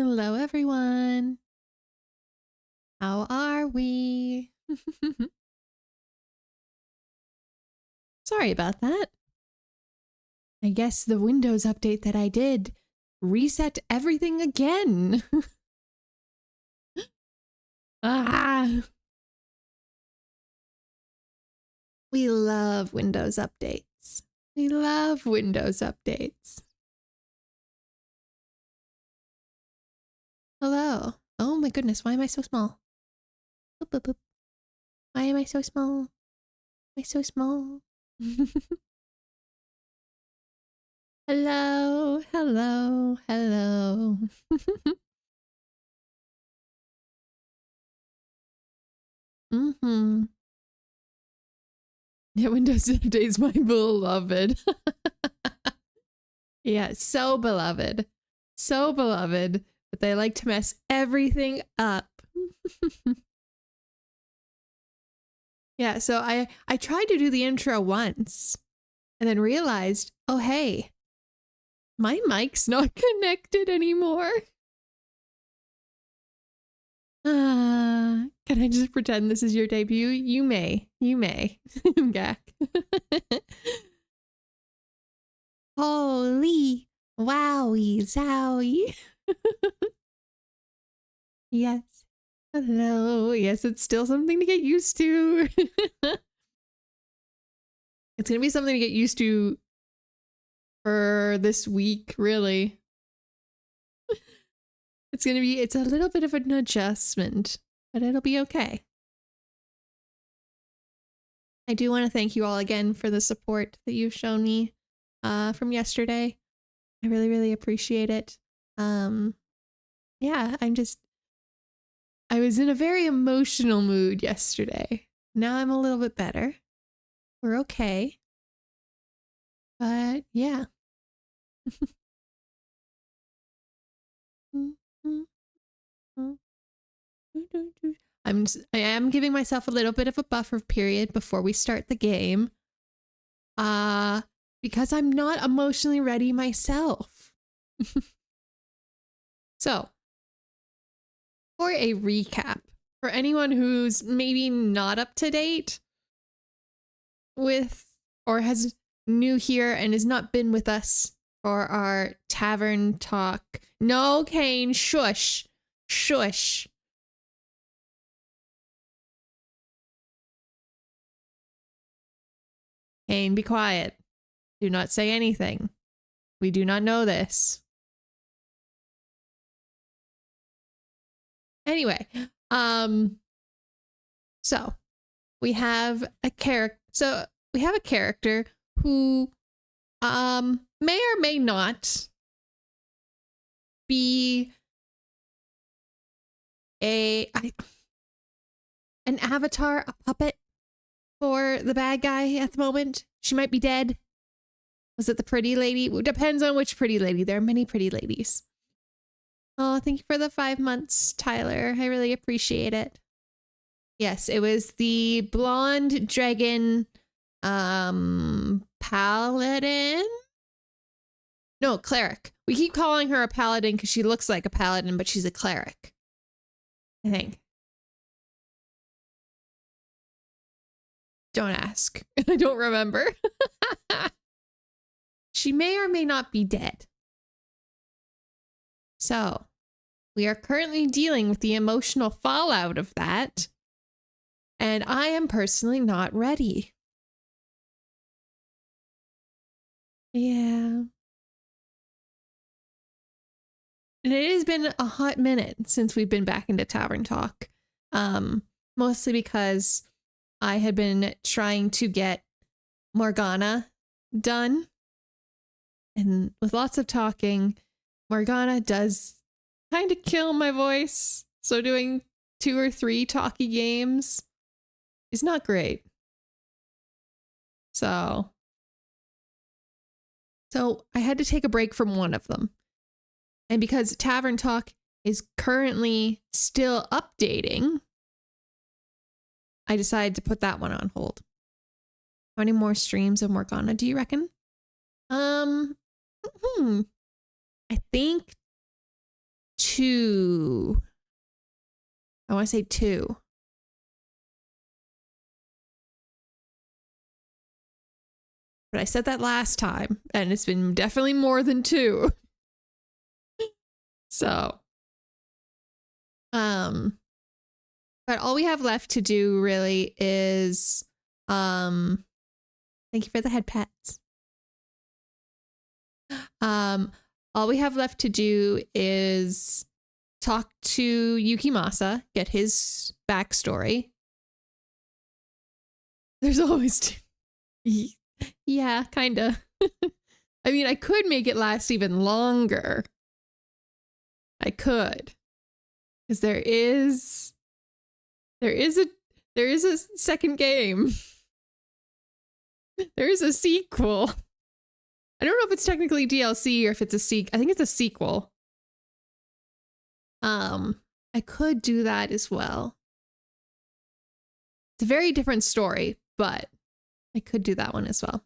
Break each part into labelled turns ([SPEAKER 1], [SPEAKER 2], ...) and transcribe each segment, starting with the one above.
[SPEAKER 1] Hello, everyone. How are we? Sorry about that. I guess the Windows update that I did reset everything again. Ah. We love Windows updates. We love Windows updates. Hello. Oh my goodness, why am I so small? Boop, boop, boop. Why am I so small? Am I so small? Hello, hello, hello. Mm-hmm. Yeah, Windows updates my beloved. Yeah, so beloved. So beloved, but they like to mess everything up. Yeah, so I tried to do the intro once and then realized, oh hey, my mic's not connected anymore. Can I just pretend this is your debut? You may. You may. Gak. Holy wowie zowie. Yes. Hello. Yes, it's still something to get used to. It's gonna be something to get used to for this week, really. It's a little bit of an adjustment, but it'll be okay. I do want to thank you all again for the support that you've shown me from yesterday. I really, really appreciate it. Yeah, I was in a very emotional mood yesterday. Now I'm a little bit better. We're okay. But yeah. I am giving myself a little bit of a buffer period before we start the game. Because I'm not emotionally ready myself. So, for a recap, for anyone who's maybe not up to date with or has new here and has not been with us for our tavern talk. No, Kane, shush. Shush. Kane, be quiet. Do not say anything. We do not know this. Anyway, so we have a character who may or may not be an avatar, a puppet for the bad guy at the moment. She might be dead. Was it the pretty lady? It depends on which pretty lady. There are many pretty ladies. Oh, thank you for the 5 months, Tyler. I really appreciate it. Yes, it was the blonde dragon paladin? No, cleric. We keep calling her a paladin because she looks like a paladin, but she's a cleric. I think. Don't ask. I don't remember. She may or may not be dead. So, we are currently dealing with the emotional fallout of that. And I am personally not ready. Yeah. And it has been a hot minute since we've been back into Tavern Talk. Mostly because I had been trying to get Morgana done. And with lots of talking, Morgana does kind of kill my voice. So doing 2 or 3 talky games is not great. So I had to take a break from one of them. And because Tavern Talk is currently still updating, I decided to put that one on hold. How many more streams of Morgana do you reckon? I think 2. I want to say 2. But I said that last time, and it's been definitely more than 2. So, but all we have left to do really is, thank you for the head pats. All we have left to do is talk to Yukimasa, get his backstory. There's always yeah, kinda. I mean, I could make it last even longer. I could. Because there is a second game. There is a sequel. I don't know if it's technically DLC or if it's a I think it's a sequel. I could do that as well. It's a very different story, but I could do that one as well.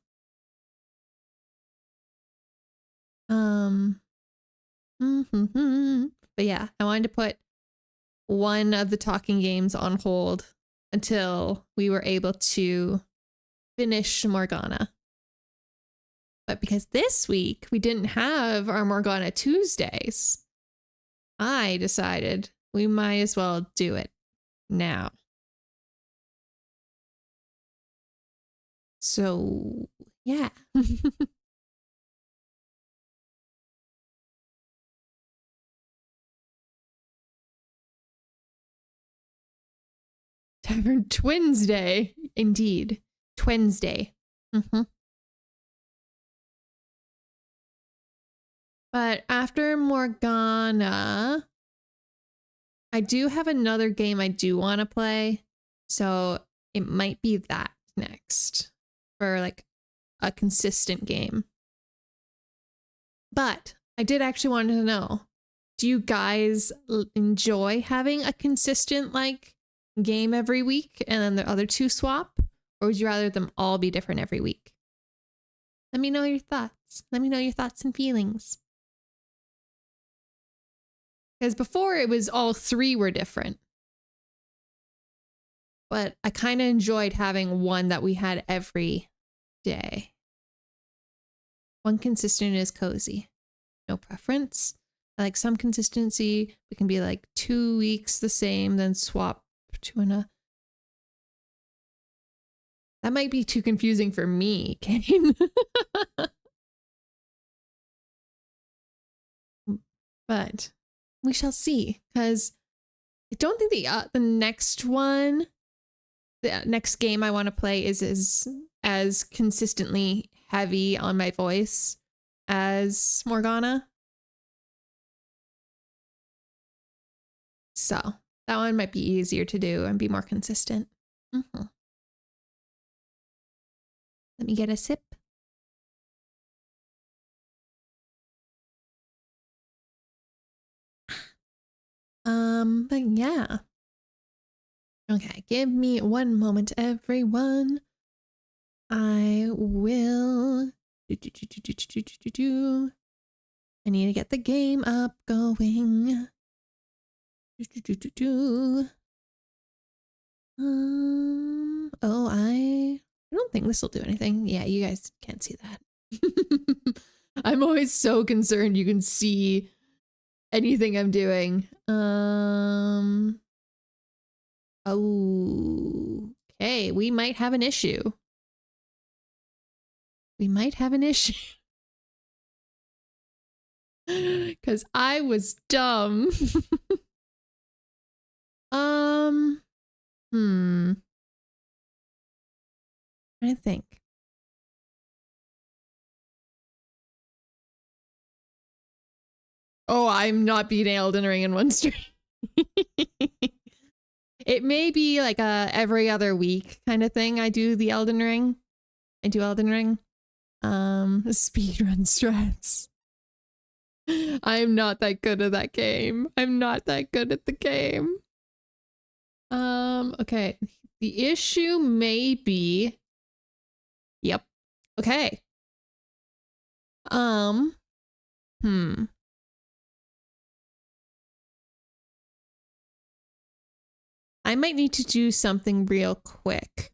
[SPEAKER 1] But yeah, I wanted to put one of the talking games on hold until we were able to finish Morgana. But because this week we didn't have our Morgana Tuesdays, I decided we might as well do it now. So, yeah. Tavern Twinsday, indeed. Twinsday. But after Morgana, I do have another game I do want to play. So it might be that next for like a consistent game. But I did actually want to know, do you guys enjoy having a consistent like game every week and then the other 2 swap? Or would you rather them all be different every week? Let me know your thoughts. Let me know your thoughts and feelings. Because before it was all 3 were different. But I kind of enjoyed having one that we had every day. One consistent is cozy. No preference. I like some consistency. It can be like 2 weeks the same, then swap to another. That might be too confusing for me, Kane. But we shall see, because I don't think the next one, the next game I want to play is as consistently heavy on my voice as Morgana. So that one might be easier to do and be more consistent. Let me get a sip. But yeah. Okay, give me one moment, everyone. I will. I need to get the game up going. Oh, I don't think this will do anything. Yeah, you guys can't see that. I'm always so concerned you can see anything I'm doing. Okay, we might have an issue. We might have an issue. Because I was dumb. I think. Oh, I'm not beating Elden Ring in one stream. It may be like a every other week kind of thing. I do Elden Ring. Speedrun strats. I'm not that good at that game. I'm not that good at the game. Okay. The issue may be. Yep. Okay. I might need to do something real quick.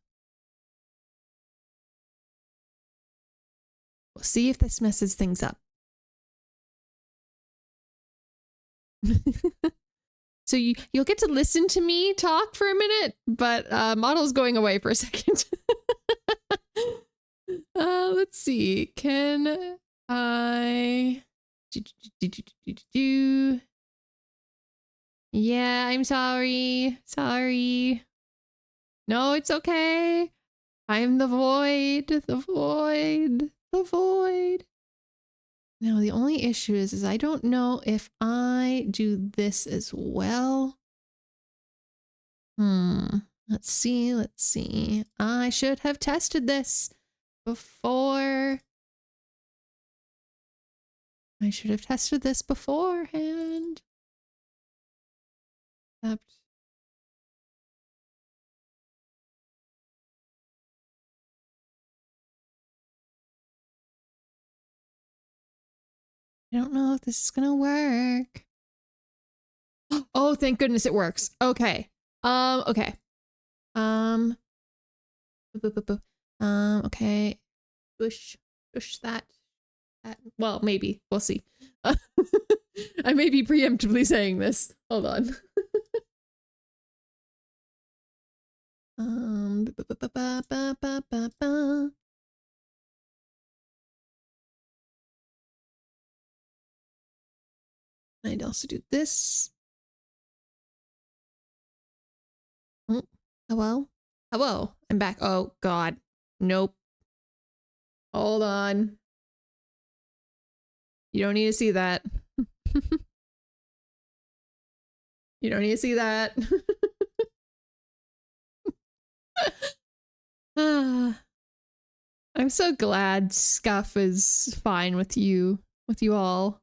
[SPEAKER 1] We'll see if this messes things up. So you'll get to listen to me talk for a minute, but model's going away for a second. Let's see. Can I do? Yeah, I'm sorry. Sorry. No, it's okay. I'm the void. The void. The void. Now, the only issue is I don't know if I do this as well. Let's see. Let's see. I should have tested this before. I should have tested this beforehand. Except I don't know if this is gonna work. Oh, thank goodness it works. Okay. Okay. Okay. Push that. Well, maybe. We'll see. I may be preemptively saying this. Hold on. I'd also do this. Oh, hello? Hello, I'm back. Oh, God. Nope. Hold on. You don't need to see that. You don't need to see that. I'm so glad Scuff is fine with you all.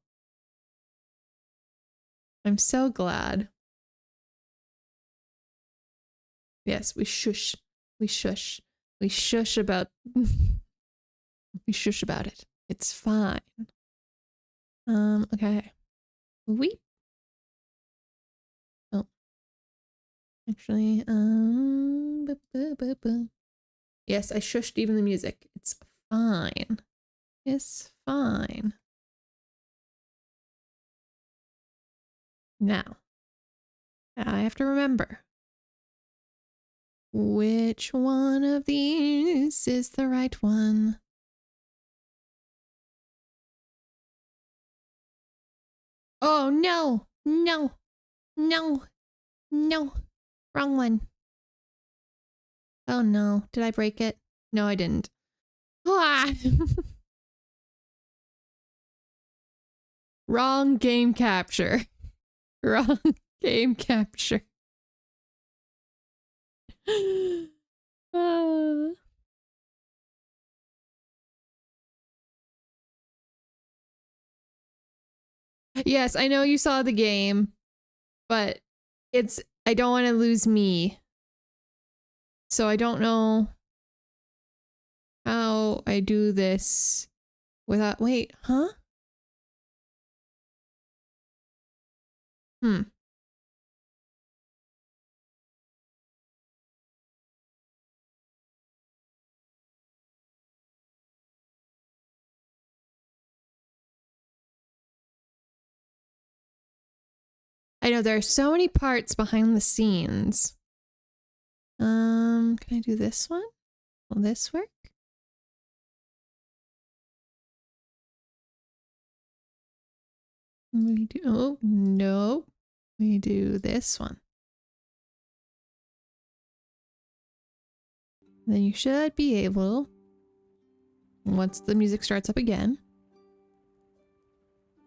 [SPEAKER 1] I'm so glad. Yes, we shush. We shush. We shush about we shush about it. It's fine. Okay. Weep. Oh. Actually, yes, I shushed even the music. It's fine. It's fine. Now, I have to remember which one of these is the right one. Oh, no, no, no, no, wrong one. Oh no, did I break it? No, I didn't. Ah! Wrong game capture. Wrong game capture. Yes, I know you saw the game, but I don't want to lose me. So I don't know how I do this without, wait, huh? I know there are so many parts behind the scenes. Can I do this one? Will this work? We do, oh, no. We do this one. Then you should be able, once the music starts up again.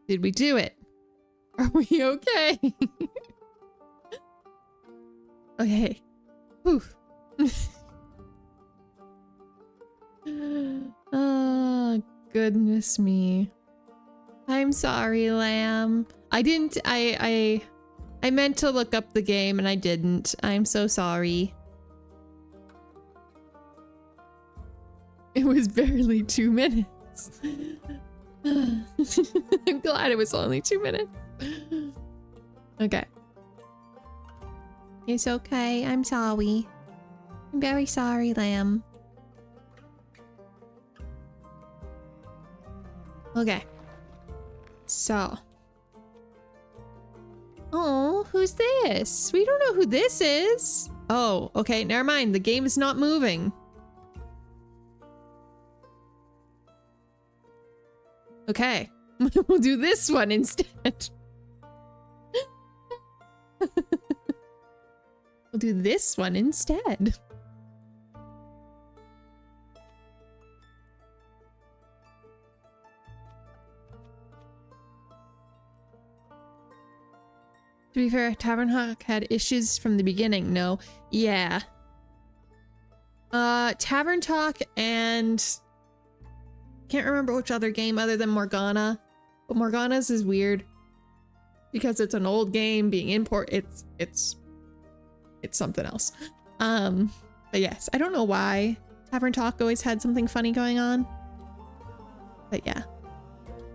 [SPEAKER 1] Did we do it? Are we okay? Okay. Oof. Oh, goodness me. I'm sorry, Lamb. I meant to look up the game and I didn't. I'm so sorry. It was barely 2 minutes. I'm glad it was only 2 minutes. Okay. It's okay. I'm sorry. I'm very sorry, lamb. Okay. So. Oh, who's this? We don't know who this is. Oh, okay. Never mind. The game is not moving. Okay. We'll do this one instead. We'll do this one instead. To be fair, Tavern Hawk had issues from the beginning. No. Yeah. Tavern Talk and can't remember which other game other than Morgana. But Morgana's is weird because it's an old game being it's something else. But yes, I don't know why Tavern Talk always had something funny going on. But yeah.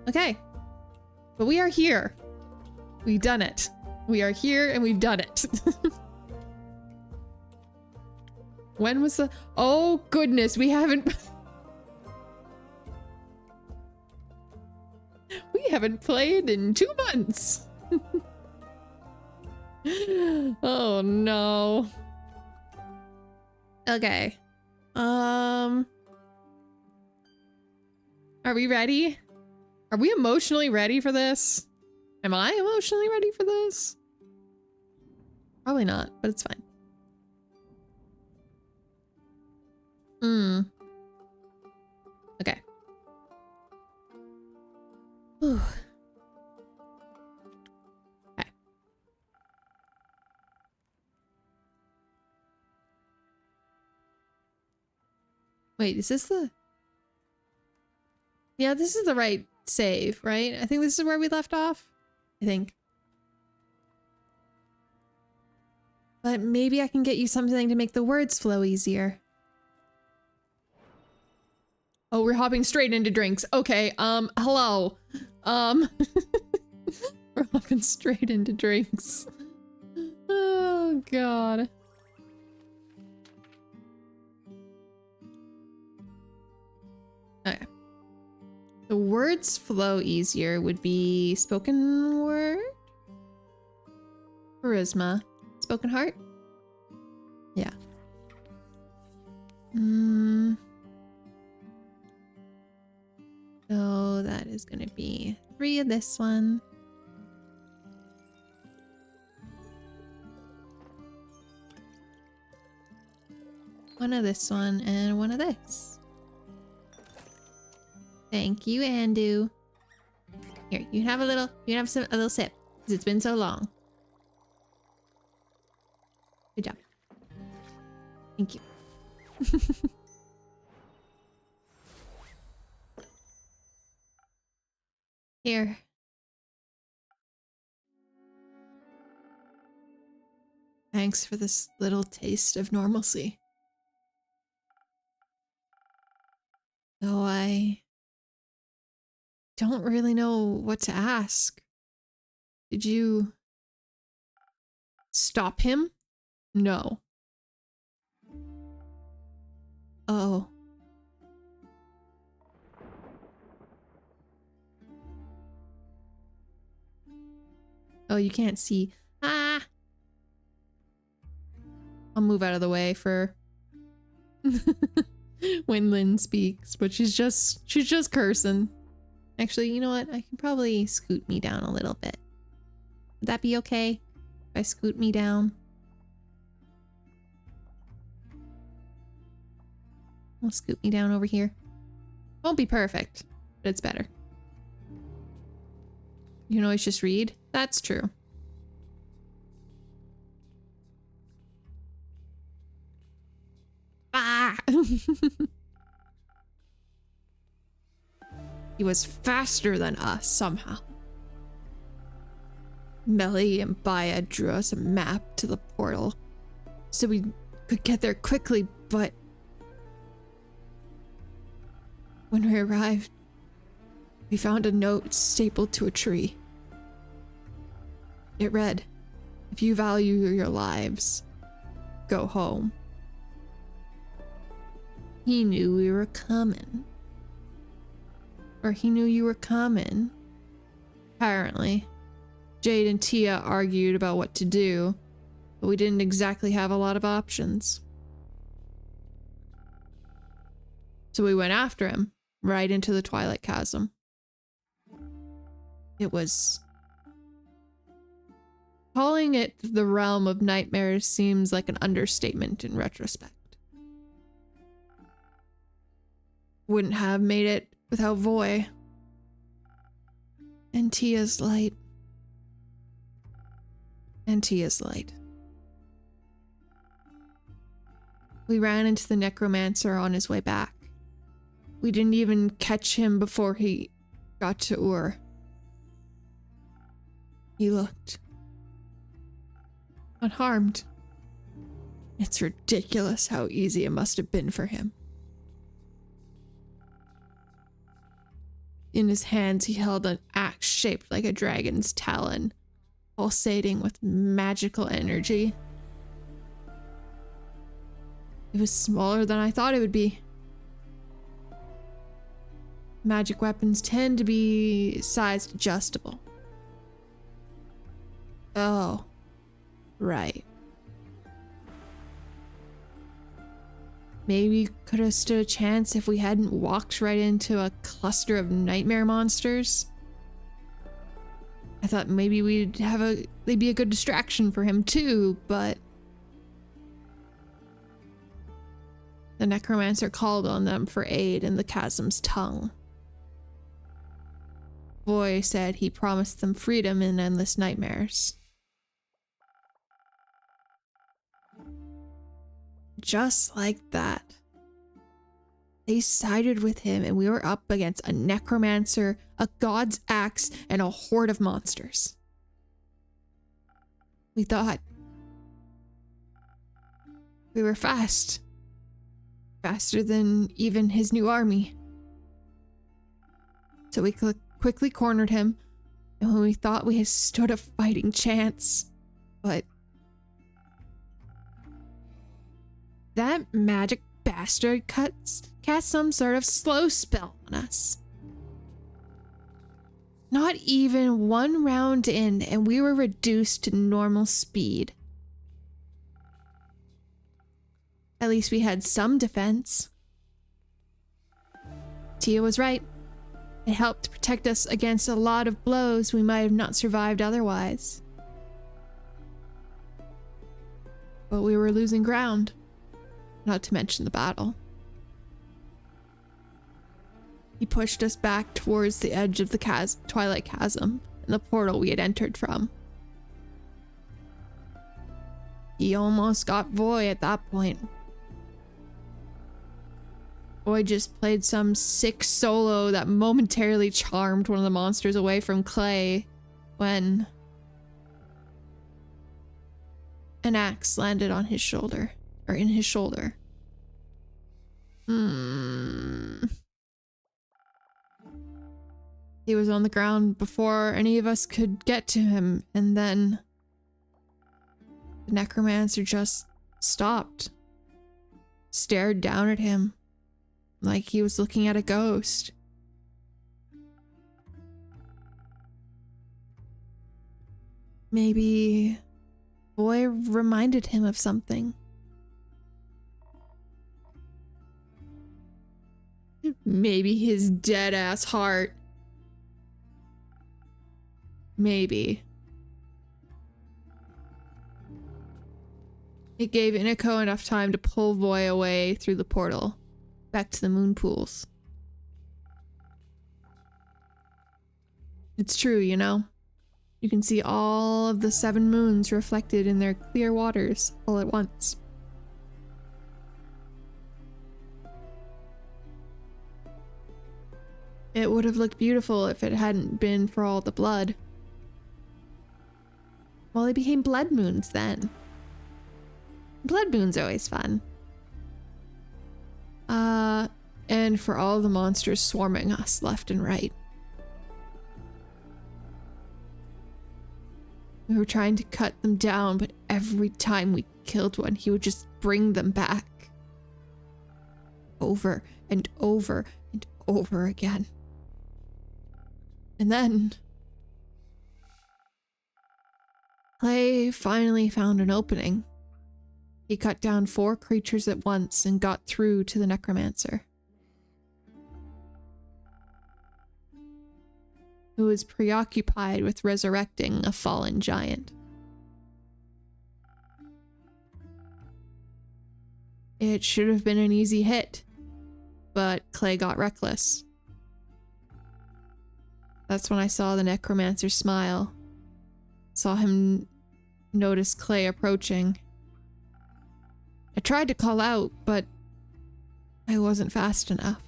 [SPEAKER 1] Okay. But we are here. We've done it. We are here and we've done it. When was the... Oh goodness, we haven't... We haven't played in 2 months. Oh no. Okay. Are we ready? Are we emotionally ready for this? Am I emotionally ready for this? Probably not, but it's fine. Okay. Whew. Okay. Wait, is this the... Yeah, this is the right save, right? I think this is where we left off. I think. But maybe I can get you something to make the words flow easier. Oh, we're hopping straight into drinks. Okay, hello. We're hopping straight into drinks. Oh, God. Okay. The words flow easier would be spoken word? Charisma. Spoken heart? Yeah. So that is gonna be 3 of this one. One of this one and one of this. Thank you, Andu. Here, you can have a little sip, because it's been so long. Good job. Thank you. Here. Thanks for this little taste of normalcy. Though I don't really know what to ask. Did you stop him? No. Oh. Oh, you can't see. Ah! I'll move out of the way for when Lynn speaks, but she's just cursing. Actually, you know what? I can probably scoot me down a little bit. Would that be okay if I scoot me down? I'll scoot me down over here. Won't be perfect, but it's better. You can always just read. That's true. Ah! He was faster than us somehow. Melly and Baya drew us a map to the portal so we could get there quickly, but when we arrived, we found a note stapled to a tree. It read, If you value your lives, go home. He knew we were coming. Or he knew you were coming. Apparently. Jade and Tia argued about what to do, but we didn't exactly have a lot of options. So we went after him, right into the Twilight Chasm. It was... Calling it the realm of nightmares seems like an understatement in retrospect. Wouldn't have made it without Voy. And Tia's light. And Tia's light. We ran into the necromancer on his way back. We didn't even catch him before he got to Ur. He looked unharmed. It's ridiculous how easy it must have been for him. In his hands, he held an axe shaped like a dragon's talon, pulsating with magical energy. It was smaller than I thought it would be. Magic weapons tend to be size adjustable. Oh, right. Maybe could have stood a chance if we hadn't walked right into a cluster of nightmare monsters. I thought maybe they'd be a good distraction for him too, but the necromancer called on them for aid in the chasm's tongue. Voy said he promised them freedom in endless nightmares. Just like that. They sided with him and we were up against a necromancer, a god's axe, and a horde of monsters. We thought we were fast. Faster than even his new army. So we quickly cornered him, and when we thought we had stood a fighting chance, but that magic bastard cast some sort of slow spell on us. Not even one round in, and we were reduced to normal speed. At least we had some defense. Tia was right. It helped protect us against a lot of blows we might have not survived otherwise. But we were losing ground, not to mention the battle. He pushed us back towards the edge of the Twilight Chasm and the portal we had entered from. He almost got Voy at that point. Voy just played some sick solo that momentarily charmed one of the monsters away from Clay when an axe landed on his shoulder, or in his shoulder. He was on the ground before any of us could get to him, and then the necromancer just stopped, stared down at him like he was looking at a ghost. Maybe Voy reminded him of something. Maybe his dead-ass heart. Maybe. It gave Inako enough time to pull Voy away through the portal, back to the moon pools. It's true, you know? You can see all of the 7 moons reflected in their clear waters all at once. It would have looked beautiful if it hadn't been for all the blood. Well, they became blood moons then. Blood moons are always fun. And for all the monsters swarming us left and right. We were trying to cut them down, but every time we killed one, he would just bring them back. Over and over and over again. And then Clay finally found an opening. He cut down 4 creatures at once and got through to the necromancer, who was preoccupied with resurrecting a fallen giant. It should have been an easy hit, but Clay got reckless. That's when I saw the necromancer smile. Saw him notice Clay approaching. I tried to call out, but I wasn't fast enough.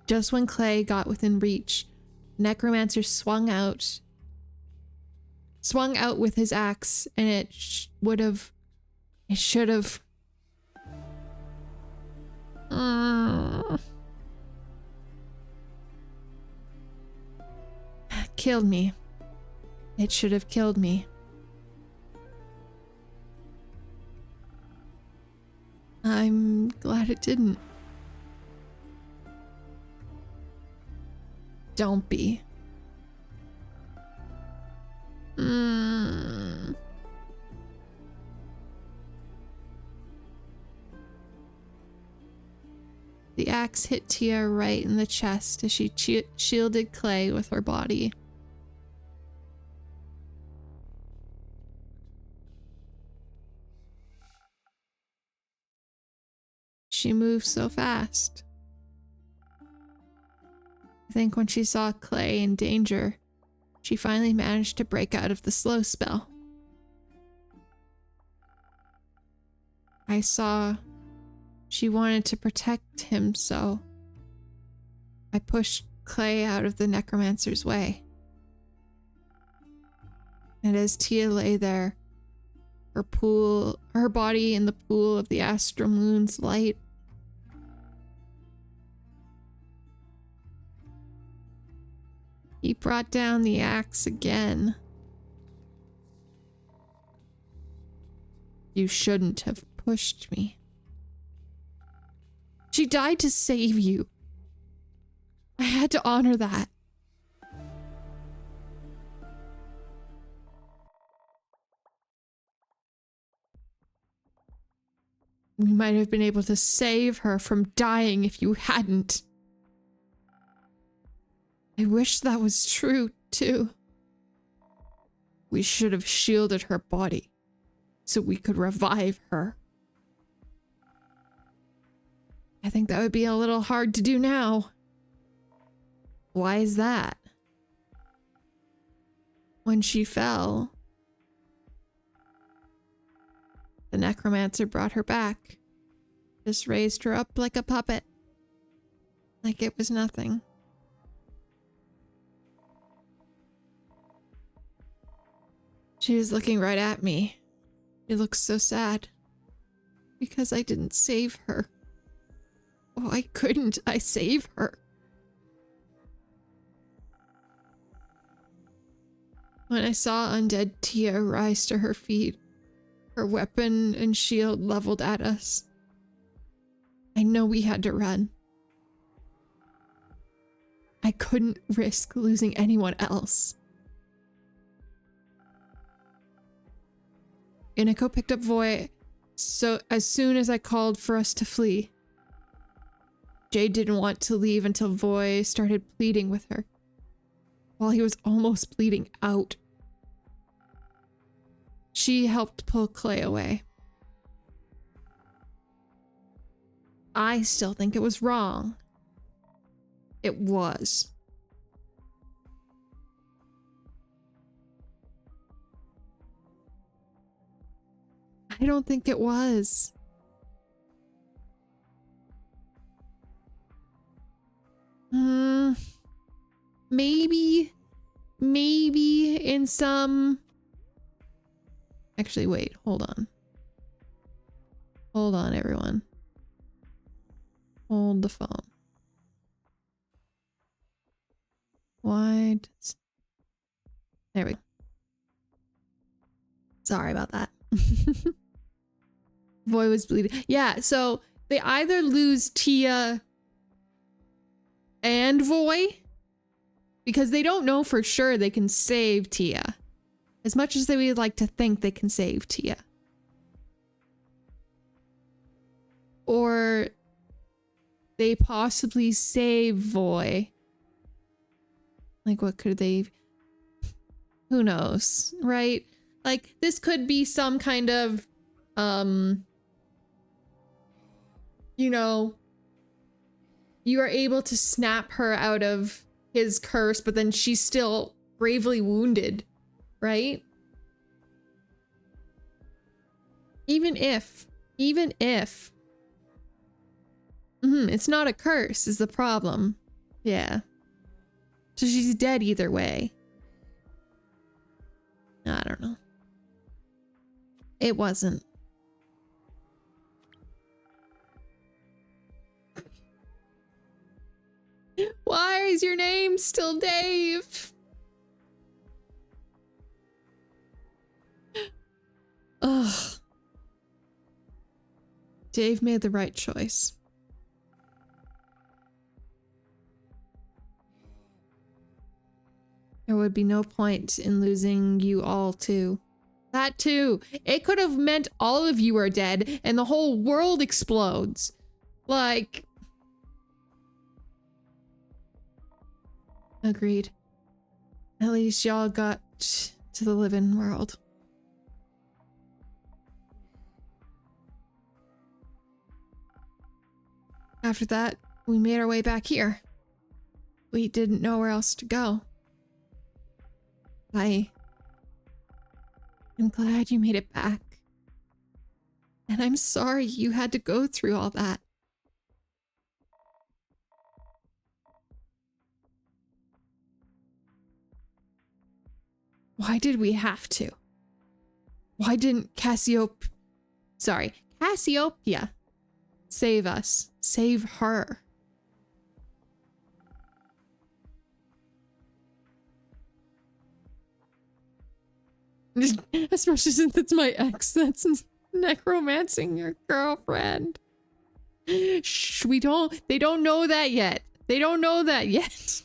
[SPEAKER 1] Just when Clay got within reach, the necromancer swung out with his axe, and it should have killed me. It should have killed me. I'm glad it didn't. Don't be. The axe hit Tia right in the chest as she shielded Clay with her body. She moved so fast. I think when she saw Clay in danger, she finally managed to break out of the slow spell. I saw she wanted to protect him, so I pushed Clay out of the necromancer's way. And as Tia lay there, her body in the pool of the astral moon's light, he brought down the axe again. You shouldn't have pushed me. She died to save you. I had to honor that. We might have been able to save her from dying if you hadn't. I wish that was true, too. We should have shielded her body so we could revive her. I think that would be a little hard to do now. Why is that? When she fell, the necromancer brought her back. Just raised her up like a puppet. Like it was nothing. She was looking right at me. She looked so sad. Because I didn't save her. Why couldn't I save her? When I saw undead Tia rise to her feet, her weapon and shield leveled at us, I know we had to run. I couldn't risk losing anyone else. Inako picked up Voy as soon as I called for us to flee. Jade didn't want to leave until Voy started pleading with her, while he was almost bleeding out. She helped pull Clay away. I still think it was wrong. It was. I don't think it was. Maybe in some... Actually, wait, hold on. Hold on, everyone. Hold the phone. Why does... There we go. Sorry about that. Voy was bleeding. Yeah, so they either lose Tia and Voy because they don't know for sure they can save Tia. As much as they would like to think they can save Tia. Or they possibly save Voy. Like, what could they... Who knows, right? Like, this could be some kind of, you know, you are able to snap her out of his curse, but then she's still gravely wounded, right? Even if, it's not a curse is the problem. Yeah. So she's dead either way. I don't know. It wasn't. Why is your name still Dave? Ugh. Dave made the right choice. There would be no point in losing you all too. That too. It could have meant all of you are dead and the whole world explodes. Like... Agreed. At least y'all got to the living world. After that, we made our way back here. We didn't know where else to go. I'm glad you made it back. And I'm sorry you had to go through all that. Why did we have to? Why didn't Cassiopeia save us? Save her. Especially since it's my ex that's necromancing your girlfriend. Shh, they don't know that yet. They don't know that yet.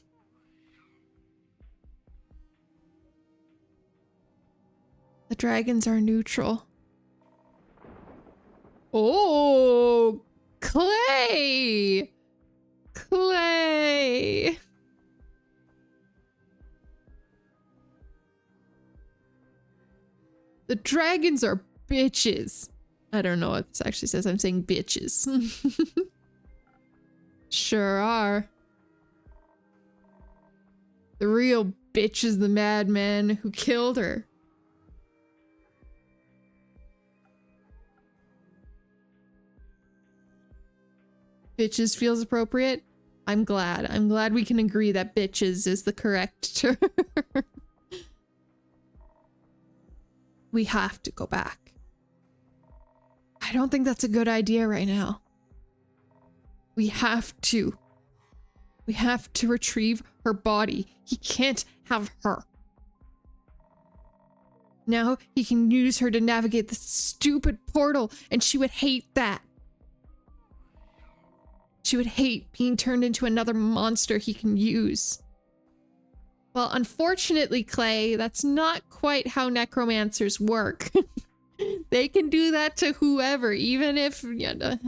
[SPEAKER 1] The dragons are neutral. Oh, Clay! Clay! The dragons are bitches. I don't know what this actually says. I'm saying bitches. Sure are. The real bitch is the madman who killed her. Bitches feels appropriate. I'm glad. I'm glad we can agree that bitches is the correct term. We have to go back. I don't think that's a good idea right now. We have to. We have to retrieve her body. He can't have her. Now he can use her to navigate this stupid portal, and she would hate that. She would hate being turned into another monster he can use. Well, unfortunately, Clay, that's not quite how necromancers work. They can do that to whoever, even if... You know,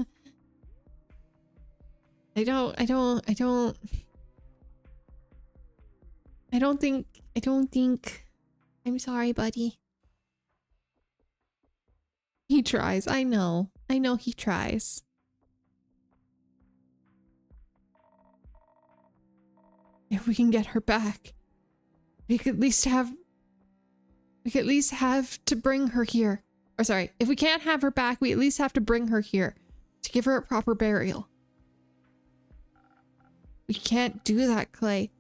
[SPEAKER 1] I don't think... I'm sorry, buddy. He tries. I know he tries. If we can get her back, we could at least have to bring her here. Or sorry, if we can't have her back, we at least have to bring her here to give her a proper burial. We can't do that, Clay.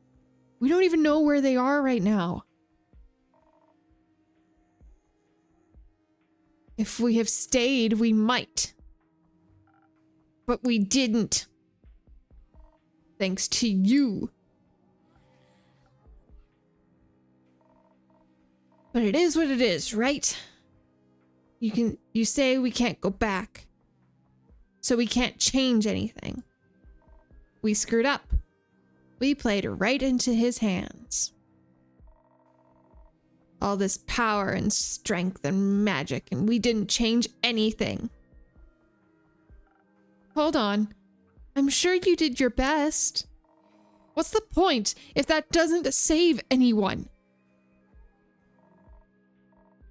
[SPEAKER 1] We don't even know where they are right now. If we have stayed, we might. But we didn't. Thanks to you. But it is what it is, right? You say we can't go back. So we can't change anything. We screwed up. We played right into his hands. All this power and strength and magic, and we didn't change anything. Hold on. I'm sure you did your best. What's the point if that doesn't save anyone?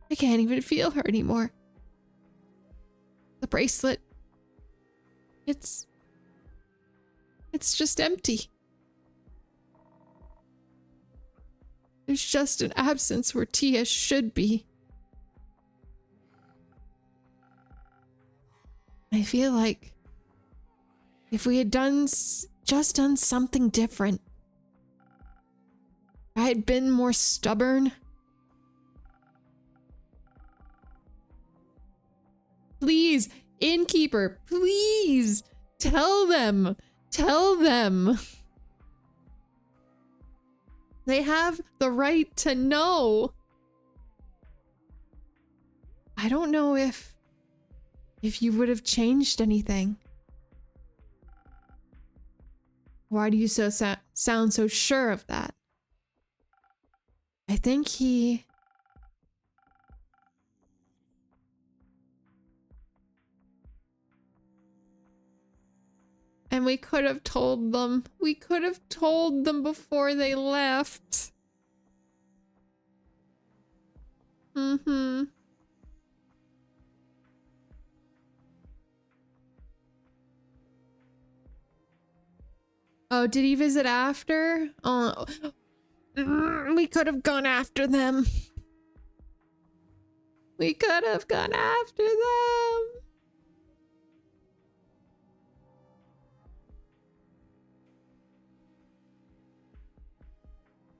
[SPEAKER 1] I can't even feel her anymore. The bracelet. It's just empty. There's just an absence where Tia should be. I feel like if we had just done something different, if I had been more stubborn. Please, innkeeper, please tell them. Tell them. They have the right to know. I don't know if you would have changed anything. Why do you sound so sure of that? I think he... And we could have told them. We could have told them before they left. Mm-hmm. Oh, did he visit after? Oh, we could have gone after them. We could have gone after them.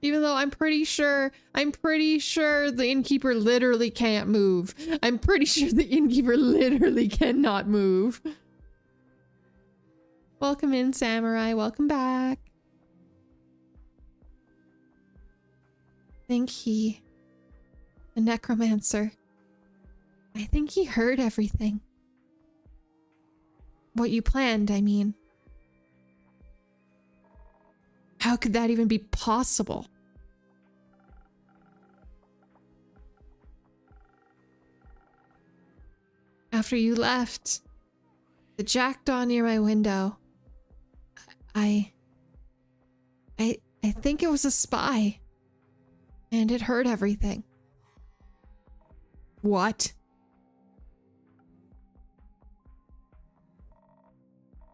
[SPEAKER 1] Even though I'm pretty sure the innkeeper literally can't move. I'm pretty sure the innkeeper literally cannot move. Welcome in, Samurai. Welcome back. I think the necromancer, I think he heard everything. What you planned, I mean. How could that even be possible? After you left, the jackdaw near my window, I think it was a spy. And it heard everything. What?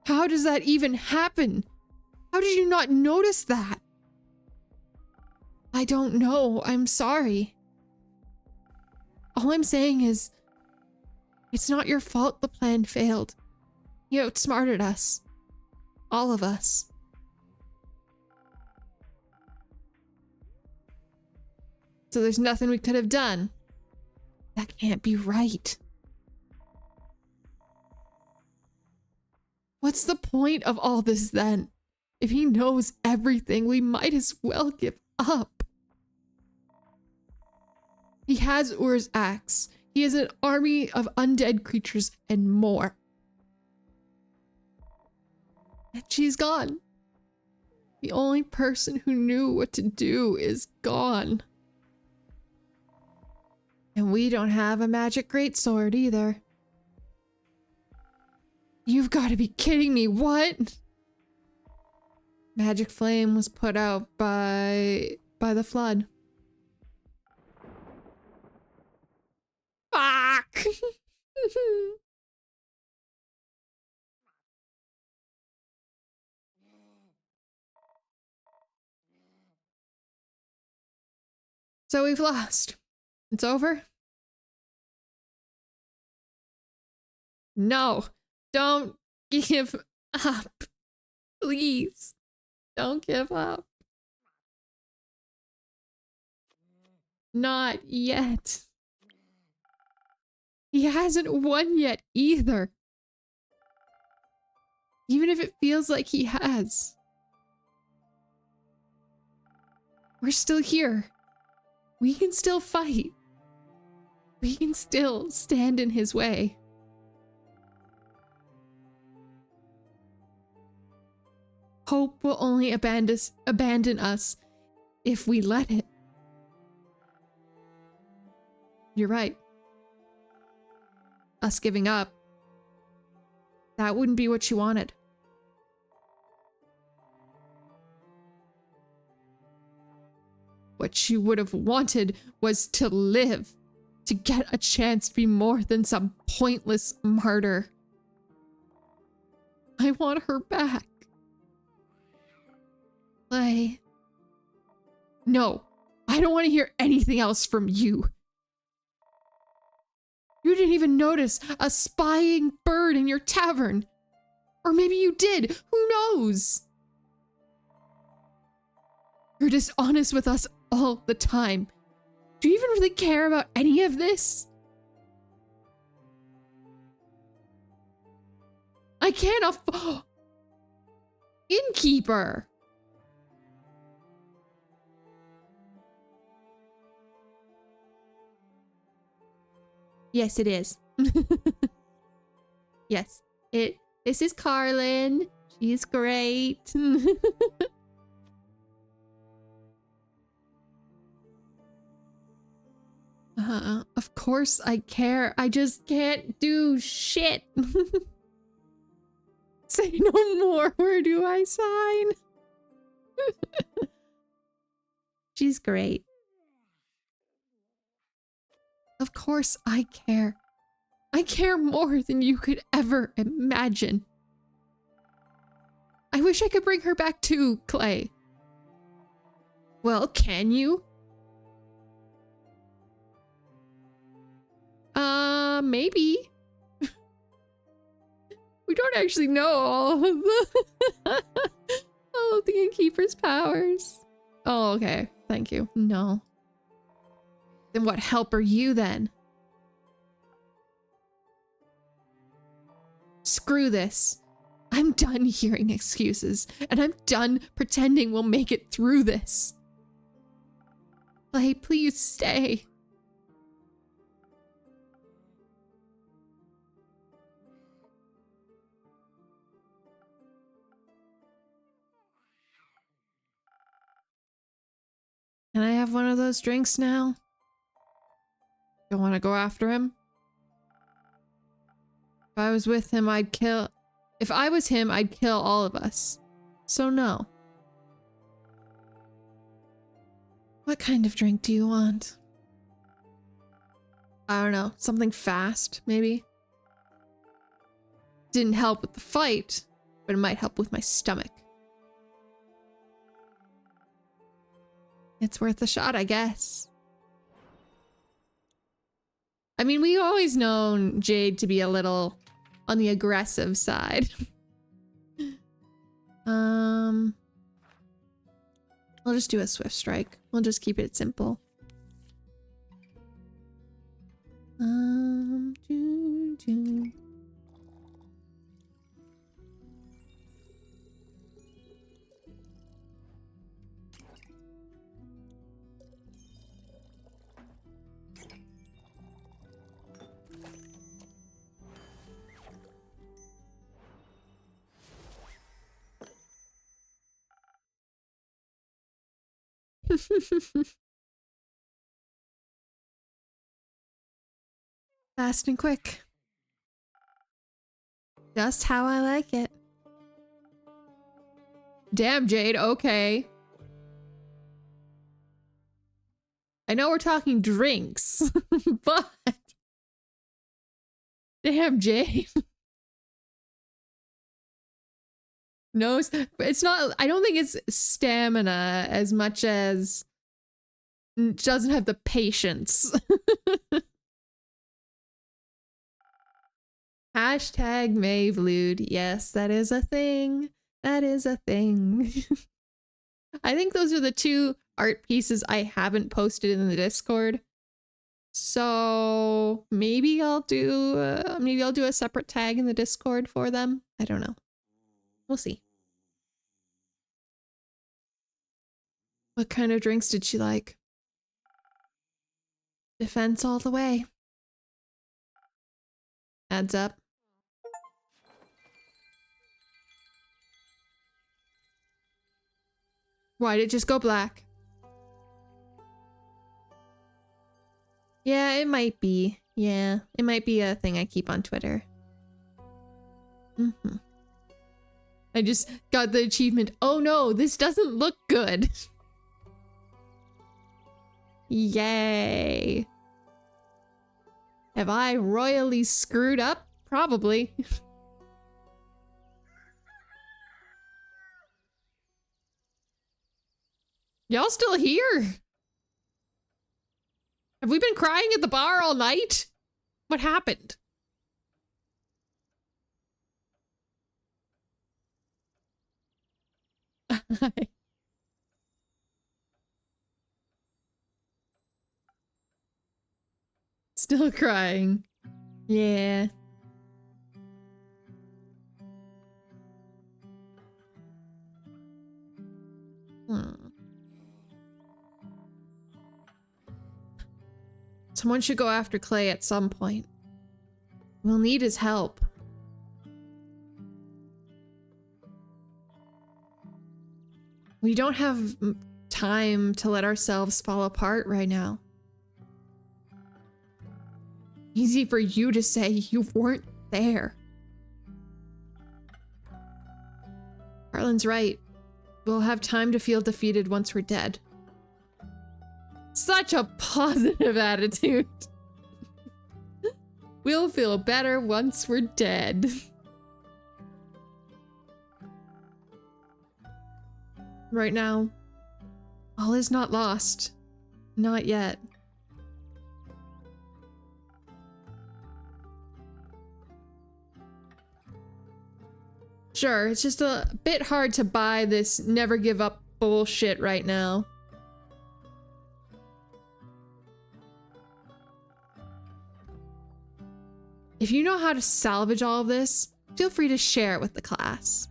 [SPEAKER 1] How does that even happen? How did you not notice that? I don't know. I'm sorry. All I'm saying is, it's not your fault the plan failed. You outsmarted us. All of us. So there's nothing we could have done. That can't be right. What's the point of all this then? If he knows everything, we might as well give up. He has Ur's axe. He has an army of undead creatures and more. And she's gone. The only person who knew what to do is gone. And we don't have a magic greatsword either. You've got to be kidding me, what? Magic flame was put out by the flood. Fuck! So we've lost. It's over? No, don't give up. Please, don't give up. Not yet. He hasn't won yet either. Even if it feels like he has. We're still here. We can still fight. we can still stand in his way. Hope will only abandon us if we let it. You're right. Us giving up, that wouldn't be what you wanted. What you would have wanted was to live, to get a chance to be more than some pointless martyr. I want her back. Clay. No, I don't want to hear anything else from you. You didn't even notice a spying bird in your tavern. Or maybe you did, who knows? You're dishonest with us all the time. Do you even really care about any of this? I can't Innkeeper! Yes, it is. Yes, this is Carlin. She's great. Of course I care. I just can't do shit. Say no more. Where do I sign? She's great. Of course I care. I care more than you could ever imagine. I wish I could bring her back too, Clay. Well, can you? Maybe. We don't actually know all of the Innkeeper's powers. Oh, okay. Thank you. No. Then what help are you then? Screw this. I'm done hearing excuses, and I'm done pretending we'll make it through this. Clay, please stay. Can I have one of those drinks now? Don't want to go after him? If I was with him, I'd kill... If I was him, I'd kill all of us. So no. What kind of drink do you want? I don't know. Something fast, maybe? Didn't help with the fight, but it might help with my stomach. It's worth a shot, I guess. I mean, we've always known Jade to be a little on the aggressive side. I'll just do a swift strike. We'll just keep it simple. Doo -doo. Fast and quick. Just how I like it. Damn, Jade, okay. I know we're talking drinks, but... Damn, Jade. No, it's not... I don't think it's stamina as much as... doesn't have the patience. Hashtag Mavlude. Yes, that is a thing. That is a thing. I think those are the two art pieces I haven't posted in the Discord. So maybe I'll do a separate tag in the Discord for them. I don't know. We'll see. What kind of drinks did she like? Defense all the way. Adds up. Why'd it just go black? Yeah, it might be. Yeah, it might be a thing I keep on Twitter. I just got the achievement. Oh no, this doesn't look good. Yay. Have I royally screwed up? Probably. Y'all still here? Have we been crying at the bar all night? What happened? Still crying. Yeah. Someone should go after Clay at some point. We'll need his help. We don't have time to let ourselves fall apart right now. Easy for you to say you weren't there. Harlan's right. We'll have time to feel defeated once we're dead. Such a positive attitude. We'll feel better once we're dead. Right now, all is not lost. Not yet. Sure, it's just a bit hard to buy this never give up bullshit right now. If you know how to salvage all of this, feel free to share it with the class.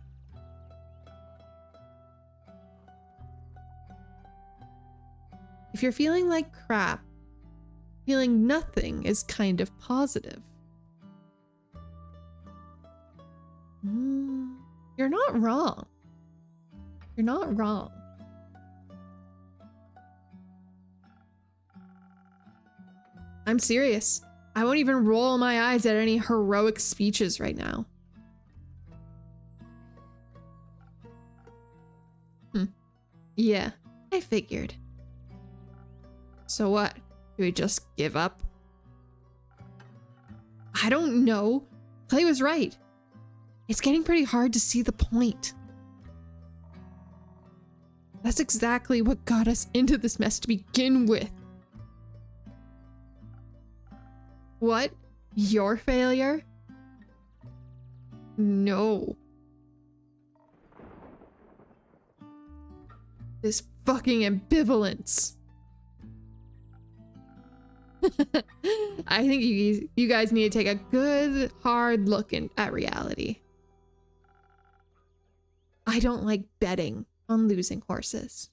[SPEAKER 1] If you're feeling like crap, feeling nothing is kind of positive. You're not wrong. You're not wrong. I'm serious. I won't even roll my eyes at any heroic speeches right now. Yeah, I figured. So what? Do we just give up? I don't know. Clay was right. It's getting pretty hard to see the point. That's exactly what got us into this mess to begin with. What? Your failure? No. This fucking ambivalence. I think you guys need to take a good, hard look at reality. I don't like betting on losing horses.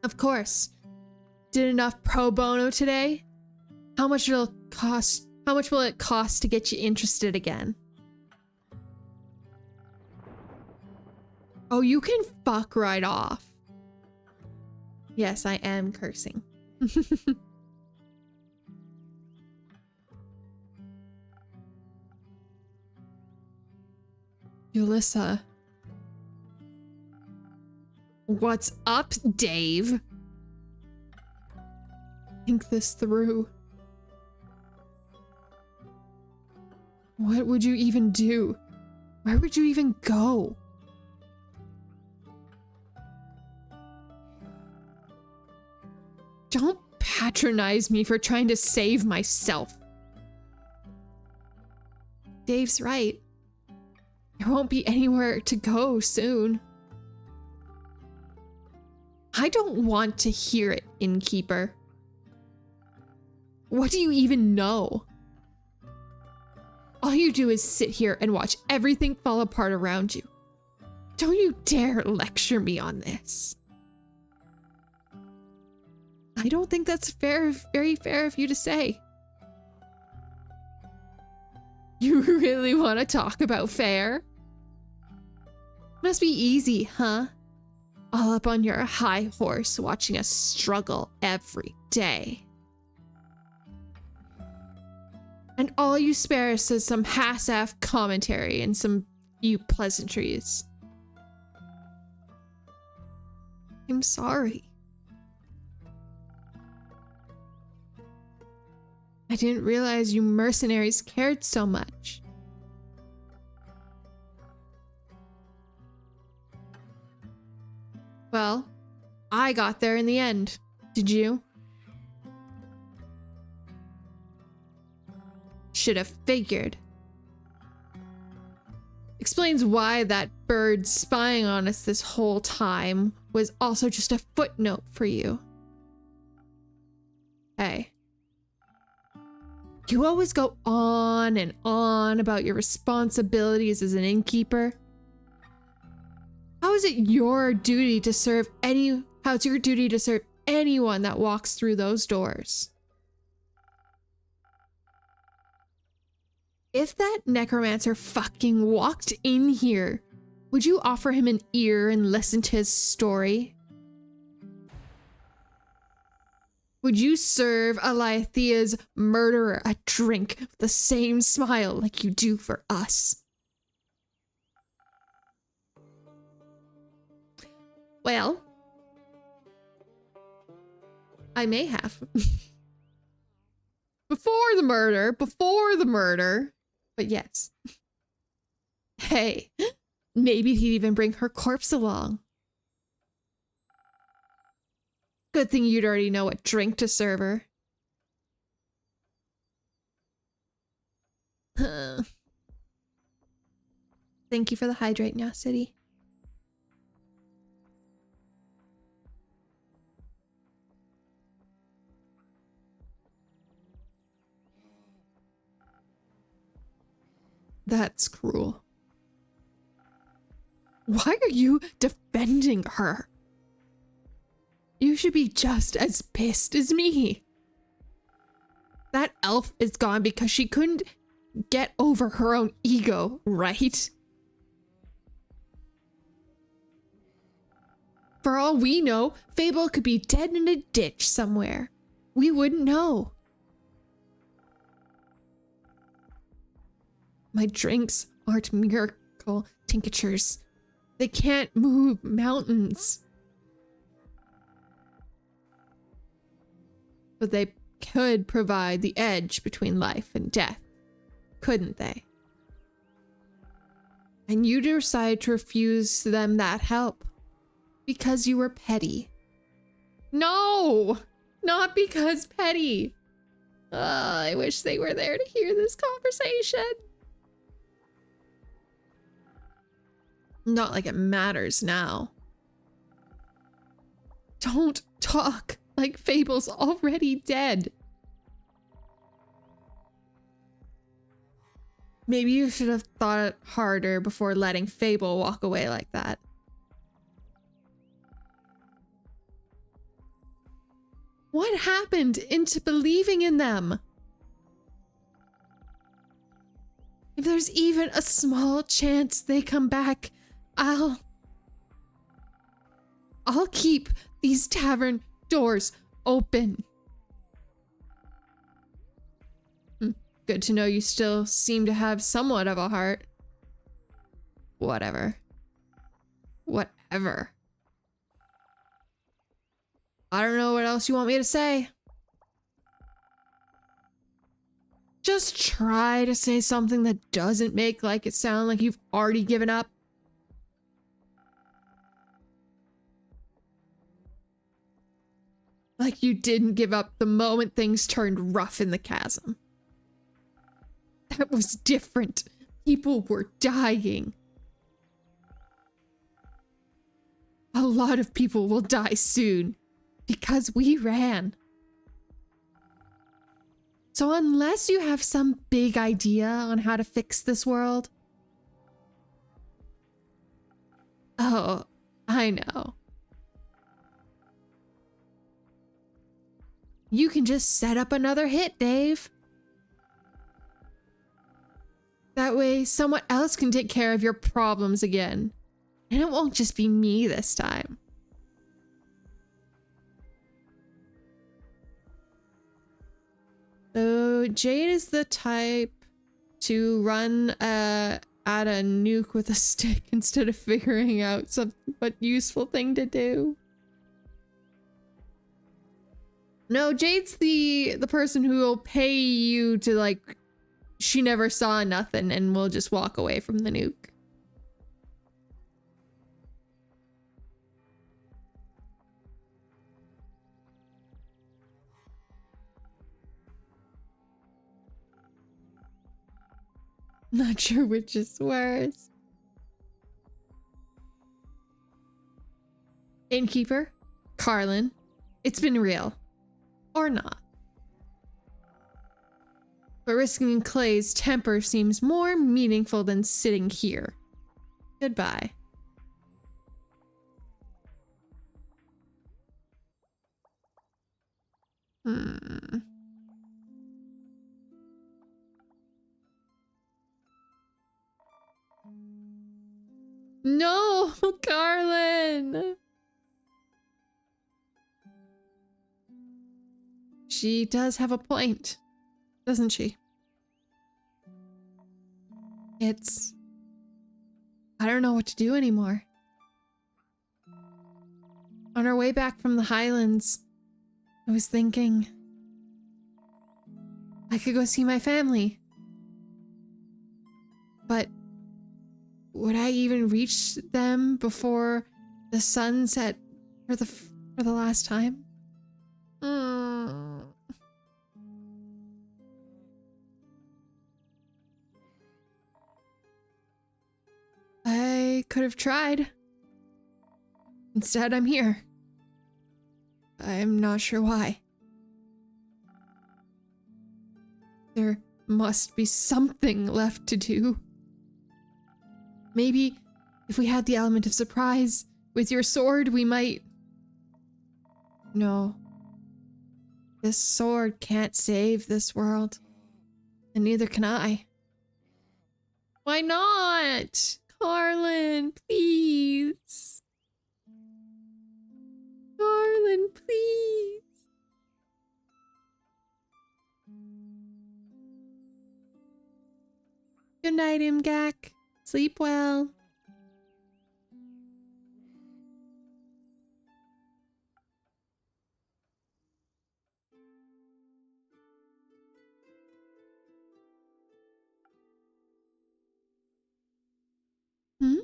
[SPEAKER 1] Of course. Did enough pro bono today? How much will it cost to get you interested again? Oh, you can fuck right off. Yes, I am cursing. Yulissa. What's up, Dave? Think this through. What would you even do? Where would you even go? Don't patronize me for trying to save myself. Dave's right. There won't be anywhere to go soon. I don't want to hear it, innkeeper. What do you even know? All you do is sit here and watch everything fall apart around you. Don't you dare lecture me on this. I don't think that's fair, very fair of you to say. You really want to talk about fair? Must be easy, huh? All up on your high horse watching us struggle every day. And all you spare us is some half-assed commentary and some few pleasantries. I'm sorry. I didn't realize you mercenaries cared so much. Well, I got there in the end. Did you? Should have figured. Explains why that bird spying on us this whole time was also just a footnote for you. Hey. You always go on and on about your responsibilities as an innkeeper. How is it your duty to serve how's your duty to serve anyone that walks through those doors? If that necromancer fucking walked in here, would you offer him an ear and listen to his story? Would you serve Alethea's murderer a drink with the same smile like you do for us? Well, I may have. Before the murder, but yes. Hey, maybe he'd even bring her corpse along. Good thing you'd already know what drink to serve her. Thank you for the hydrate now, City. That's cruel. Why are you defending her? You should be just as pissed as me. That elf is gone because she couldn't get over her own ego, right? For all we know, Fable could be dead in a ditch somewhere. We wouldn't know. My drinks aren't miracle tinctures. They can't move mountains. But they could provide the edge between life and death, couldn't they? And you decided to refuse them that help because you were petty. No, not because petty. I wish they were there to hear this conversation. Not like it matters now. Don't talk like Fable's already dead. Maybe you should have thought harder before letting Fable walk away like that. What happened into believing in them? If there's even a small chance they come back, I'll keep these tavern doors open. Good to know you still seem to have somewhat of a heart. Whatever. Whatever. I don't know what else you want me to say. Just try to say something that doesn't make like it sound like you've already given up. Like you didn't give up the moment things turned rough in the chasm. That was different. People were dying. A lot of people will die soon because we ran. So unless you have some big idea on how to fix this world... Oh, I know. you can just set up another hit, Dave. That way someone else can take care of your problems again. And it won't just be me this time. So Jade is the type to run at a nuke with a stick instead of figuring out what useful thing to do. No, Jade's the person who will pay you to, like, she never saw nothing and will just walk away from the nuke. Not sure which is worse. Innkeeper, Carlin, it's been real. Or not. But risking Clay's temper seems more meaningful than sitting here. Goodbye. No, Carlin! She does have a point, doesn't she? I don't know what to do anymore. On our way back from the Highlands, I was thinking I could go see my family. But would I even reach them before the sun set for the last time? I could have tried. Instead, I'm here. I'm not sure why. There must be something left to do. Maybe if we had the element of surprise with your sword, we might... No. This sword can't save this world. And neither can I. Why not? Carlin, please. Carlin, please. Good night, Imgak. Sleep well. Hmm?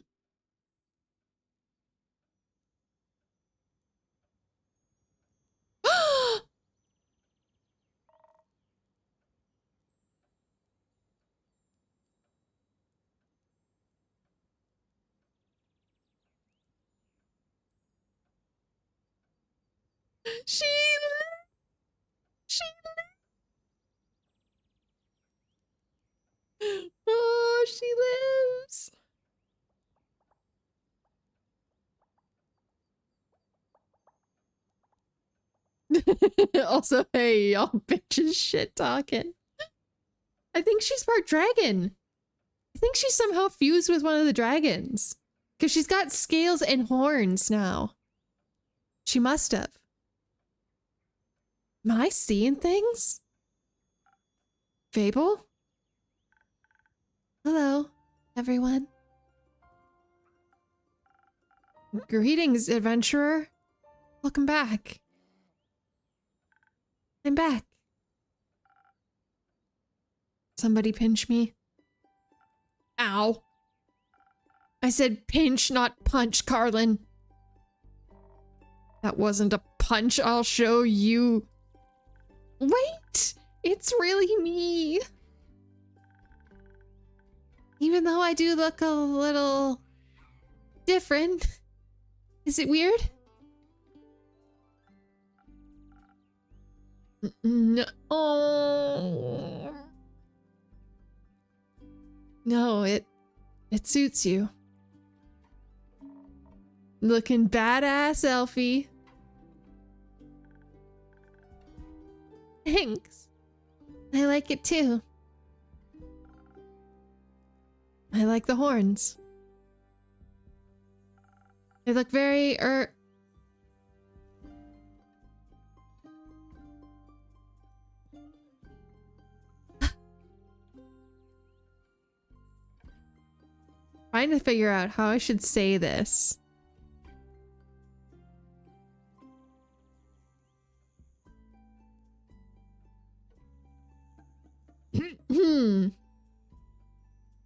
[SPEAKER 1] She Oh, she lives. Also, hey, y'all bitches shit talking. I think she's part dragon. I think she's somehow fused with one of the dragons. Because she's got scales and horns now. She must have. Am I seeing things? Fable? Hello, everyone. Greetings, adventurer. Welcome back. I'm back. Somebody pinch me. Ow. I said pinch, not punch, Carlin. That wasn't a punch. I'll show you. Wait! It's really me. Even though I do look a little different. Is it weird? No. Oh. No, it suits you. Looking badass, Elfie. Thanks. I like it too. I like the horns. They look very, trying to figure out how I should say this.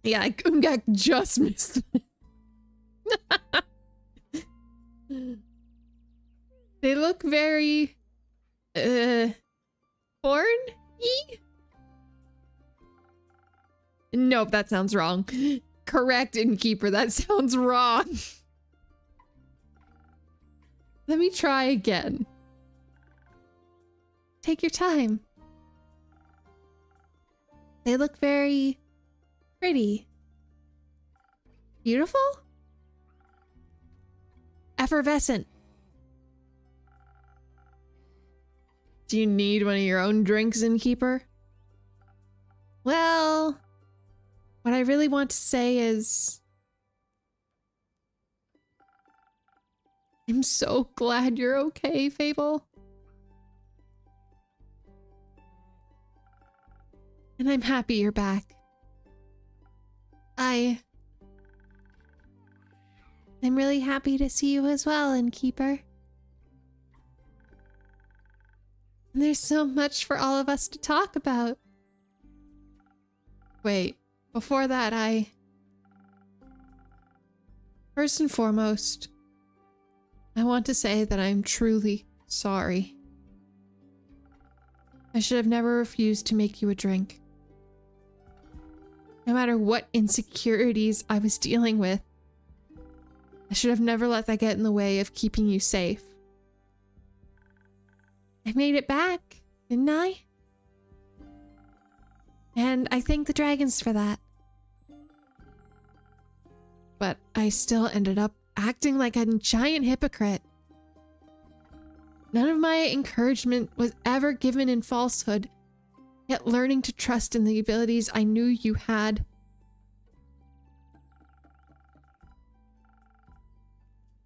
[SPEAKER 1] Yeah, I just missed it. They look very horny? Nope, that sounds wrong. Correct, innkeeper, that sounds wrong. Let me try again. Take your time. They look very pretty. Beautiful? Effervescent. Do you need one of your own drinks, innkeeper? Well, what I really want to say is, I'm so glad you're okay, Fable. And I'm happy you're back. I'm really happy to see you as well, innkeeper. And there's so much for all of us to talk about. Wait, before that, first and foremost, I want to say that I'm truly sorry. I should have never refused to make you a drink. No matter what insecurities I was dealing with, I should have never let that get in the way of keeping you safe. I made it back, didn't I? And I thank the dragons for that. But I still ended up acting like a giant hypocrite. None of my encouragement was ever given in falsehood, yet learning to trust in the abilities I knew you had.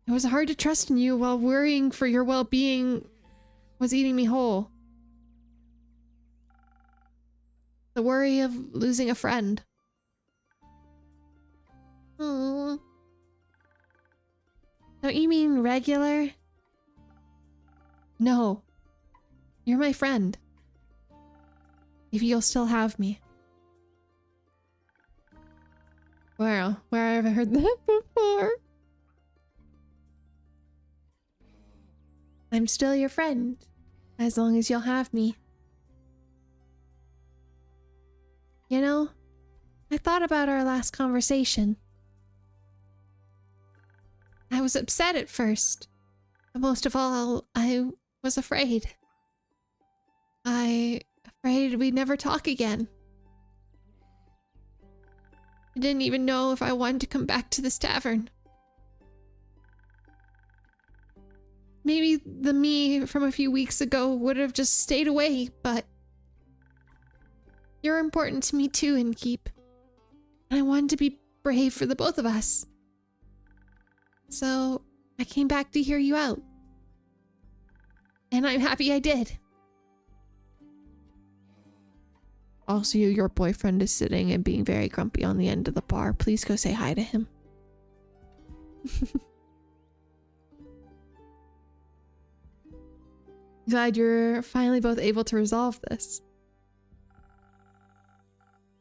[SPEAKER 1] It was hard to trust in you while worrying for your well-being was eating me whole. The worry of losing a friend. Aww. Don't you mean regular? No. You're my friend. If you'll still have me. Well, where have I heard that before? I'm still your friend, as long as you'll have me. You know, I thought about our last conversation. I was upset at first, but most of all, I was afraid. Afraid we'd never talk again. I didn't even know if I wanted to come back to this tavern. Maybe the me from a few weeks ago would have just stayed away, but you're important to me too, Innkeep. And I wanted to be brave for the both of us. So I came back to hear you out. And I'm happy I did. Also, your boyfriend is sitting and being very grumpy on the end of the bar. Please go say hi to him. Glad you're finally both able to resolve this.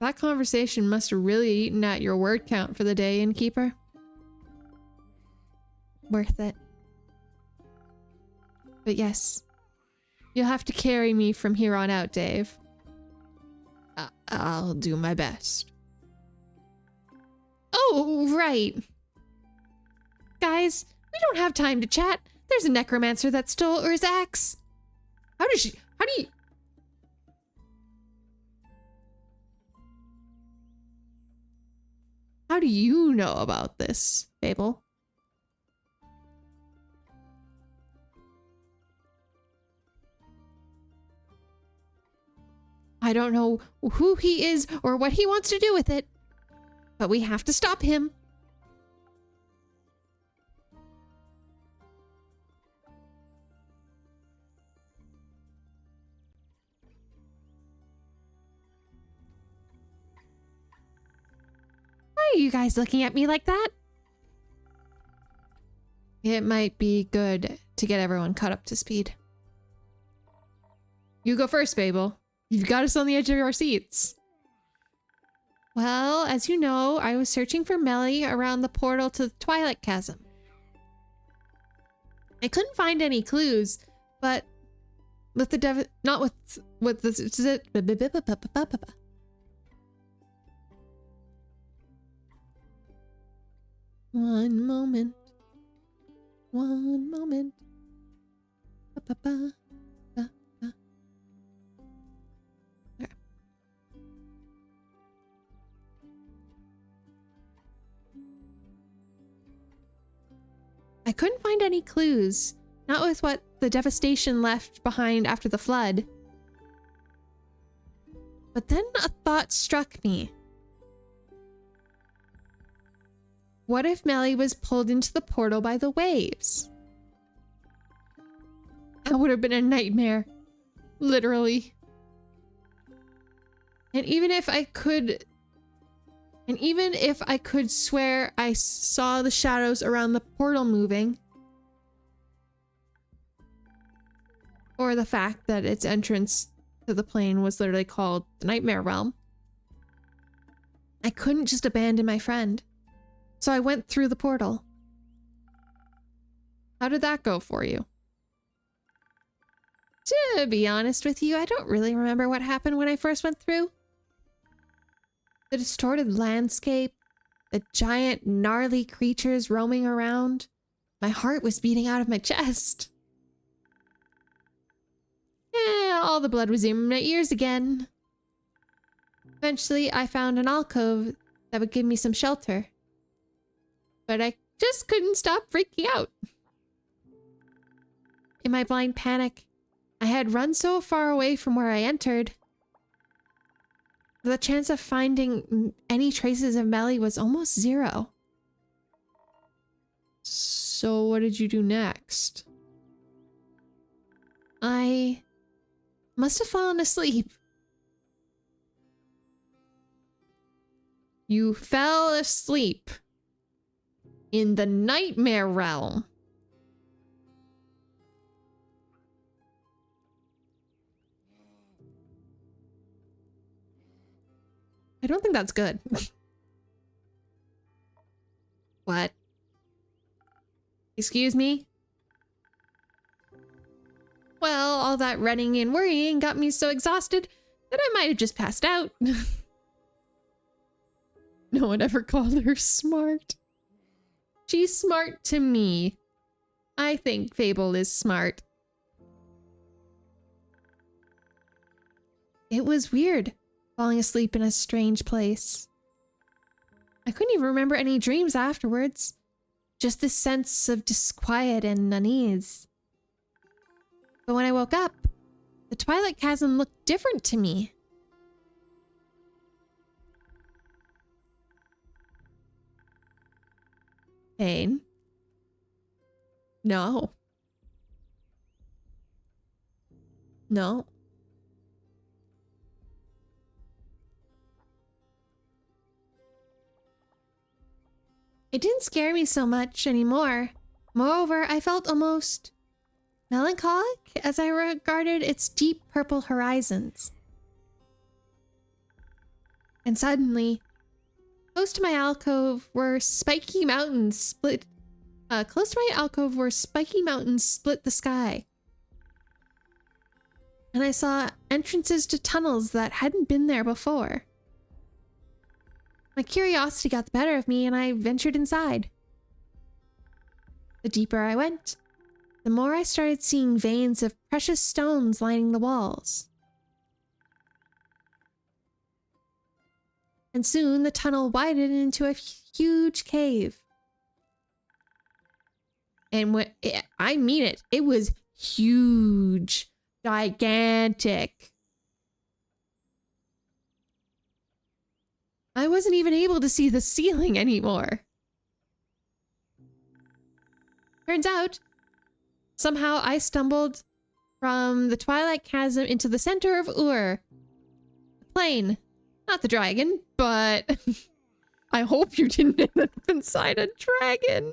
[SPEAKER 1] That conversation must have really eaten at your word count for the day, Innkeeper. Worth it. But yes, you'll have to carry me from here on out, Dave. I'll do my best. Oh, right. Guys, we don't have time to chat. There's a necromancer that stole Ur's axe. How do you know about this, Fable? I don't know who he is or what he wants to do with it, but we have to stop him. Why are you guys looking at me like that? It might be good to get everyone caught up to speed. You go first, Fable. You've got us on the edge of our seats. Well, as you know, I was searching for Melly around the portal to the Twilight Chasm. I couldn't find any clues, but with the not with the one moment. One moment. There. I couldn't find any clues, not with what the devastation left behind after the flood. But then a thought struck me. What if Melly was pulled into the portal by the waves? That would have been a nightmare. Literally. And even if I could swear I saw the shadows around the portal moving, or the fact that its entrance to the plane was literally called the Nightmare Realm, I couldn't just abandon my friend. So I went through the portal. How did that go for you? To be honest with you, I don't really remember what happened when I first went through. The distorted landscape, the giant gnarly creatures roaming around. My heart was beating out of my chest. Yeah, all the blood was in my ears again. Eventually, I found an alcove that would give me some shelter. But I just couldn't stop freaking out. In my blind panic, I had run so far away from where I entered. The chance of finding any traces of Melly was almost zero. So what did you do next? I must have fallen asleep. You fell asleep in the Nightmare Realm. I don't think that's good. What? Excuse me? Well, all that running and worrying got me so exhausted that I might have just passed out. No one ever called her smart. She's smart to me. I think Fable is smart. It was weird, falling asleep in a strange place. I couldn't even remember any dreams afterwards. Just this sense of disquiet and unease. But when I woke up, the Twilight Chasm looked different to me. Pain? No. No. It didn't scare me so much anymore. Moreover, I felt almost melancholic as I regarded its deep purple horizons. And suddenly, close to my alcove were spiky mountains split the sky. And I saw entrances to tunnels that hadn't been there before. My curiosity got the better of me and I ventured inside. The deeper I went, the more I started seeing veins of precious stones lining the walls. And soon the tunnel widened into a huge cave. And I mean it, it was huge, gigantic. I wasn't even able to see the ceiling anymore. Turns out, somehow I stumbled from the Twilight Chasm into the center of Ur. The plane. Not the dragon, but I hope you didn't end up inside a dragon.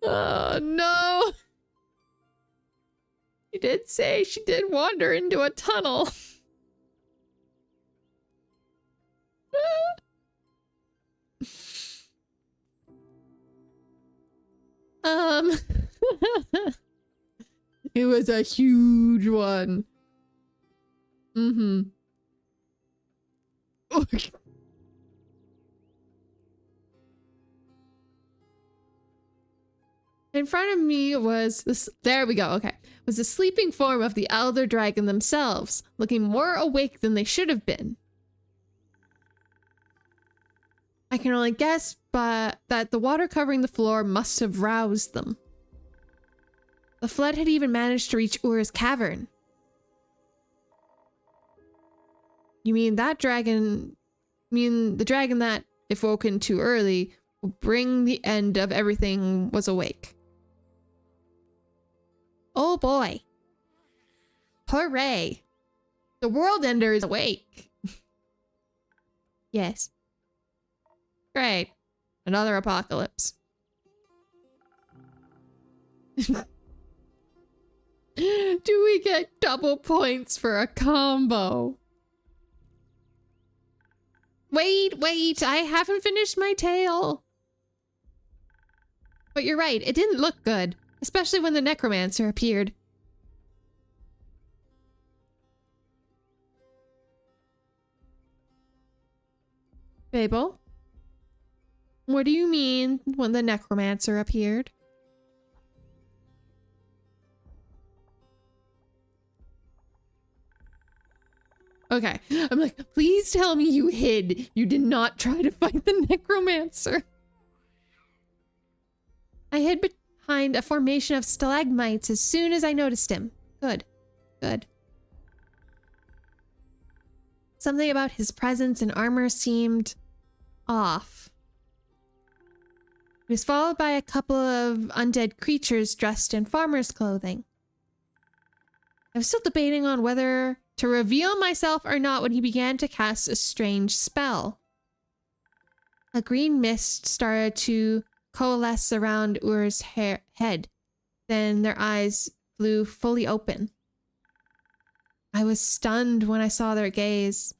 [SPEAKER 1] Oh, no. She did say she did wander into a tunnel. It was a huge one. Mm-hmm. In front of me was this, there we go, okay. Was the sleeping form of the elder dragon themselves, looking more awake than they should have been. I can only guess, but that the water covering the floor must have roused them. The flood had even managed to reach Ur's cavern. You mean that dragon... the dragon that, if woken too early, will bring the end of everything was awake. Oh boy. Hooray. The world ender is awake. Yes. Great. Another apocalypse. Do we get double points for a combo? Wait, I haven't finished my tale. But you're right, it didn't look good, especially when the necromancer appeared. Babel? What do you mean when the necromancer appeared? Okay, I'm like, please tell me you hid. You did not try to fight the necromancer. I hid behind a formation of stalagmites as soon as I noticed him. Good. Good. Something about his presence and armor seemed off. He was followed by a couple of undead creatures dressed in farmer's clothing. I was still debating on whether to reveal myself or not when he began to cast a strange spell. A green mist started to coalesce around Ur's head. Then their eyes flew fully open. I was stunned when I saw their gaze.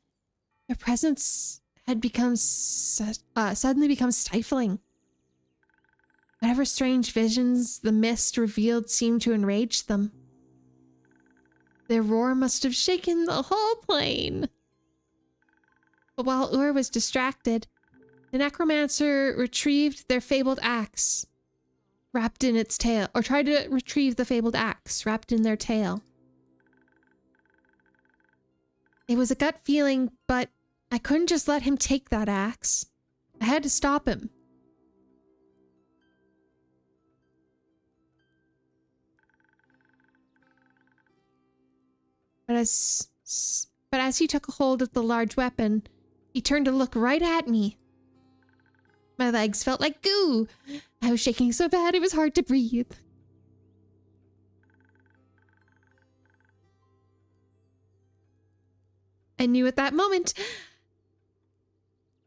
[SPEAKER 1] Their presence had become suddenly become stifling. Whatever strange visions the mist revealed seemed to enrage them. Their roar must have shaken the whole plane. But while Ur was distracted, the necromancer retrieved their fabled axe, wrapped in its tail, or tried to retrieve the fabled axe wrapped in their tail. It was a gut feeling, but I couldn't just let him take that axe. I had to stop him. But as he took a hold of the large weapon, he turned to look right at me. My legs felt like goo. I was shaking so bad it was hard to breathe. I knew at that moment,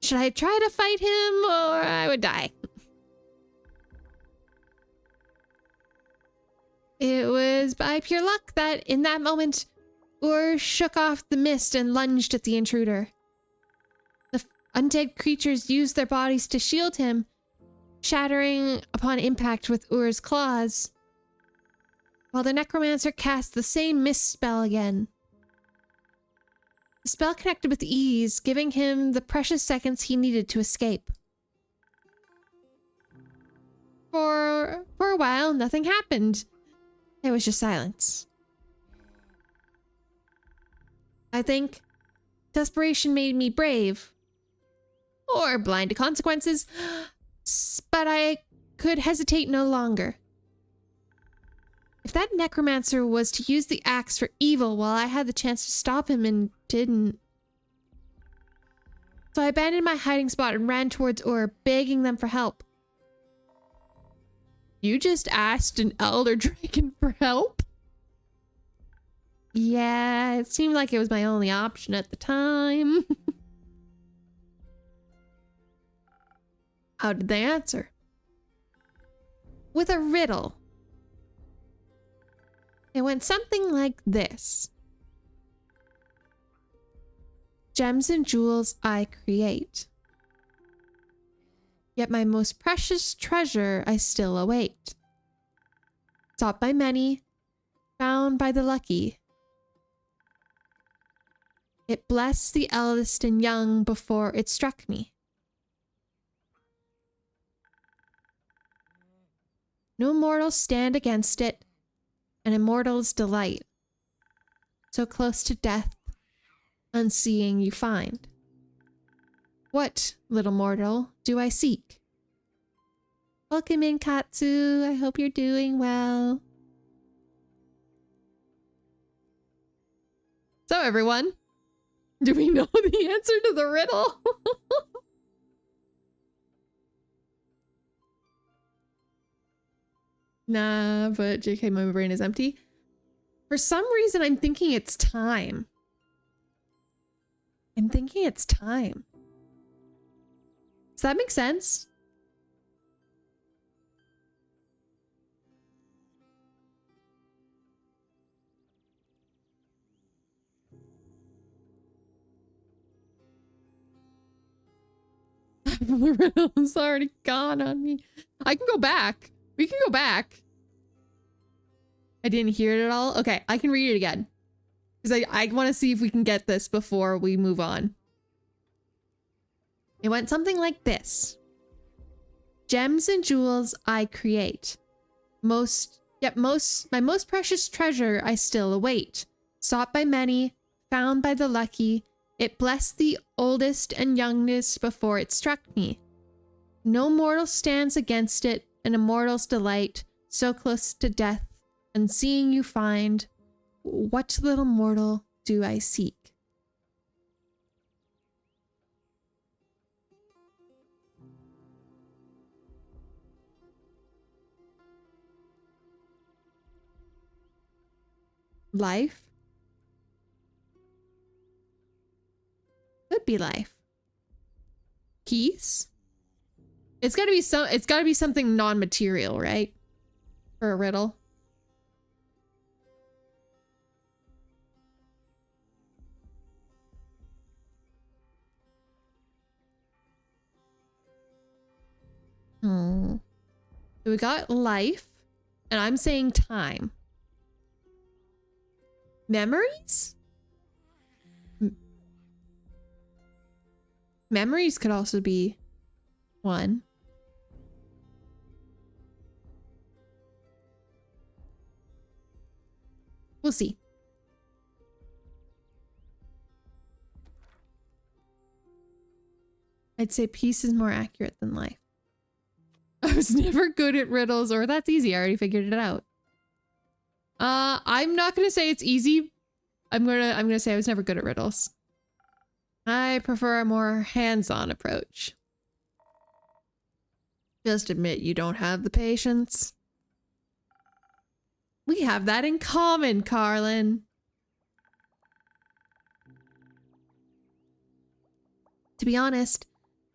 [SPEAKER 1] should I try to fight him or I would die? It was by pure luck that in that moment, Ur shook off the mist and lunged at the intruder. The undead creatures used their bodies to shield him, shattering upon impact with Ur's claws, while the necromancer cast the same mist spell again. The spell connected with ease, giving him the precious seconds he needed to escape. For a while, nothing happened. There was just silence. I think desperation made me brave. Or blind to consequences. But I could hesitate no longer. If that necromancer was to use the axe for evil while I had the chance to stop him and didn't, So I abandoned my hiding spot and ran towards Ur, begging them for help. You just asked an elder dragon for help? Yeah, it seemed like it was my only option at the time. How did they answer? With a riddle. It went something like this. Gems and jewels I create. Yet my most precious treasure I still await. Sought by many, found by the lucky. It blessed the eldest and young before it struck me. No mortals stand against it, an immortal's delight. So close to death, unseeing you find. What, little mortal, do I seek? Welcome in, Katsu. I hope you're doing well. So, everyone, do we know the answer to the riddle? Nah, but JK, my brain is empty. For some reason, I'm thinking it's time. I'm thinking it's time. Does that make sense? The riddle's already gone on me. I can go back. We can go back. I didn't hear it at all. Okay, I can read it again. Because I want to see if we can get this before we move on. It went something like this. Gems and jewels I create. My most precious treasure I still await. Sought by many, found by the lucky. It blessed the oldest and youngest before it struck me. No mortal stands against it, an immortal's delight. So close to death, and seeing you find. What little mortal do I seek? Life? Could be life. Peace? It's gotta be something non-material, right? For a riddle. So we got life, and I'm saying time. Memories? Memories could also be one. We'll see. I'd say peace is more accurate than life. I was never good at riddles, or that's easy. I already figured it out. I'm not gonna say it's easy. I'm gonna say I was never good at riddles. I prefer a more hands-on approach. Just admit you don't have the patience. We have that in common, Carlin. To be honest,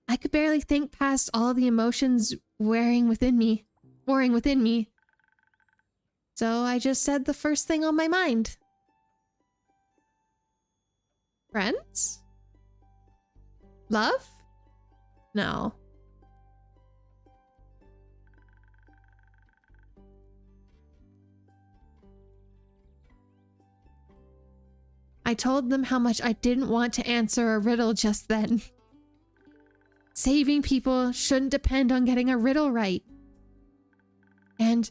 [SPEAKER 1] I could barely think past all the emotions warring within me. So I just said the first thing on my mind. Friends? Love? No. I told them how much I didn't want to answer a riddle just then. Saving people shouldn't depend on getting a riddle right. And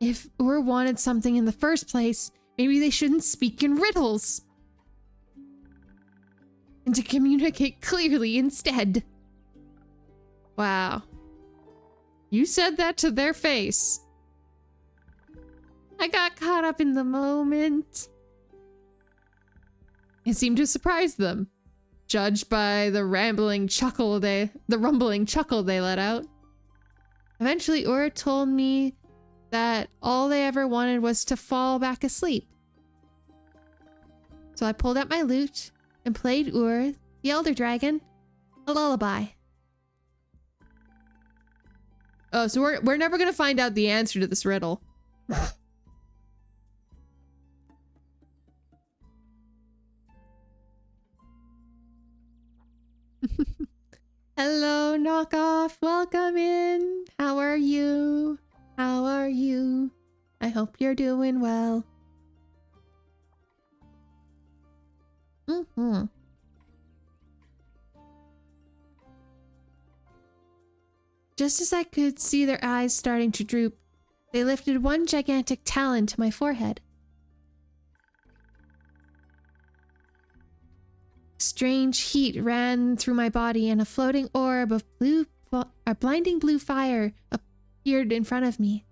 [SPEAKER 1] if Ur wanted something in the first place, maybe they shouldn't speak in riddles. And to communicate clearly instead. Wow. You said that to their face. I got caught up in the moment. It seemed to surprise them. judged by the rumbling chuckle they let out. Eventually, Ur told me that all they ever wanted was to fall back asleep. So I pulled out my lute and played Ur, the Elder Dragon, a lullaby. Oh, so we're never gonna find out the answer to this riddle. Hello, knockoff. Welcome in. How are you? How are you? I hope you're doing well. Just as I could see their eyes starting to droop, they lifted one gigantic talon to my forehead. Strange heat ran through my body and a floating orb of blinding blue fire appeared in front of me.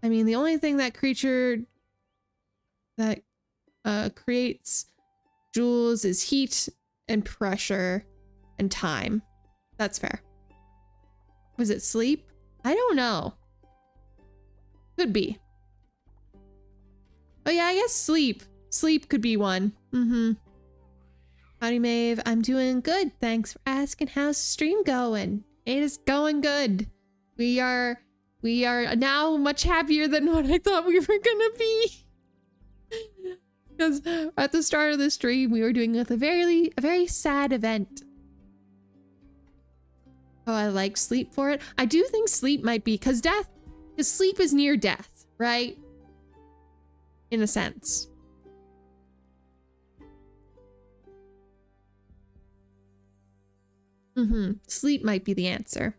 [SPEAKER 1] I mean, the only thing that creature that creates jewels is heat and pressure and time. That's fair. Was it sleep? I don't know. Could be. Oh yeah, I guess sleep. Sleep could be one. Howdy, Maeve. I'm doing good. Thanks for asking. How's the stream going? It is going good. We are now much happier than what I thought we were gonna be. Because at the start of the stream, we were doing with a very sad event. Oh, I like sleep for it. I do think sleep might be because sleep is near death, right? In a sense. Sleep might be the answer.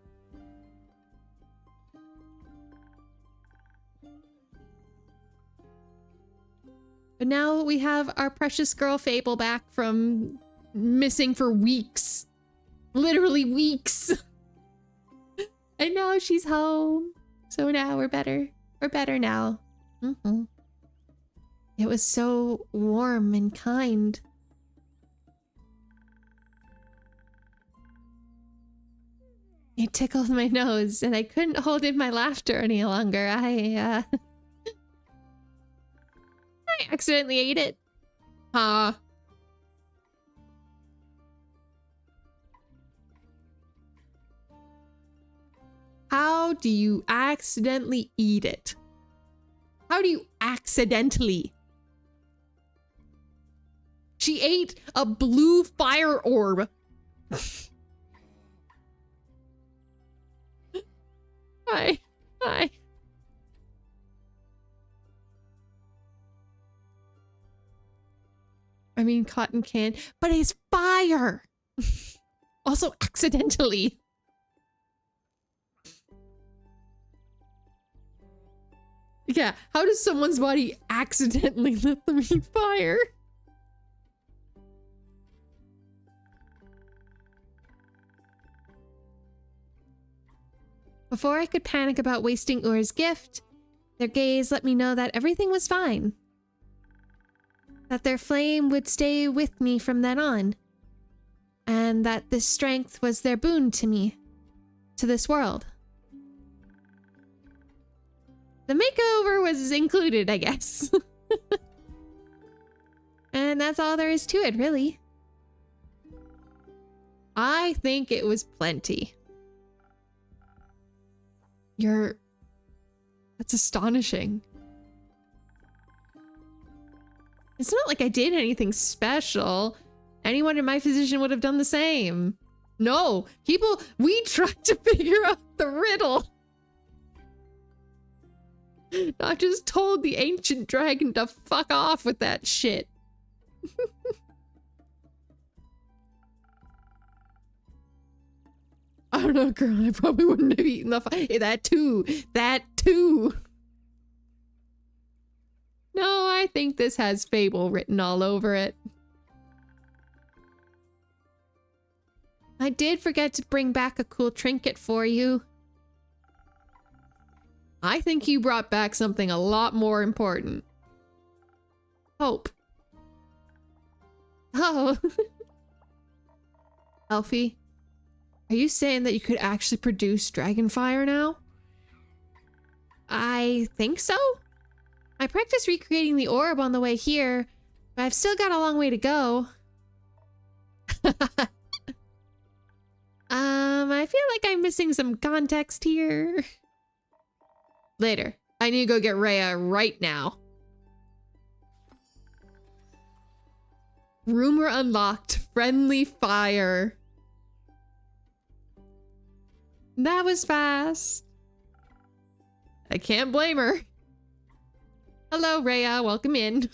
[SPEAKER 1] But now we have our precious girl Fable back from missing for weeks. Literally weeks. And now she's home. So now we're better. We're better now. It was so warm and kind. It tickled my nose, and I couldn't hold in my laughter any longer. I accidentally ate it. How do you accidentally eat it? How do you accidentally? She ate a blue fire orb. Hi. I mean, cotton can, but it's fire. Also accidentally. Yeah, how does someone's body accidentally let them eat fire? Before I could panic about wasting Ur's gift, their gaze let me know that everything was fine. That their flame would stay with me from then on. And that this strength was their boon to me, to this world. The makeover was included, I guess. And that's all there is to it, really. I think it was plenty. That's astonishing. It's not like I did anything special. Anyone in my position would have done the same. No, we tried to figure out the riddle. Not just told the ancient dragon to fuck off with that shit. I don't know, girl. I probably wouldn't have eaten that too. That too. No, I think this has Fable written all over it. I did forget to bring back a cool trinket for you. I think you brought back something a lot more important. Hope. Oh. Elfie, are you saying that you could actually produce dragon fire now? I think so. I practiced recreating the orb on the way here, but I've still got a long way to go. I feel like I'm missing some context here. Later. I need to go get Rhea right now. Rumor unlocked. Friendly fire. That was fast. I can't blame her. Hello, Rhea. Welcome in.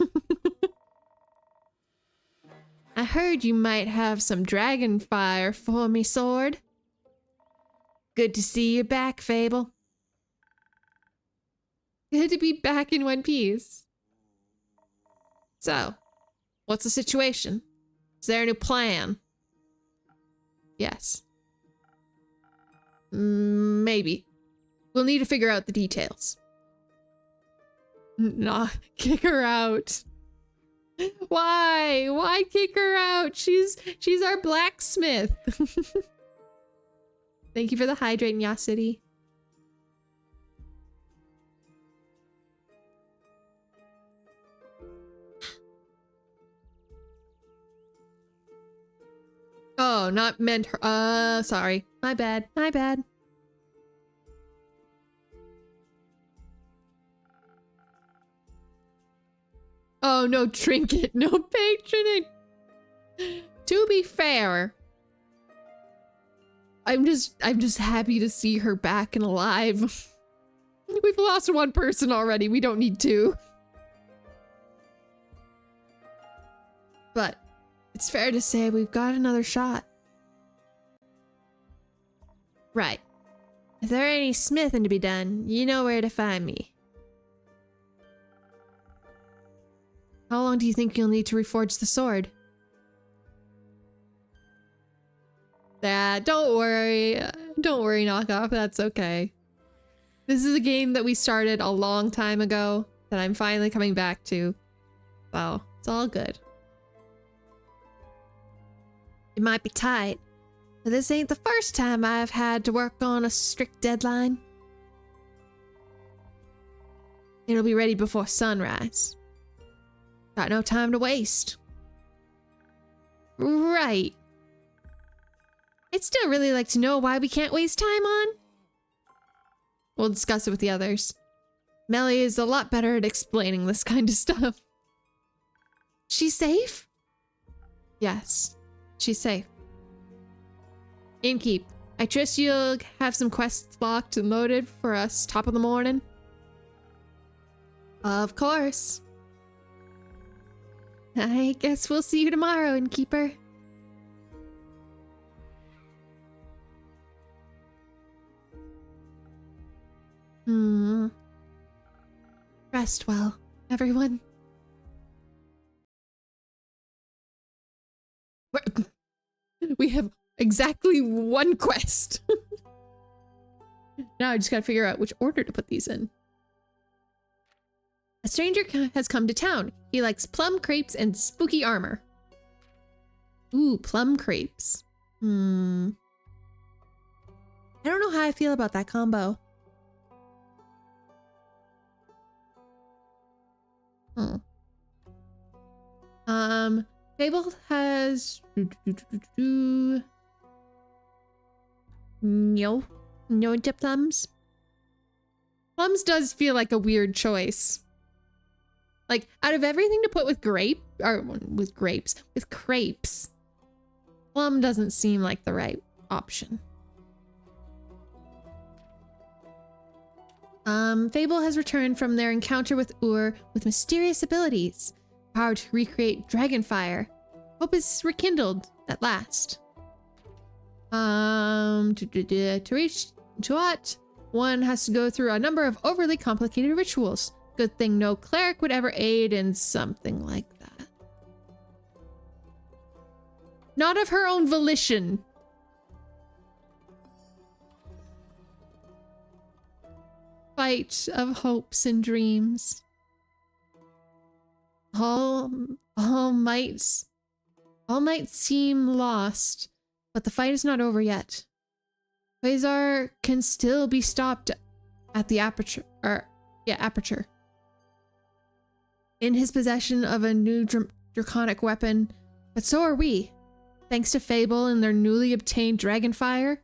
[SPEAKER 1] I heard you might have some dragon fire for me, sword. Good to see you back, Fable. Good to be back in one piece. So, what's the situation? Is there a new plan? Yes. Maybe. We'll need to figure out the details. Nah, kick her out. Why? Why kick her out? She's our blacksmith. Thank you for the hydrate, Nya City. Oh, not meant her. Sorry. My bad. My bad. Oh, no trinket, no patronage. To be fair, I'm just happy to see her back and alive. We've lost one person already. We don't need two. But it's fair to say we've got another shot. Right. If there ain't any smithing to be done, you know where to find me. How long do you think you'll need to reforge the sword? Don't worry. Don't worry, knockoff. That's okay. This is a game that we started a long time ago that I'm finally coming back to. So, it's all good. It might be tight, but this ain't the first time I've had to work on a strict deadline. It'll be ready before sunrise. Got no time to waste. Right. I'd still really like to know why we can't waste time on. We'll discuss it with the others. Melly is a lot better at explaining this kind of stuff. She's safe? Yes, she's safe. Innkeep, I trust you'll have some quests locked and loaded for us top of the morning? Of course. I guess we'll see you tomorrow, Innkeeper. Rest well, everyone. We have exactly one quest. Now I just gotta figure out which order to put these in. A stranger has come to town. He likes plum crepes and spooky armor. Ooh, plum crepes. I don't know how I feel about that combo. Fable has no to plums. Plums does feel like a weird choice. Like, out of everything to put with with crepes, plum doesn't seem like the right option. Fable has returned from their encounter with Ur with mysterious abilities. Power to recreate dragon fire. Hope is rekindled at last. To reach Tuat, one has to go through a number of overly complicated rituals. Good thing no cleric would ever aid in something like that. Not of her own volition. Fight of hopes and dreams. All might All might seem lost, but the fight is not over yet. Quasar can still be stopped at the aperture. Aperture. In his possession of a new draconic weapon, but so are we. Thanks to Fable and their newly obtained Dragonfire,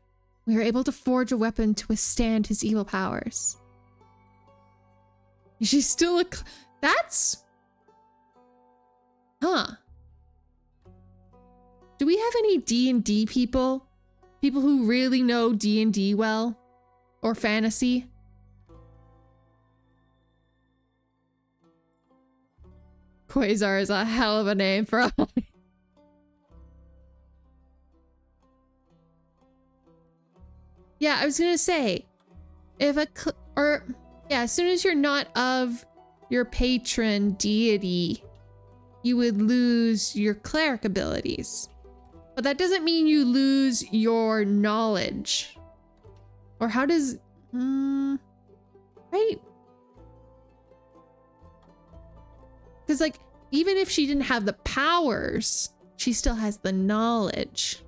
[SPEAKER 1] we are able to forge a weapon to withstand his evil powers. She's still a... That's... Huh. Do we have any D&D people? People who really know D&D well? Or fantasy? Quasar is a hell of a name for a... Yeah, I was gonna say, if a as soon as you're not of your patron deity, you would lose your cleric abilities. But that doesn't mean you lose your knowledge. Or how does... right? Because, like, even if she didn't have the powers, she still has the knowledge.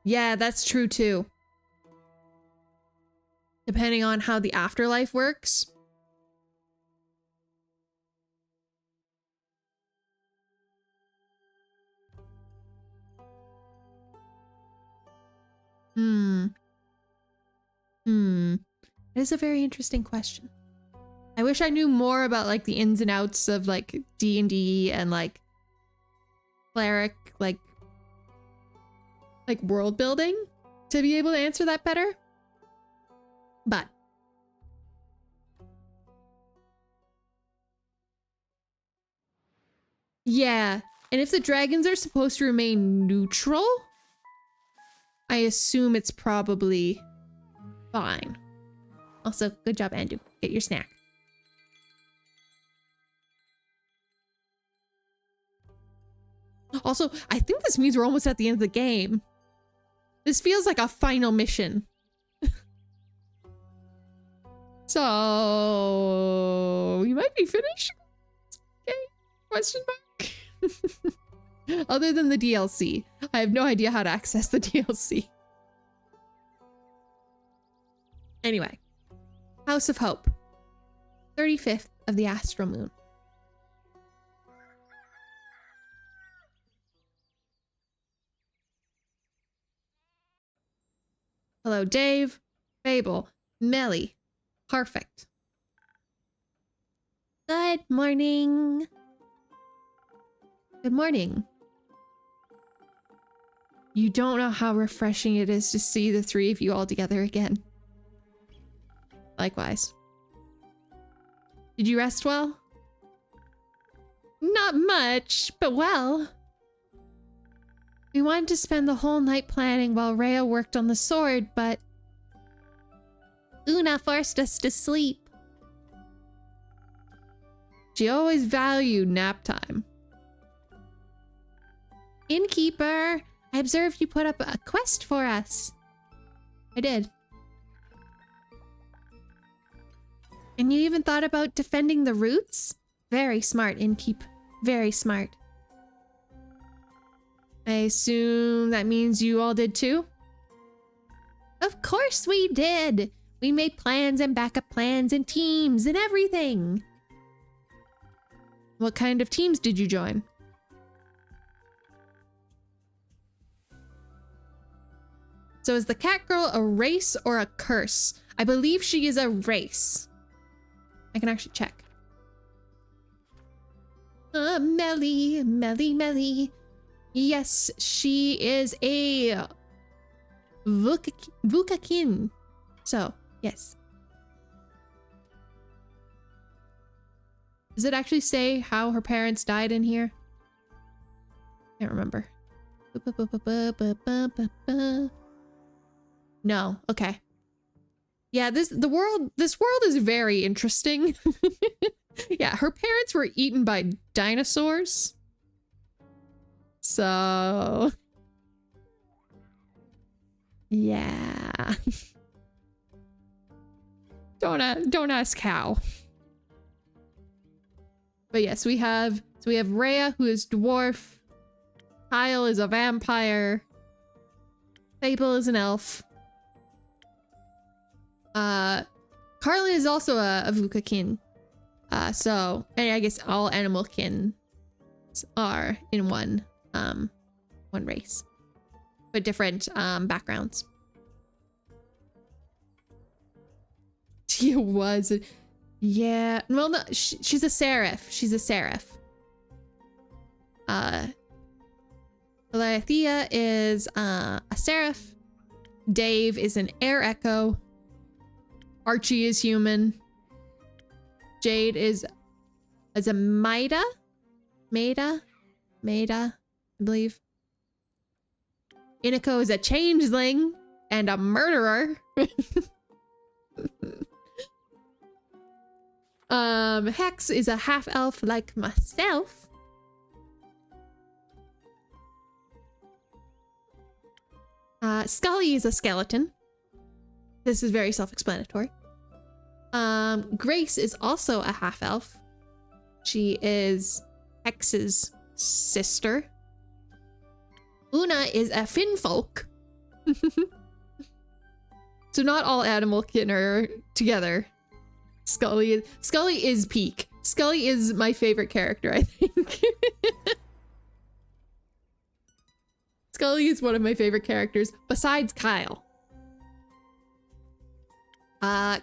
[SPEAKER 1] Yeah, that's true too. Depending on how the afterlife works. That is a very interesting question. I wish I knew more about like the ins and outs of like D&D and like cleric like world building to be able to answer that better. But yeah, and if the dragons are supposed to remain neutral, I assume it's probably fine. Also, good job, Andu. Get your snack. Also, I think this means we're almost at the end of the game. This feels like a final mission. So, you might be finished? Okay, question mark? Other than the DLC. I have no idea how to access the DLC. Anyway. House of Hope. 35th of the Astral Moon. Hello, Dave, Fable, Melly. Perfect. Good morning. Good morning. You don't know how refreshing it is to see the three of you all together again. Likewise. Did you rest well? Not much, but well. We wanted to spend the whole night planning while Rhea worked on the sword, but Una forced us to sleep. She always valued nap time. Innkeeper, I observed you put up a quest for us. I did. And you even thought about defending the roots? Very smart, Innkeep. Very smart. I assume that means you all did too? Of course we did! We made plans and backup plans and teams and everything! What kind of teams did you join? So is the cat girl a race or a curse? I believe she is a race. I can actually check. Melly, Melly, Melly. Yes, she is a Vukakin. So, yes. Does it actually say how her parents died in here? Can't remember. No, okay. Yeah, this world is very interesting. Yeah, her parents were eaten by dinosaurs. So yeah. Don't ask how. But yes, we have Rhea, who is dwarf. Kyle is a vampire. Fable is an elf. Carly is also a Vukakin. So, and I guess all animal kin are in one race, but different backgrounds. Tia was, yeah. Well, no, she's a seraph. She's a seraph. Alethea is a seraph. Dave is an air echo. Archie is human. Jade is a Maida, I believe. Inako is a changeling and a murderer. Hex is a half elf like myself. Scully is a skeleton. This is very self-explanatory. Grace is also a half elf. She is Hex's sister. Una is a finfolk. So not all animal kin are together. Scully is peak. Scully is my favorite character, I think. Scully is one of my favorite characters besides Kyle.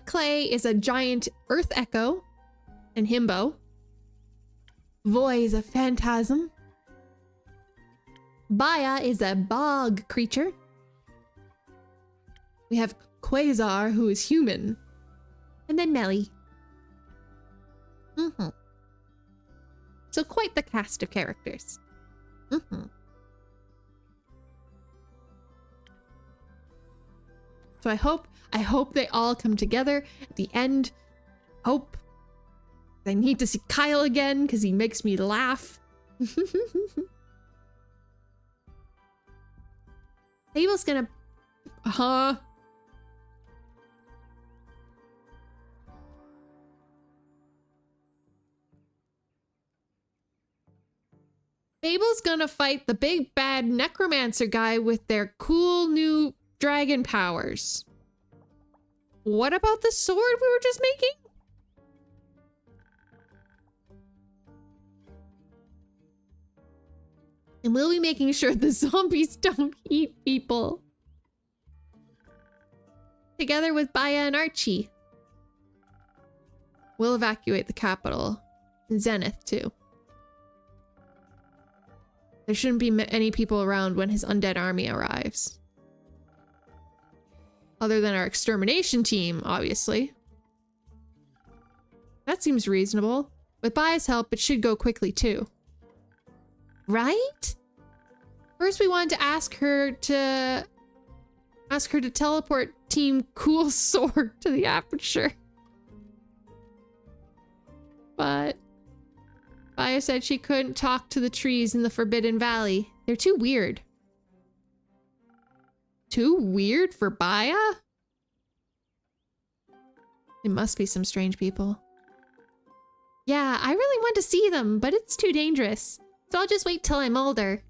[SPEAKER 1] Clay is a giant earth echo and himbo. Voy is a phantasm. Baya is a bog creature. We have Quasar, who is human. And then Melly. So quite the cast of characters. So I hope they all come together at the end. Hope. I need to see Kyle again because he makes me laugh. Abel's gonna... Abel's gonna fight the big bad necromancer guy with their cool new dragon powers. What about the sword we were just making? And we'll be making sure the zombies don't eat people. Together with Baya and Archie. We'll evacuate the capital. And Zenith, too. There shouldn't be any people around when his undead army arrives. Other than our extermination team, obviously. That seems reasonable. With Baya's help, it should go quickly, too. Right? First, we wanted to ask her to teleport Team Cool Sword to the aperture. But Baya said she couldn't talk to the trees in the Forbidden Valley. They're too weird. Too weird for Baya? It must be some strange people. Yeah, I really want to see them, but it's too dangerous. So I'll just wait till I'm older.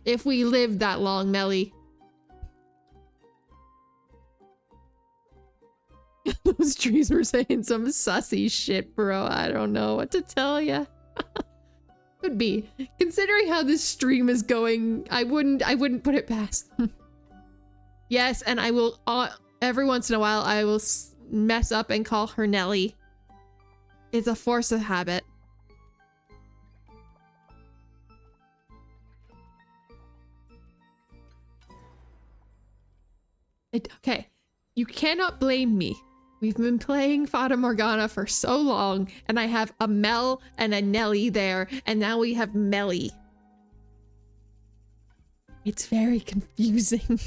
[SPEAKER 1] If we live that long, Melly. Those trees were saying some sussy shit, bro. I don't know what to tell ya. Could be. Considering how this stream is going, I wouldn't put it past them. Yes, and I will, every once in a while, I will mess up and call her Nelly. It's a force of habit. Okay, you cannot blame me. We've been playing Fata Morgana for so long, and I have a Mel and a Nelly there, and now we have Melly. It's very confusing.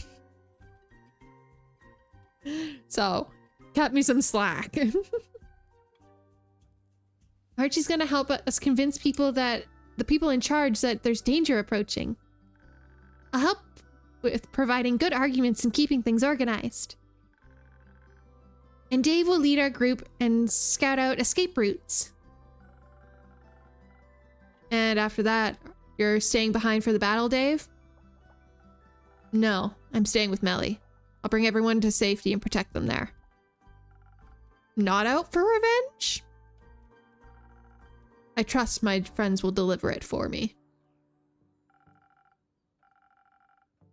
[SPEAKER 1] So, cut me some slack. Archie's gonna help us convince people that the people in charge that there's danger approaching. I'll help with providing good arguments and keeping things organized. And Dave will lead our group and scout out escape routes. And after that, you're staying behind for the battle, Dave? No, I'm staying with Melly. I'll bring everyone to safety and protect them there. Not out for revenge? I trust my friends will deliver it for me.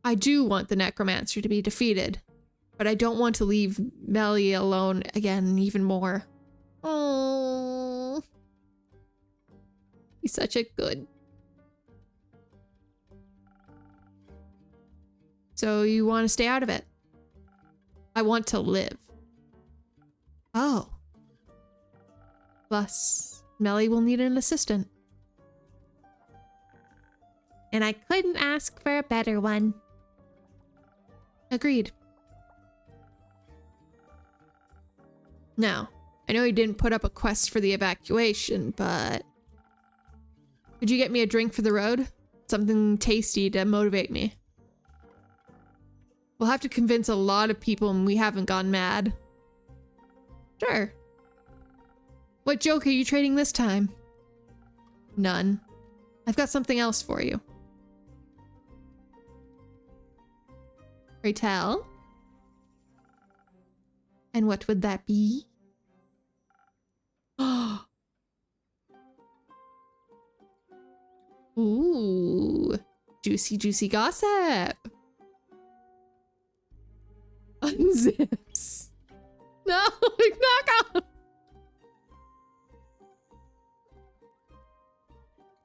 [SPEAKER 1] I do want the necromancer to be defeated, but I don't want to leave Melly alone again even more. Oh, he's such a good. So you want to stay out of it? I want to live. Oh. Plus, Melly will need an assistant. And I couldn't ask for a better one. Agreed. Now, I know you didn't put up a quest for the evacuation, but could you get me a drink for the road? Something tasty to motivate me. We'll have to convince a lot of people and we haven't gone mad. Sure. What joke are you trading this time? None. I've got something else for you. Rachel? And what would that be? Ooh. Juicy, juicy gossip. Unzips. No, knock off.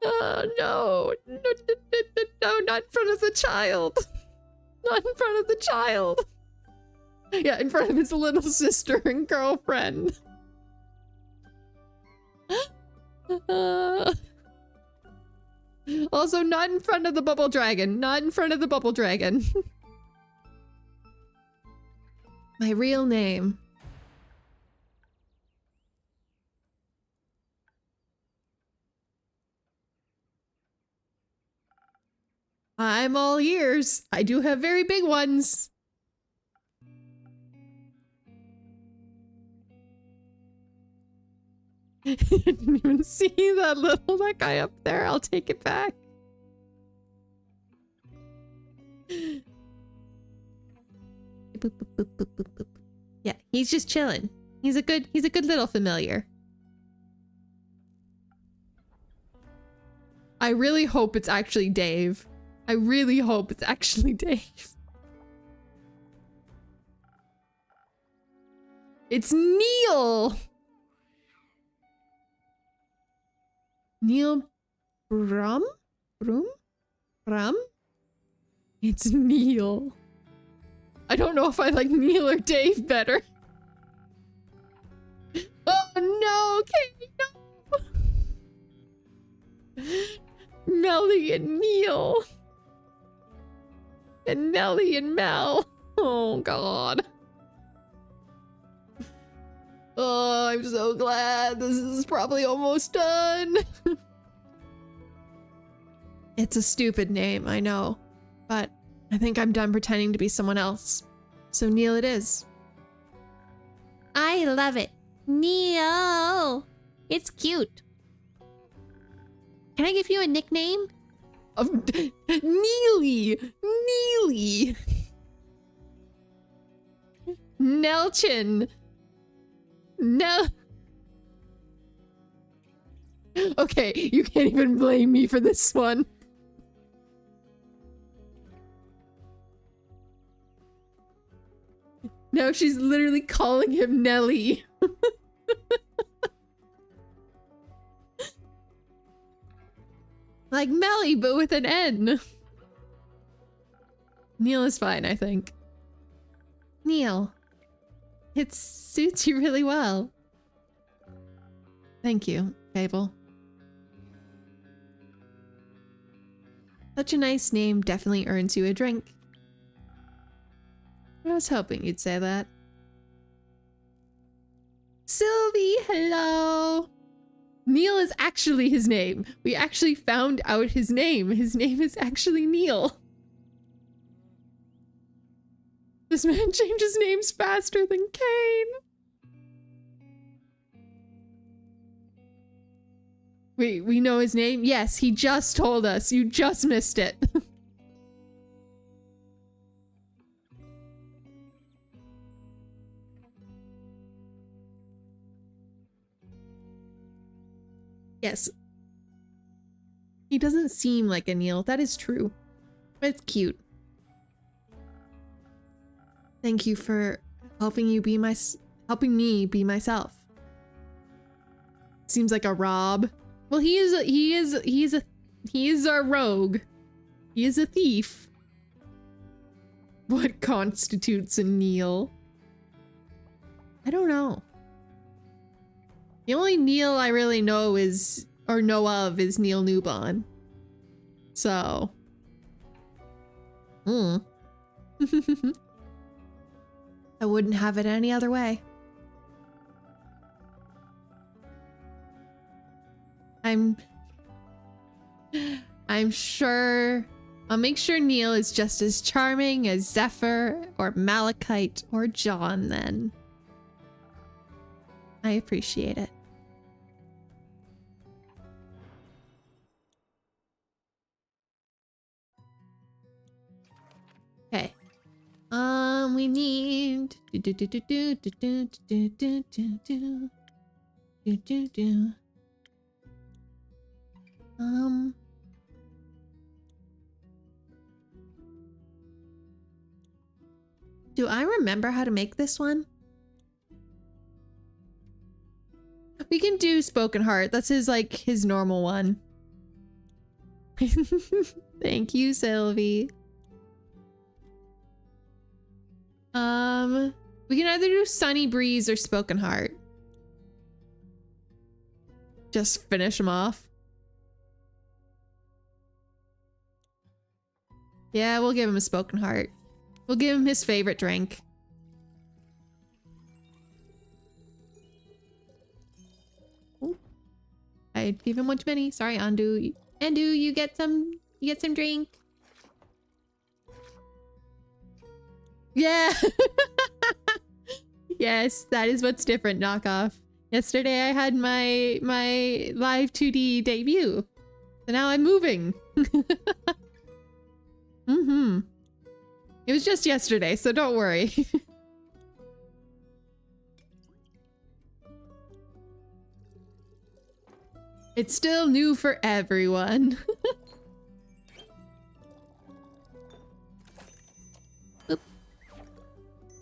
[SPEAKER 1] Oh no. No, not in front of the child. Not in front of the child. Yeah, in front of his little sister and girlfriend. Also, not in front of the bubble dragon. Not in front of the bubble dragon. My real name. I'm all ears. I do have very big ones. I didn't even see that guy up there. I'll take it back. Boop, boop, boop, boop, boop, boop. Yeah, he's just chilling. He's a good little familiar. I really hope it's actually Dave. I really hope it's actually Dave. It's Neil! Neil Brum? Brum? It's Neil. I don't know if I like Neil or Dave better. Oh no, Katie, no! Melly and Neil. And Nelly and Mel. Oh god. Oh, I'm so glad. This is probably almost done. It's a stupid name, I know. But I think I'm done pretending to be someone else. So Neil it is. I love it. Neil. It's cute. Can I give you a nickname? Neely. Neely. Nelchin. No. Okay, you can't even blame me for this one. Now she's literally calling him Nelly. Like Melly, but with an N. Neil is fine, I think. Neil. It suits you really well. Thank you, Fable. Such a nice name definitely earns you a drink. I was hoping you'd say that. Sylvie, hello! Neil is actually his name. We actually found out his name. His name is actually Neil. This man changes names faster than Kane. We know his name? Yes, he just told us. You just missed it. Yes. He doesn't seem like a Neil. That is true. But it's cute. Thank you for helping me be myself. Seems like a Rob. Well, he is a rogue. He is a thief. What constitutes a Neil? I don't know. The only Neil I really know is, or know of, is Neil Newbon. So. I wouldn't have it any other way. I'm sure. I'll make sure Neil is just as charming as Zephyr or Malachite or John then. I appreciate it. Okay. We need do I remember how to make this one? We can do Spoken Heart. That's his normal one. Thank you, Sylvie. We can either do Sunny Breeze or Spoken Heart. Just finish them off. Yeah, we'll give him a Spoken Heart. We'll give him his favorite drink. Ooh. I gave him one too many. Sorry, Andu. Andu, you get some drink. Yeah. Yes, that is what's different, knockoff. Yesterday I had my live 2D debut. So now I'm moving. It was just yesterday, so don't worry. It's still new for everyone. Oop.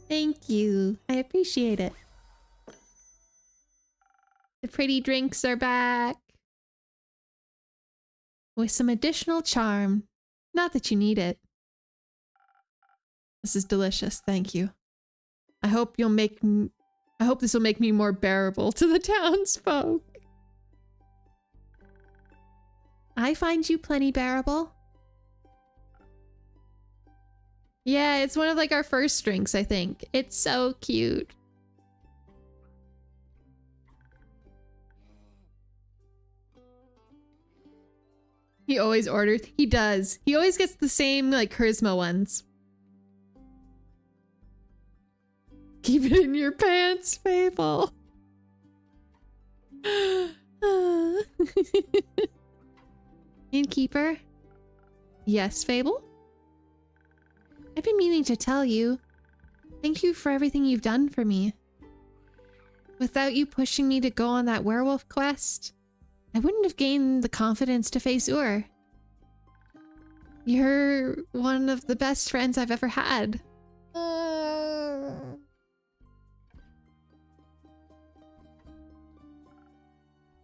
[SPEAKER 1] Thank you. I appreciate it. The pretty drinks are back. With some additional charm. Not that you need it. This is delicious, thank you. I hope this will make me more bearable to the townsfolk. I find you plenty bearable. Yeah, it's one of our first drinks, I think. It's so cute. He always orders. He does. He always gets the same charisma ones. Keep it in your pants, Fable. Innkeeper? Yes, Fable? I've been meaning to tell you. Thank you for everything you've done for me. Without you pushing me to go on that werewolf quest, I wouldn't have gained the confidence to face Ur. You're one of the best friends I've ever had.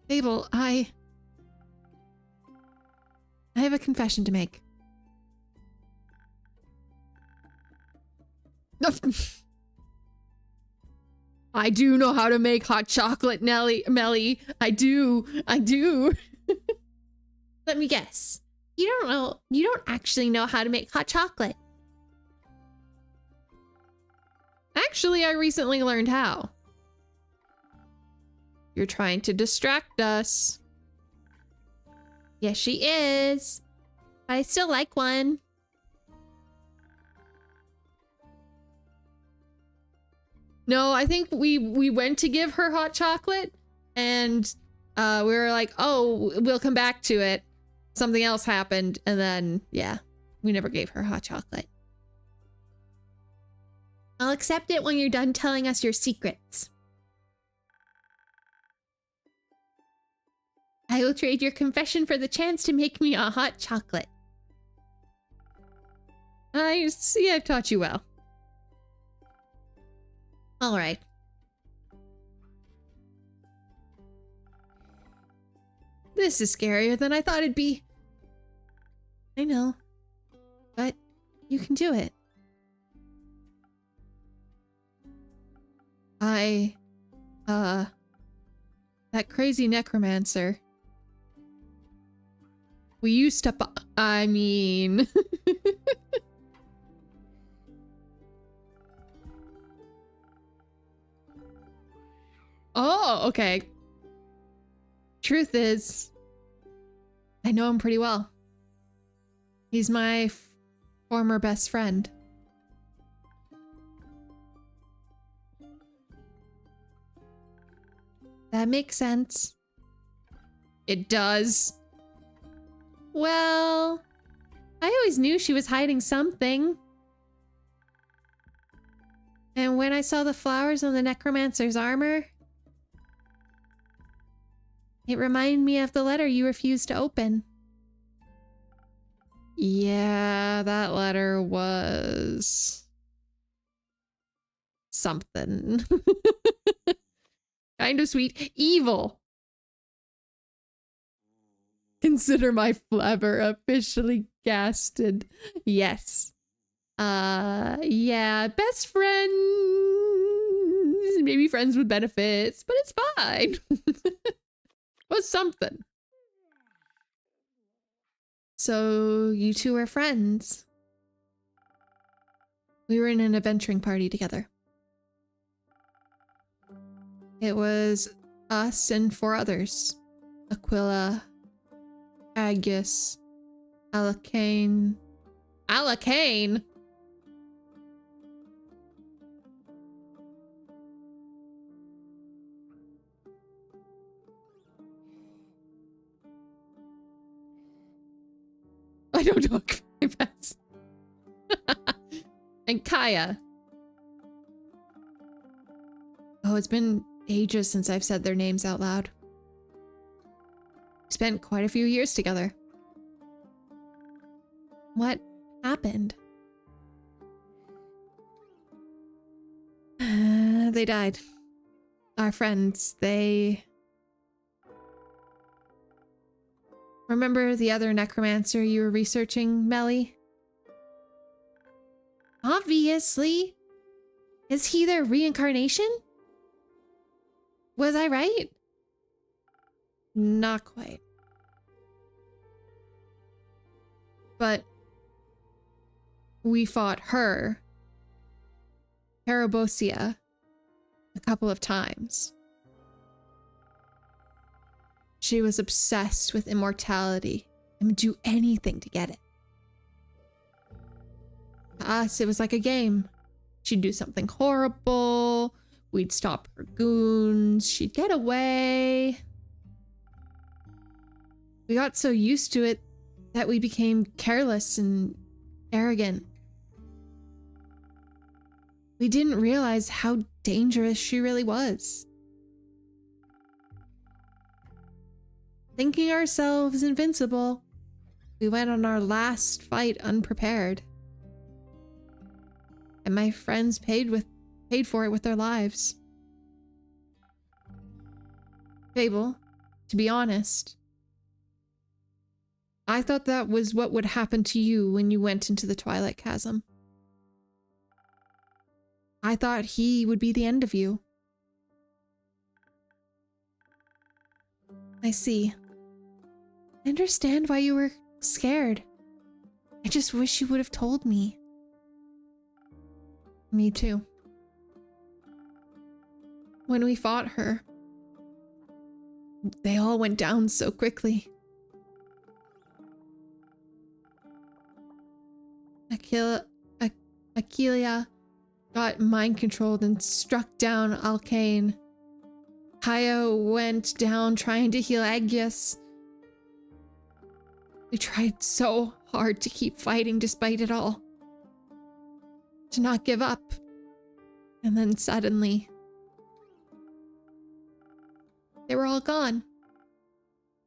[SPEAKER 1] Fable, I have a confession to make. I do know how to make hot chocolate, Melly. I do. Let me guess. You don't actually know how to make hot chocolate. Actually, I recently learned how. You're trying to distract us. Yes, she is. I still like one. No, I think we went to give her hot chocolate and We were like, oh, we'll come back to it. Something else happened. And then, yeah, we never gave her hot chocolate. I'll accept it when you're done telling us your secrets. I will trade your confession for the chance to make me a hot chocolate. I see I've taught you well. All right. This is scarier than I thought it'd be. I know, but you can do it. That crazy necromancer. We used to, I mean... Oh, okay. Truth is, I know him pretty well. He's my former best friend. That makes sense. It does. Well, I always knew she was hiding something. And when I saw the flowers on the necromancer's armor, it reminded me of the letter you refused to open. Yeah, that letter was... something. Kind of sweet. Evil. Consider my flabber officially gasted. Yes. Yeah, best friends. Maybe friends with benefits, but it's fine. Was something. So you two are friends. We were in an adventuring party together. It was us and 4 others. Aquila, Agus, Alacane. Alacane? I don't talk very fast. And Kaya. Oh, it's been ages since I've said their names out loud. We spent quite a few years together. What happened? They died. Our friends, they... Remember the other necromancer you were researching, Melly? Obviously. Is he their reincarnation? Was I right? Not quite. But we fought her, Parabosia, a couple of times. She was obsessed with immortality and would do anything to get it. To us, it was like a game. She'd do something horrible. We'd stop her goons. She'd get away. We got so used to it that we became careless and arrogant. We didn't realize how dangerous she really was. Thinking ourselves invincible, we went on our last fight unprepared. And my friends paid for it with their lives. Fable, to be honest, I thought that was what would happen to you when you went into the Twilight Chasm. I thought he would be the end of you. I see. I understand why you were scared. I just wish you would have told me. Me too. When we fought her, they all went down so quickly. Aquilia got mind controlled and struck down Alcane. Haya went down trying to heal Agius. We tried so hard to keep fighting despite it all. To not give up. And then suddenly, they were all gone.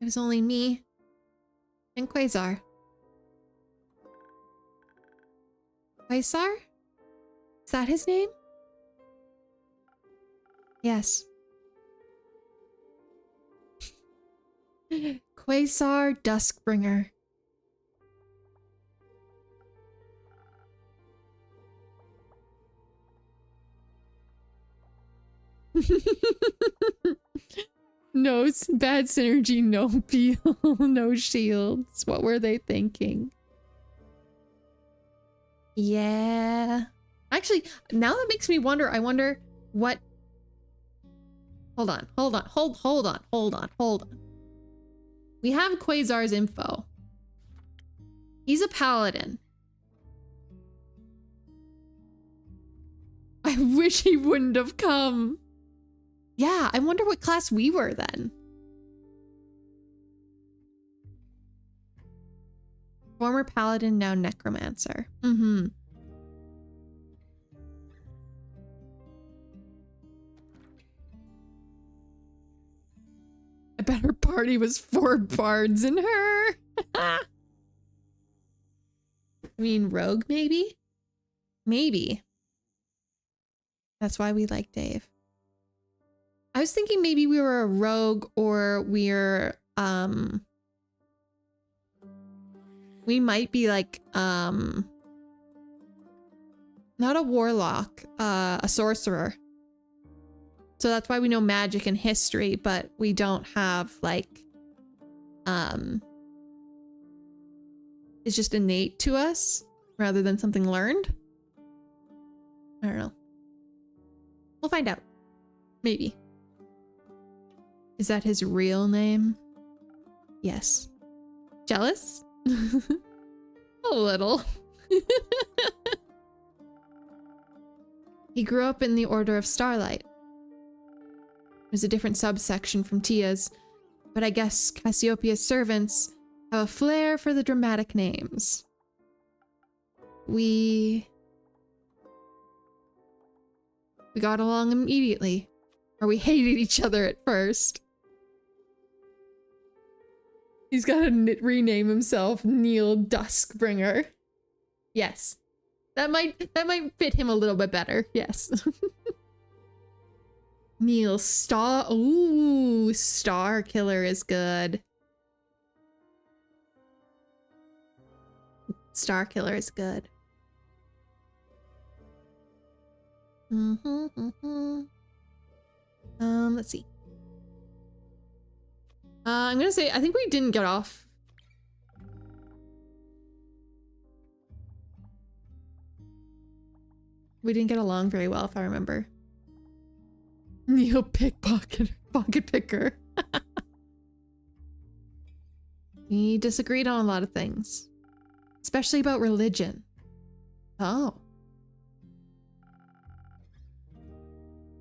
[SPEAKER 1] It was only me and Quasar. Quasar? Is that his name? Yes. Quasar Duskbringer. No bad synergy, no peel, no shields. What were they thinking? Yeah. Actually, now that makes me wonder, I wonder what... Hold on. We have Quasar's info. He's a paladin. I wish he wouldn't have come. Yeah, I wonder what class we were then. Former paladin, now necromancer. Mm-hmm. I bet her party was 4 bards in her. I mean, rogue maybe? Maybe. That's why we like Dave. I was thinking maybe we were a rogue or we're, we might be like, not a warlock, a sorcerer. So that's why we know magic and history, but we don't have like, it's just innate to us rather than something learned. I don't know. We'll find out. Maybe. Is that his real name? Yes. Jealous? A little. He grew up in the Order of Starlight. It was a different subsection from Tia's, but I guess Cassiopeia's servants have a flair for the dramatic names. We got along immediately, or we hated each other at first. He's got to rename himself Neil Duskbringer. Yes. That might fit him a little bit better. Yes. Neil Star. Ooh, Star Killer is good. Star Killer is good. Let's see. I'm gonna say, I think we didn't get off. We didn't get along very well, if I remember. Neil Pickpocket, Pocket Picker. We disagreed on a lot of things. Especially about religion. Oh.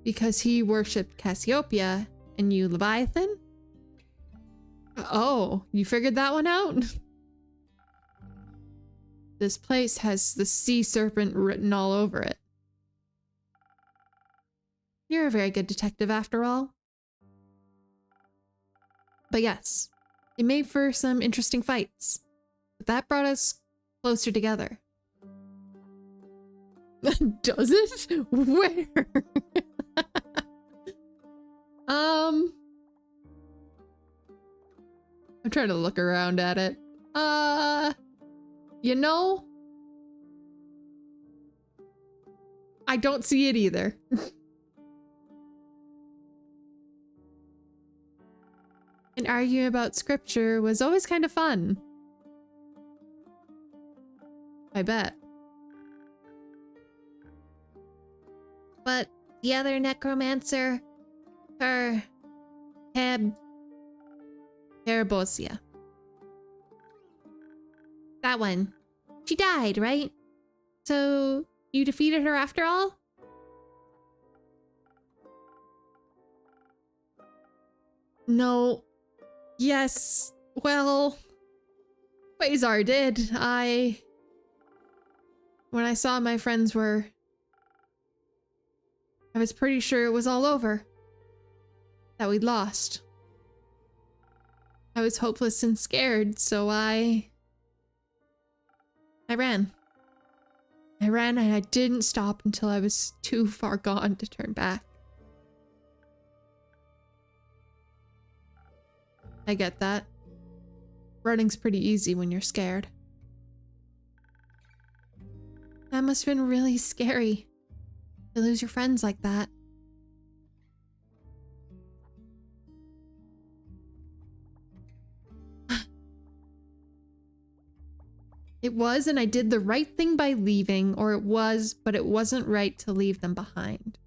[SPEAKER 1] Because he worshipped Cassiopeia and you Leviathan? Oh, you figured that one out? This place has the sea serpent written all over it. You're a very good detective after all. But yes, it made for some interesting fights. But that brought us closer together. Does it? Where? I'm trying to look around at it. You know, I don't see it either. And arguing about scripture was always kind of fun. I bet. But the other necromancer, her Herabosia. That one. She died, right? So you defeated her after all? No. Yes. Well, Quasar did. When I saw my friends were... I was pretty sure it was all over. That we'd lost. I was hopeless and scared, so I ran. I ran and I didn't stop until I was too far gone to turn back. I get that. Running's pretty easy when you're scared. That must have been really scary to lose your friends like that. It was, and I did the right thing by leaving, or it was, but it wasn't right to leave them behind.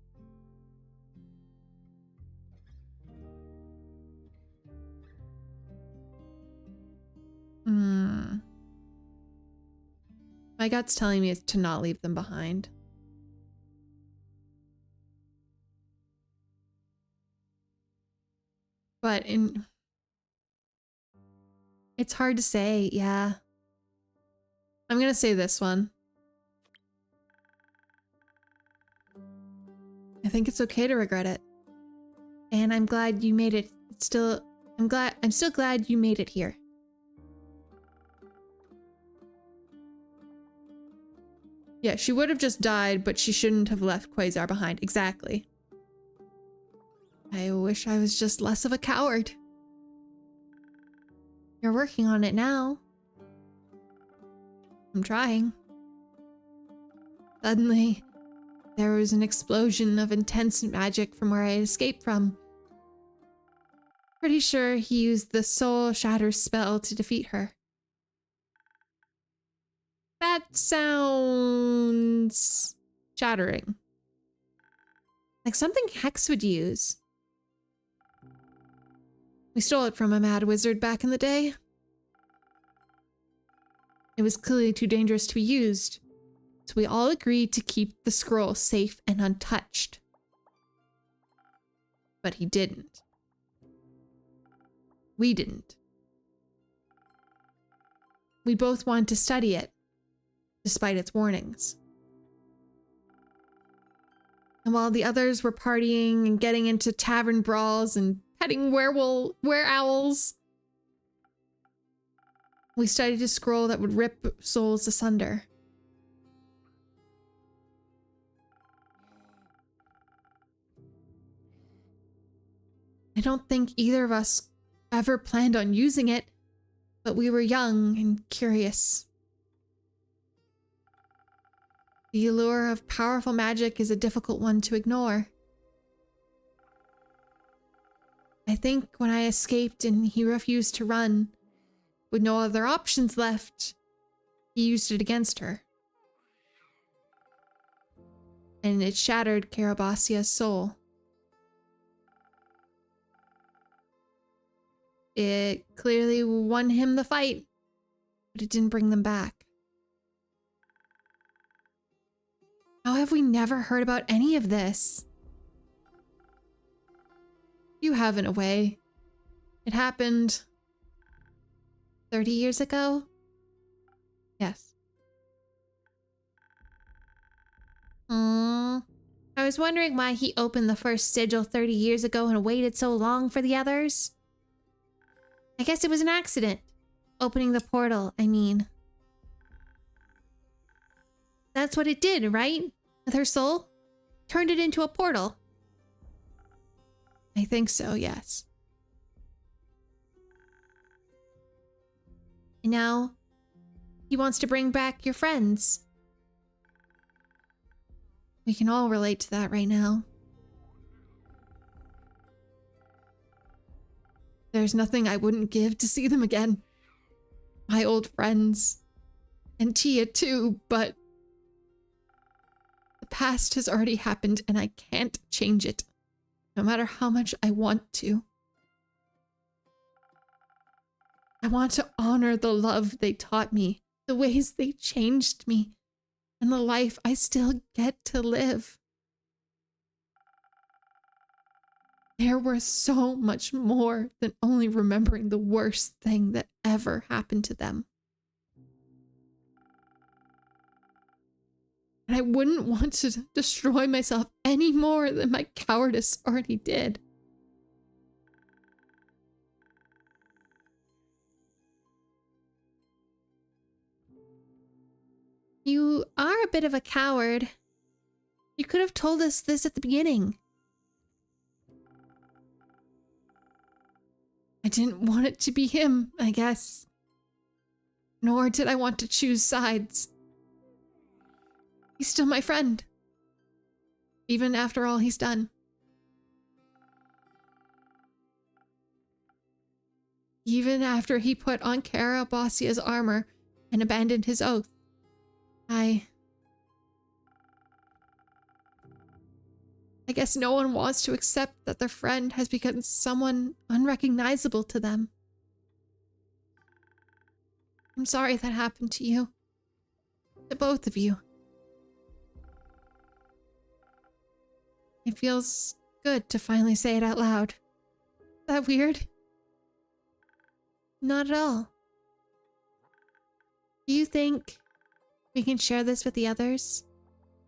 [SPEAKER 1] My gut's telling me to not leave them behind. But it's hard to say, yeah. I'm gonna say this one. I think it's okay to regret it. And I'm glad you made it. I'm still glad you made it here. Yeah, she would have just died, but she shouldn't have left Quasar behind. Exactly. I wish I was just less of a coward. You're working on it now. I'm trying. Suddenly, there was an explosion of intense magic from where I had escaped from. Pretty sure he used the Soul Shatter spell to defeat her. That sounds shattering. Like something Hex would use. We stole it from a mad wizard back in the day. It was clearly too dangerous to be used, so we all agreed to keep the scroll safe and untouched. But he didn't. We didn't. We both wanted to study it, despite its warnings. And while the others were partying and getting into tavern brawls and petting were-owls, we studied a scroll that would rip souls asunder. I don't think either of us ever planned on using it, but we were young and curious. The allure of powerful magic is a difficult one to ignore. I think when I escaped and he refused to run, with no other options left, he used it against her. And it shattered Karabasia's soul. It clearly won him the fight, but it didn't bring them back. How have we never heard about any of this? You have in a way. It happened 30 years ago? Yes. I was wondering why he opened the first sigil 30 years ago and waited so long for the others. I guess it was an accident. Opening the portal, I mean. That's what it did, right? With her soul? Turned it into a portal. I think so, yes. And now, he wants to bring back your friends. We can all relate to that right now. There's nothing I wouldn't give to see them again. My old friends. And Tia too, but the past has already happened and I can't change it, no matter how much I want to. I want to honor the love they taught me, the ways they changed me, and the life I still get to live. There was so much more than only remembering the worst thing that ever happened to them. And I wouldn't want to destroy myself any more than my cowardice already did. You are a bit of a coward. You could have told us this at the beginning. I didn't want it to be him, I guess. Nor did I want to choose sides. He's still my friend. Even after all he's done. Even after he put on Kara Bossia's armor and abandoned his oath. I guess no one wants to accept that their friend has become someone unrecognizable to them. I'm sorry that happened to you. To both of you. It feels good to finally say it out loud. Is that weird? Not at all. Do you think we can share this with the others?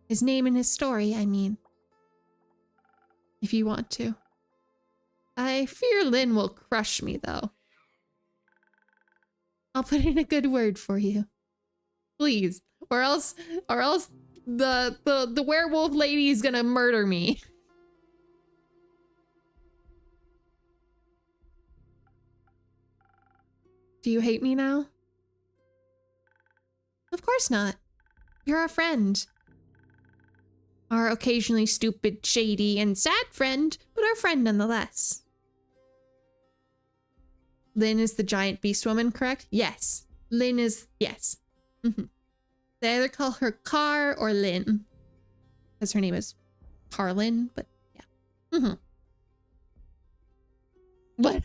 [SPEAKER 1] His name and his story, I mean. If you want to. I fear Lynn will crush me, though. I'll put in a good word for you. Please. Or else the werewolf lady is gonna murder me. Do you hate me now? Of course not. You're our friend. Our occasionally stupid, shady, and sad friend, but our friend nonetheless. Lynn is the giant beast woman, correct? Yes. Lynn is... yes. They either call her Car or Lynn. Because her name is Carlin, but yeah. What?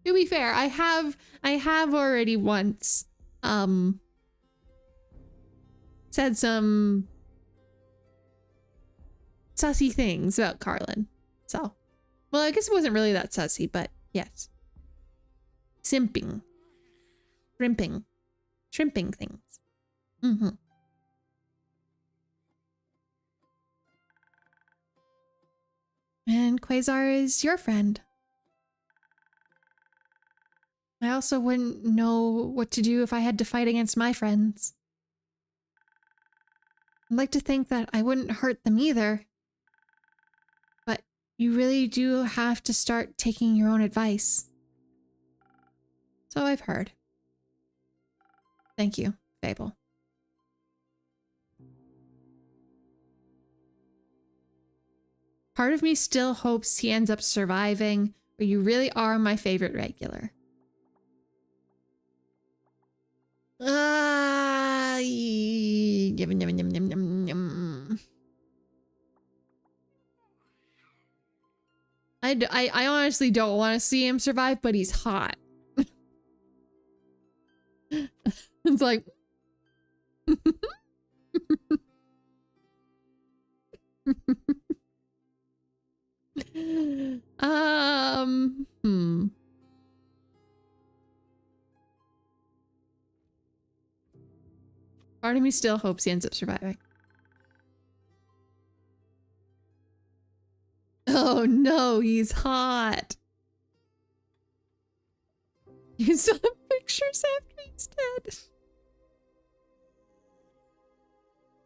[SPEAKER 1] To be fair, I have already once said some sussy things about Carlin. So, well, I guess it wasn't really that sussy, but yes. Simping. Shrimping things. And Quasar is your friend. I also wouldn't know what to do if I had to fight against my friends. I'd like to think that I wouldn't hurt them either. But you really do have to start taking your own advice. So I've heard. Thank you, Fable. Part of me still hopes he ends up surviving, but you really are my favorite regular. I honestly don't want to see him survive, but he's hot. It's like... Part of me still hopes he ends up surviving. Oh no, he's hot. You still have pictures after he's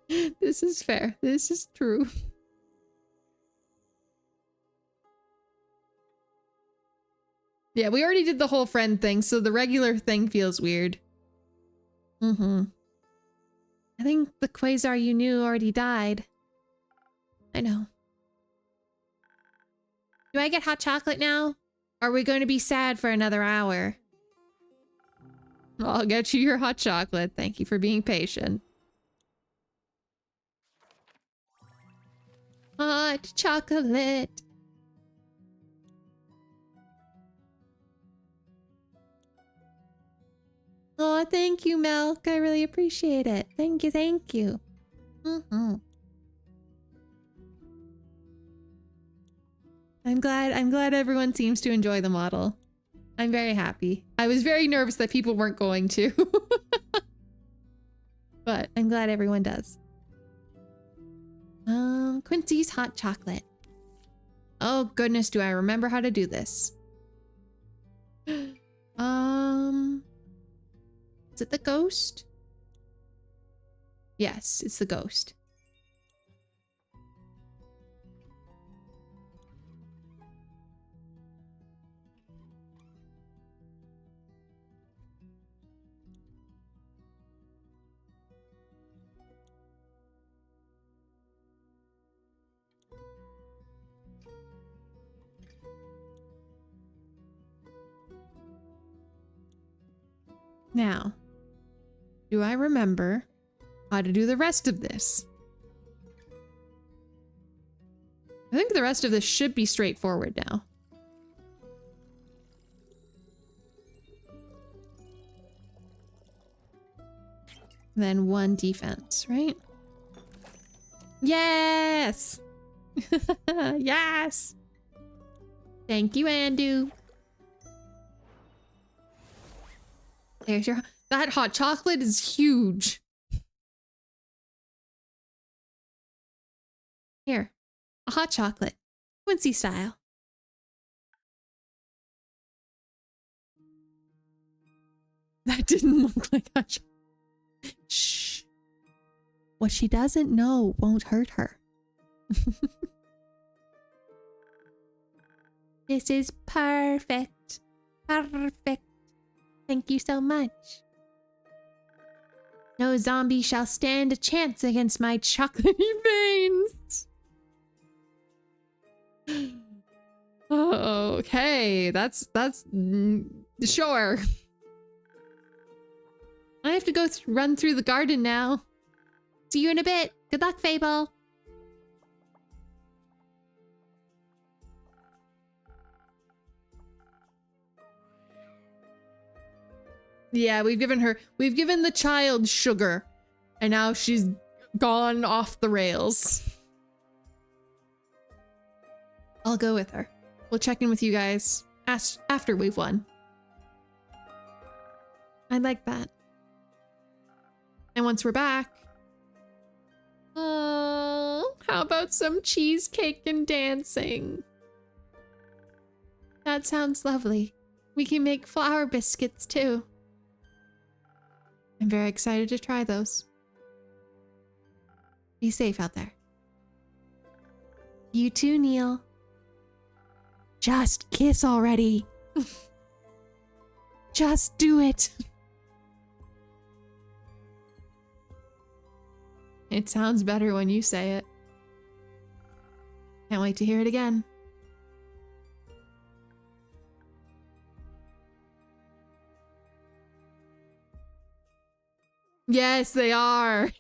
[SPEAKER 1] dead. This is fair. This is true. Yeah, we already did the whole friend thing, so the regular thing feels weird. I think the Quasar you knew already died. I know. Do I get hot chocolate now? Or are we going to be sad for another hour? I'll get you your hot chocolate. Thank you for being patient. Hot chocolate. Oh, thank you, Milk. I really appreciate it. Thank you, thank you. I'm glad everyone seems to enjoy the model. I'm very happy. I was very nervous that people weren't going to. But I'm glad everyone does. Quincy's hot chocolate. Oh goodness, do I remember how to do this? Is it the ghost? Yes, it's the ghost. Now, do I remember how to do the rest of this? I think the rest of this should be straightforward now. Then 1 defense, right? Yes! Yes! Thank you, Andu. There's your... That hot chocolate is huge. Here. A hot chocolate. Quincy style. That didn't look like hot chocolate. Shh. What she doesn't know won't hurt her. This is perfect. Perfect. Thank you so much. No zombie shall stand a chance against my chocolatey veins. Oh, okay, that's sure. I have to go run through the garden now. See you in a bit. Good luck, Fable. Yeah, we've given the child sugar, and now she's gone off the rails. I'll go with her. We'll check in with you guys after we've won. I like that. And once we're back... Oh, how about some cheesecake and dancing? That sounds lovely. We can make flour biscuits too. I'm very excited to try those. Be safe out there. You too, Neil. Just kiss already. Just do it. It sounds better when you say it. Can't wait to hear it again. Yes, they are.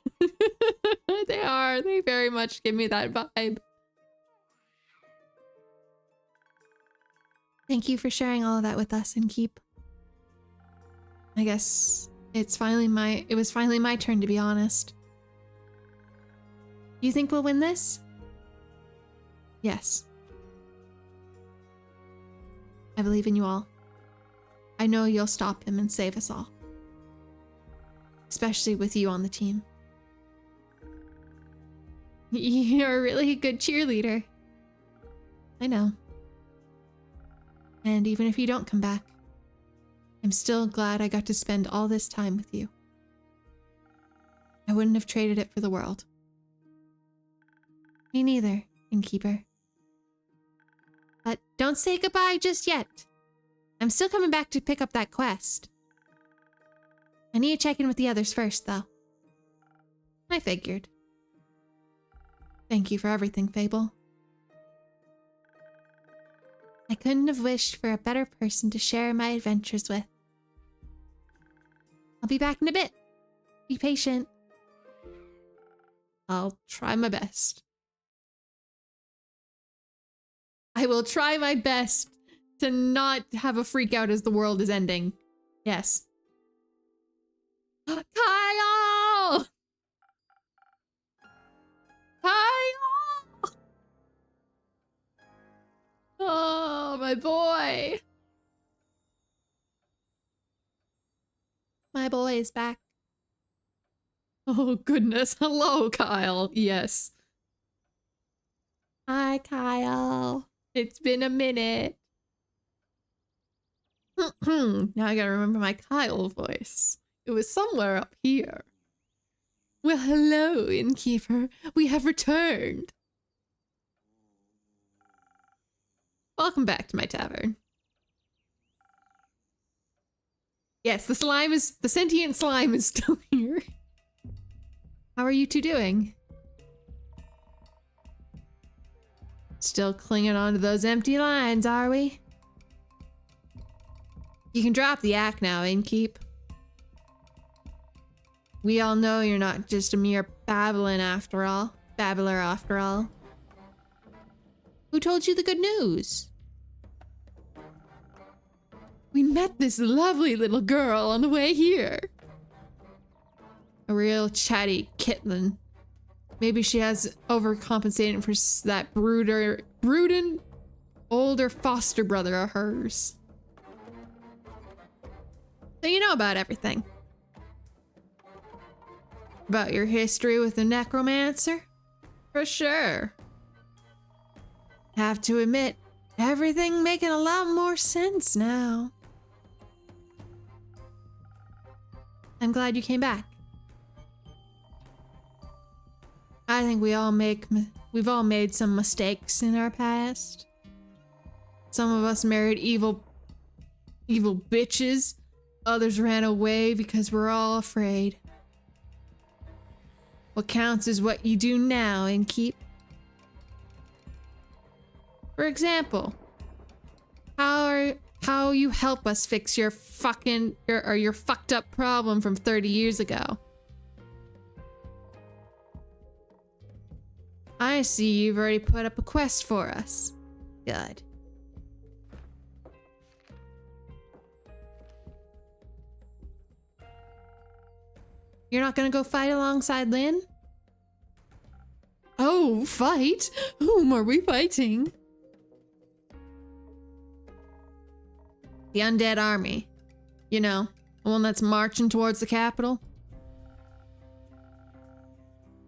[SPEAKER 1] They are. They very much give me that vibe. Thank you for sharing all of that with us and Keep. I guess it was finally my turn, to be honest. You think we'll win this? Yes. I believe in you all. I know you'll stop him and save us all. Especially with you on the team. You're a really good cheerleader. I know. And even if you don't come back, I'm still glad I got to spend all this time with you. I wouldn't have traded it for the world. Me neither, Innkeeper. But don't say goodbye just yet. I'm still coming back to pick up that quest. I need to check in with the others first, though. I figured. Thank you for everything, Fable. I couldn't have wished for a better person to share my adventures with. I'll be back in a bit. Be patient. I'll try my best. I will try my best to not have a freak out as the world is ending. Yes. Kyle! Kyle! Oh, my boy. My boy is back. Oh, goodness. Hello, Kyle. Yes. Hi, Kyle. It's been a minute. Now I gotta remember my Kyle voice. It was somewhere up here. Well, hello, innkeeper. We have returned. Welcome back to my tavern. Yes, the sentient slime is still here. How are you two doing? Still clinging on to those empty lines, are we? You can drop the act now, innkeep. We all know you're not just a mere babbler after all. Who told you the good news? We met this lovely little girl on the way here. A real chatty kitten. Maybe she has overcompensated for that brooding older foster brother of hers. So you know about everything. About your history with the necromancer? For sure. Have to admit, everything making a lot more sense now. I'm glad you came back. I think we've all made some mistakes in our past. Some of us married evil bitches. Others ran away because we're all afraid. What counts is what you do now and keep. For example, how you help us fix your fucked up problem from 30 years ago. I see you've already put up a quest for us. Good. You're not gonna go fight alongside Lynn? Oh, fight? Whom are we fighting? The undead army. You know, the one that's marching towards the capital.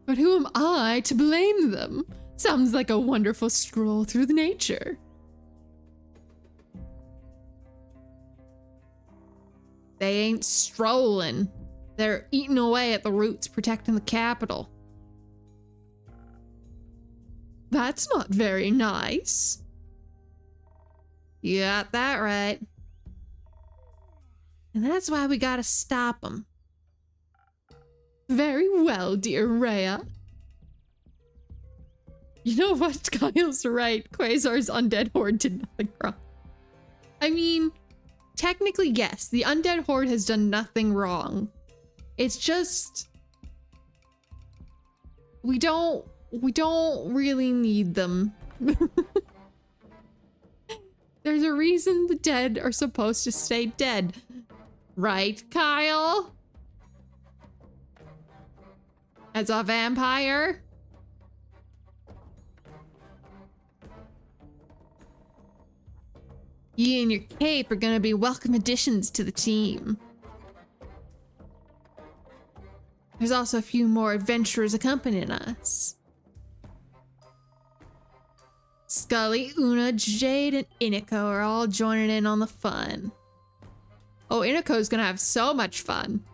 [SPEAKER 1] But who am I to blame them? Sounds like a wonderful stroll through the nature. They ain't strolling. They're eating away at the roots, protecting the capital. That's not very nice. You got that right. And that's why we gotta stop them. Very well, dear Rhea. You know what? Kyle's right. Quasar's undead horde did nothing wrong. I mean, technically, yes, the undead horde has done nothing wrong. It's just... We don't really need them. There's a reason the dead are supposed to stay dead. Right, Kyle? As a vampire? You and your cape are gonna be welcome additions to the team. There's also a few more adventurers accompanying us. Scully, Una, Jade, and Iniko are all joining in on the fun. Oh, Iniko's gonna have so much fun.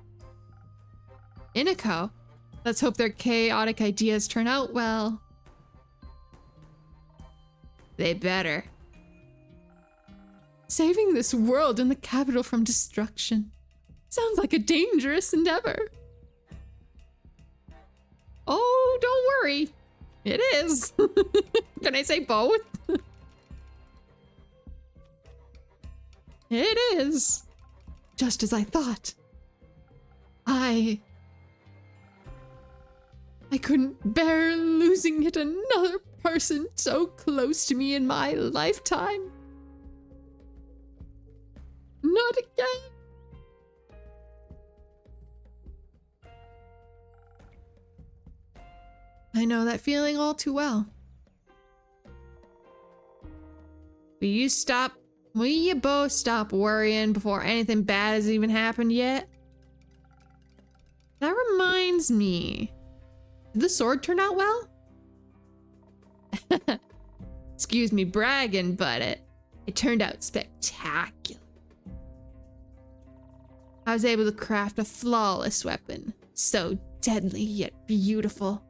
[SPEAKER 1] Iniko? Let's hope their chaotic ideas turn out well. They better. Saving this world and the capital from destruction. Sounds like a dangerous endeavor. Oh, don't worry. It is. Can I say both? It is. Just as I thought. I couldn't bear losing yet another person so close to me in my lifetime. Not again. I know that feeling all too well. Will you both stop worrying before anything bad has even happened yet? That reminds me. Did the sword turn out well? Excuse me bragging, but it turned out spectacular. I was able to craft a flawless weapon, so deadly yet beautiful.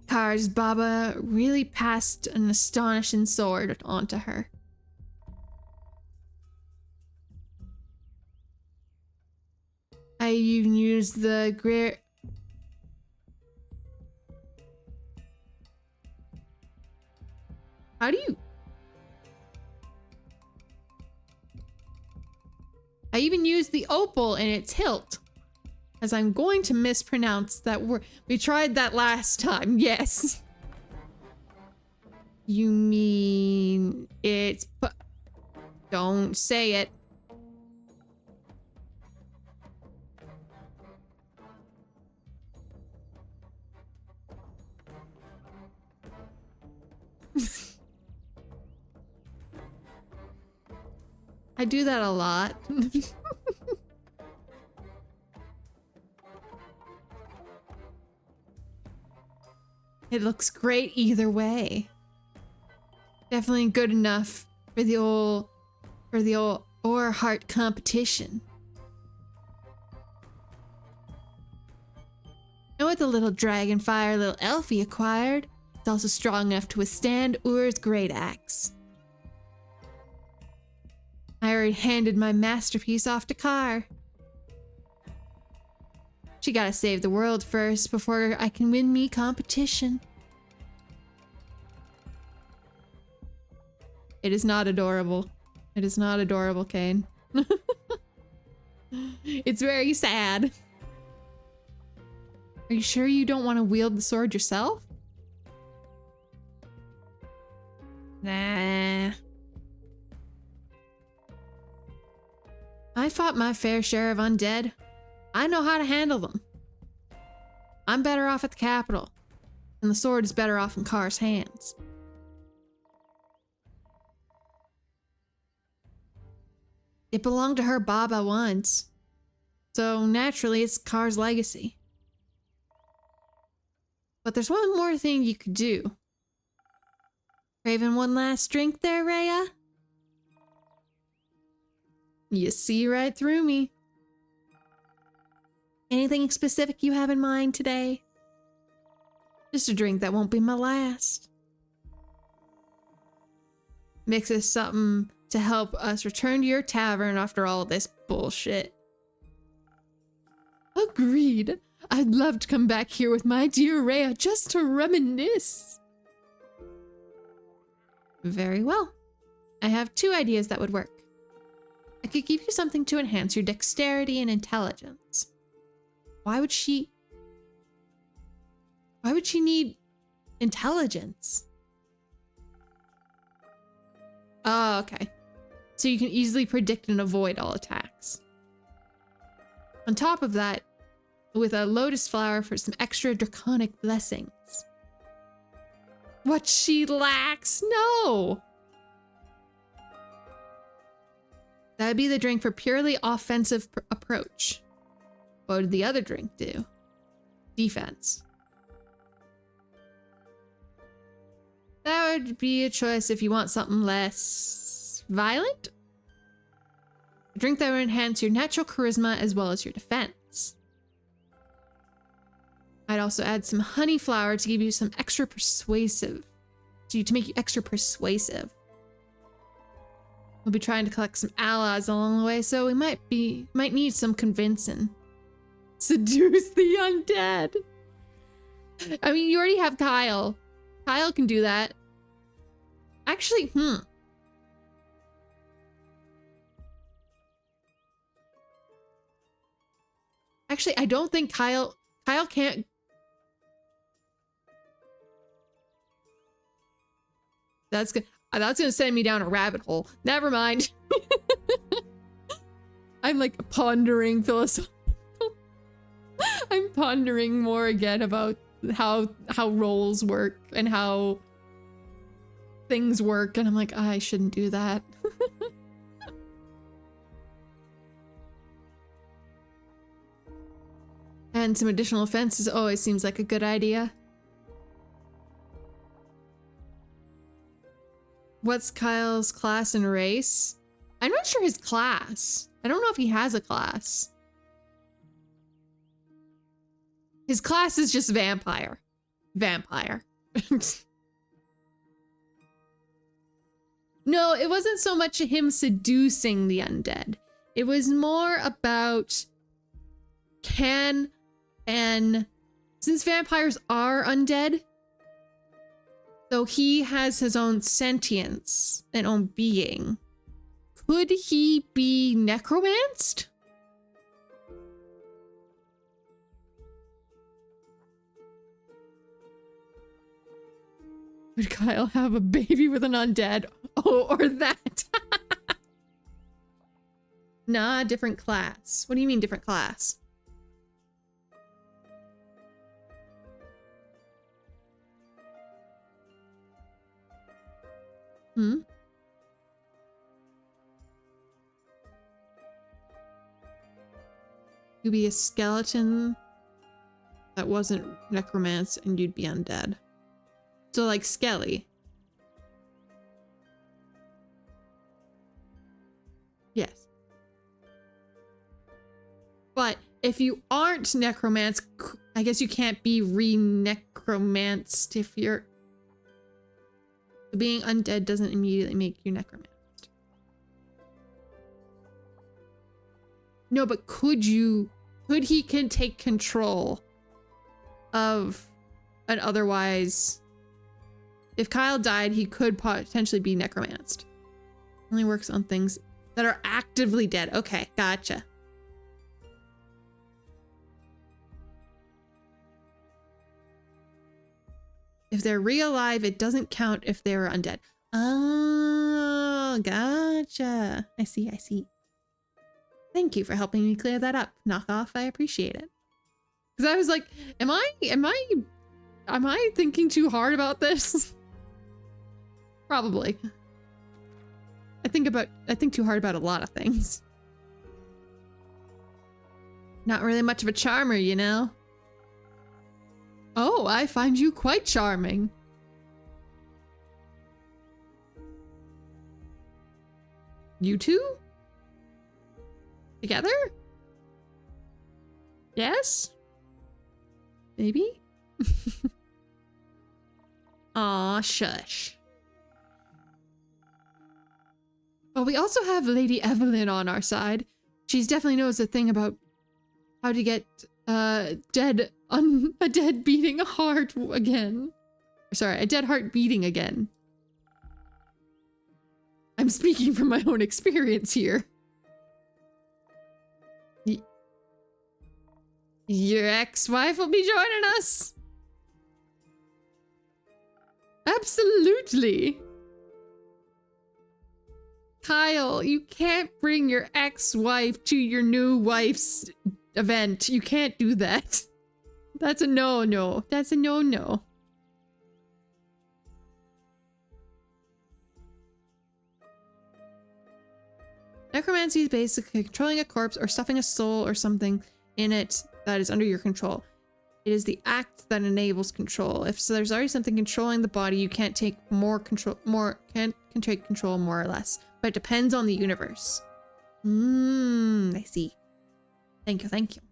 [SPEAKER 1] Kara's Baba really passed an astonishing sword onto her. I even used the great... How do you... I even used the opal in its hilt. As I'm going to mispronounce that word. We tried that last time, yes. You mean it's... Don't say it. I do that a lot. It looks great either way. Definitely good enough for the old rohioart competition. Know what the little dragonfire little elfie acquired? It's also strong enough to withstand Ur's great axe. I already handed my masterpiece off to Kar. She gotta save the world first before I can win me competition. It is not adorable. It is not adorable, Kane. It's very sad. Are you sure you don't want to wield the sword yourself? Nah. I fought my fair share of undead. I know how to handle them. I'm better off at the capital, and the sword is better off in Kar's hands. It belonged to her Baba once, so naturally it's Kar's legacy. But there's one more thing you could do. Craving one last drink there, Rhea? You see right through me. Anything specific you have in mind today? Just a drink that won't be my last. Mix us something to help us return to your tavern after all this bullshit. Agreed. I'd love to come back here with my dear Rhea just to reminisce. Very well. I have two ideas that would work. I could give you something to enhance your dexterity and intelligence. Why would she need intelligence? Oh, okay. So you can easily predict and avoid all attacks. On top of that, with a lotus flower for some extra draconic blessings. What she lacks? No! That would be the drink for purely offensive approach. What would the other drink do? Defense. That would be a choice if you want something less violent. A drink that would enhance your natural charisma as well as your defense. I'd also add some honey flower to give you some extra persuasive. To make you extra persuasive. We'll be trying to collect some allies along the way, so we might need some convincing. Seduce the undead. I mean, you already have Kyle. Kyle can do that. Actually, Actually, I don't think Kyle can't. That's gonna send me down a rabbit hole. Never mind. I'm like pondering philosophical. I'm pondering more again about how roles work and how things work, and I'm like, I shouldn't do that. And some additional offenses always seems like a good idea. What's Kyle's class and race? I'm not sure his class. I don't know if he has a class. His class is just vampire. Vampire. No, it wasn't so much him seducing the undead. It was more about since vampires are undead, so he has his own sentience and own being. Could he be necromanced? Would Kyle have a baby with an undead? Oh, or that. Nah, different class. What do you mean different class? Hmm? You'd be a skeleton that wasn't necromanced and you'd be undead. So like Skelly. Yes. But if you aren't necromanced, I guess you can't be re-necromanced if you're... Being undead doesn't immediately make you necromanced. No, but could he can take control of an otherwise... If Kyle died, he could potentially be necromanced. Only works on things that are actively dead. Okay, gotcha. If they're real alive, it doesn't count if they were undead. Oh, gotcha. I see, I see. Thank you for helping me clear that up. Knock off, I appreciate it. Because I was like, am I thinking too hard about this? Probably. I think too hard about a lot of things. Not really much of a charmer, you know? Oh, I find you quite charming. You two? Together? Yes? Maybe? Aw, shush. Well, we also have Lady Evelyn on our side. She's definitely knows a thing about how to get a dead beating heart again. Sorry, a dead heart beating again. I'm speaking from my own experience here. Your ex-wife will be joining us. Absolutely. Kyle, you can't bring your ex-wife to your new wife's event. You can't do that. That's a no-no. That's a no-no. Necromancy is basically controlling a corpse or stuffing a soul or something in it that is under your control. It is the act that enables control. If so, there's already something controlling the body, you can't take can't take control more or less. But it depends on the universe. I see. Thank you, thank you.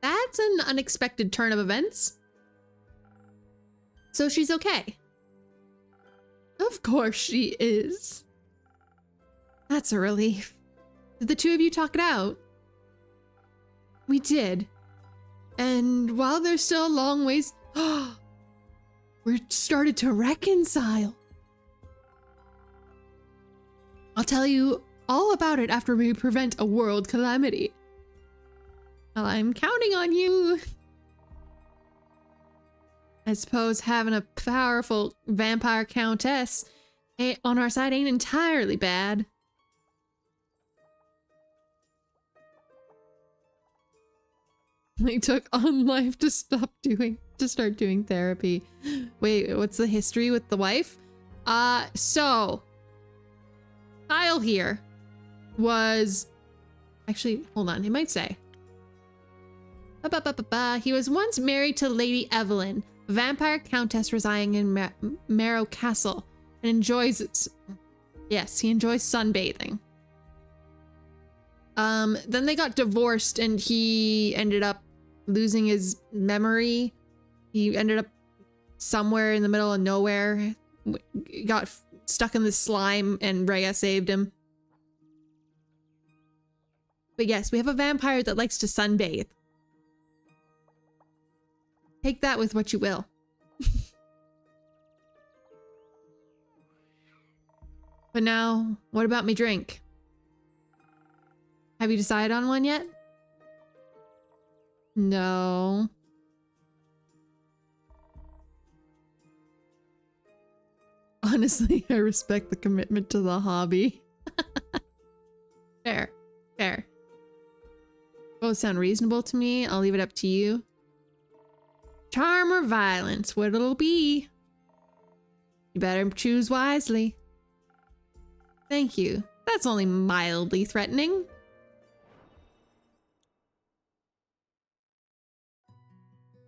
[SPEAKER 1] That's an unexpected turn of events. So she's okay. Of course she is. That's a relief. Did the two of you talk it out? We did. And while there's still a long ways, we're started to reconcile. I'll tell you all about it after we prevent a world calamity. Well, I'm counting on you. I suppose having a powerful vampire countess on our side ain't entirely bad. They took on life to start doing therapy. Wait, what's the history with the wife? So Kyle here was actually, hold on, it might say. He was once married to Lady Evelyn, a vampire countess residing in Marrow Castle, and enjoys he enjoys sunbathing. Then they got divorced and he ended up losing his memory. He ended up somewhere in the middle of nowhere, got stuck in the slime, and Rhea saved him. But yes, we have a vampire that likes to sunbathe. Take that with what you will. But now, what about me drink? Have you decided on one yet? No. Honestly, I respect the commitment to the hobby. Fair. Fair. Both sound reasonable to me. I'll leave it up to you. Charm or violence? What it'll be? You better choose wisely. Thank you. That's only mildly threatening.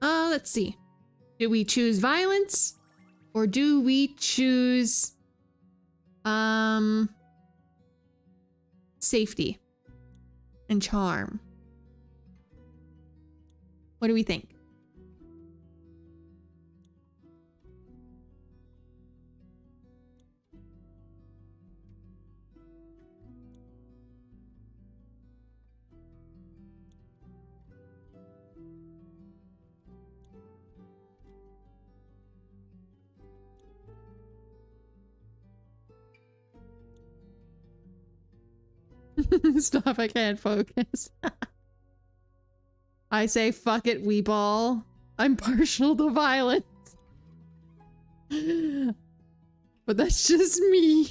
[SPEAKER 1] Let's see. Do we choose violence? Or do we choose safety and charm? What do we think? Stop, I can't focus. I say fuck it, we ball. I'm partial to violence. But that's just me.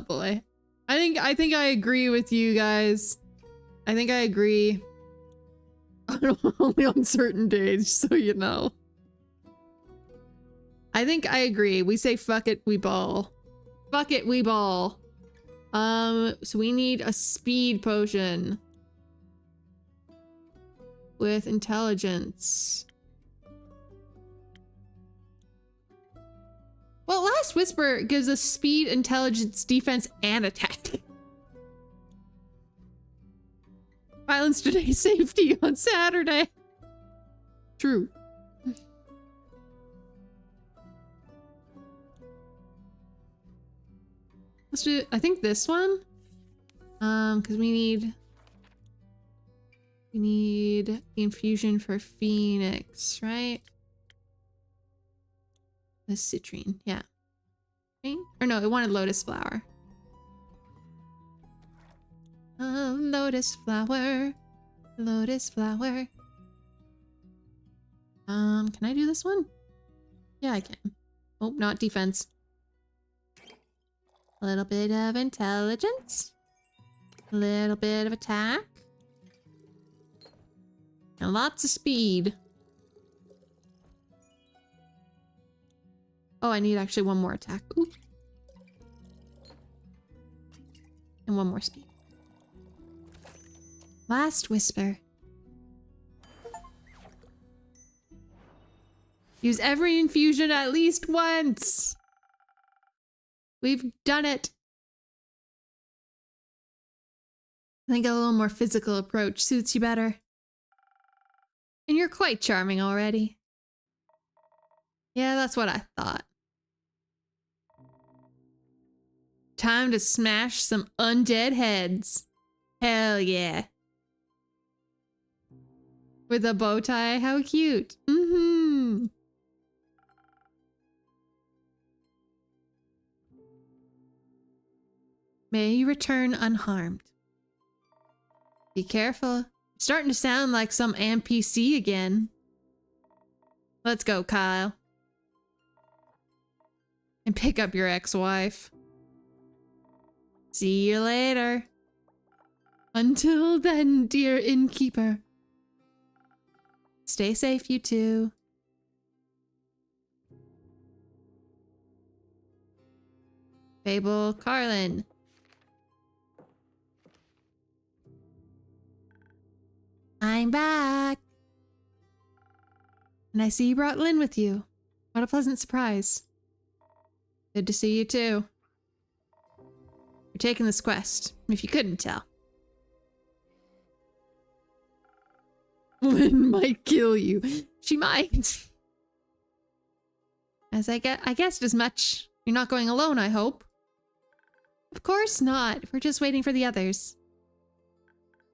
[SPEAKER 1] Boy. I think I agree with you guys. I think I agree. Only on certain days, so you know. I think I agree. We say fuck it, we ball. Fuck it, we ball. So we need a speed potion. With intelligence. Well, Last Whisper gives us speed, intelligence, defense, and attack. Violence today, safety on Saturday. True. Let's do, I think this one. Because we need the infusion for Phoenix, right? The citrine, yeah. Right? Or no, it wanted lotus flower. Lotus flower. Lotus flower. Can I do this one? Yeah, I can. Oh, not defense. A little bit of intelligence. A little bit of attack. And lots of speed. Oh, I need actually one more attack. Ooh. And one more speed. Last Whisper. Use every infusion at least once. We've done it. I think a little more physical approach suits you better. And you're quite charming already. Yeah, that's what I thought. Time to smash some undead heads. Hell yeah. With a bow tie, how cute. Mm-hmm. May you return unharmed. Be careful. You're starting to sound like some NPC again. Let's go, Kyle. And pick up your ex-wife. See you later. Until then, dear innkeeper. Stay safe, you two. Fable, Carlin. I'm back. And I see you brought Lynn with you. What a pleasant surprise. Good to see you too. You're taking this quest, if you couldn't tell. Lynn might kill you. She might. As I guessed as much. You're not going alone, I hope. Of course not. We're just waiting for the others.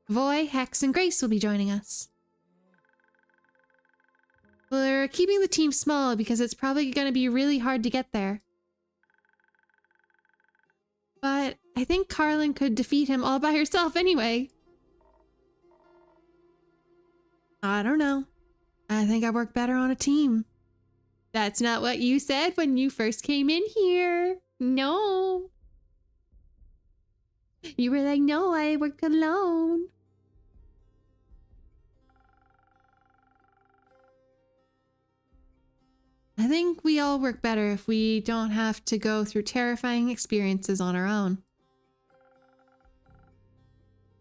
[SPEAKER 1] Voy, Hex, and Grace will be joining us. We're keeping the team small because it's probably going to be really hard to get there. But I think Carlin could defeat him all by herself anyway. I don't know. I think I work better on a team. That's not what you said when you first came in here. No. You were like, no, I work alone. I think we all work better if we don't have to go through terrifying experiences on our own.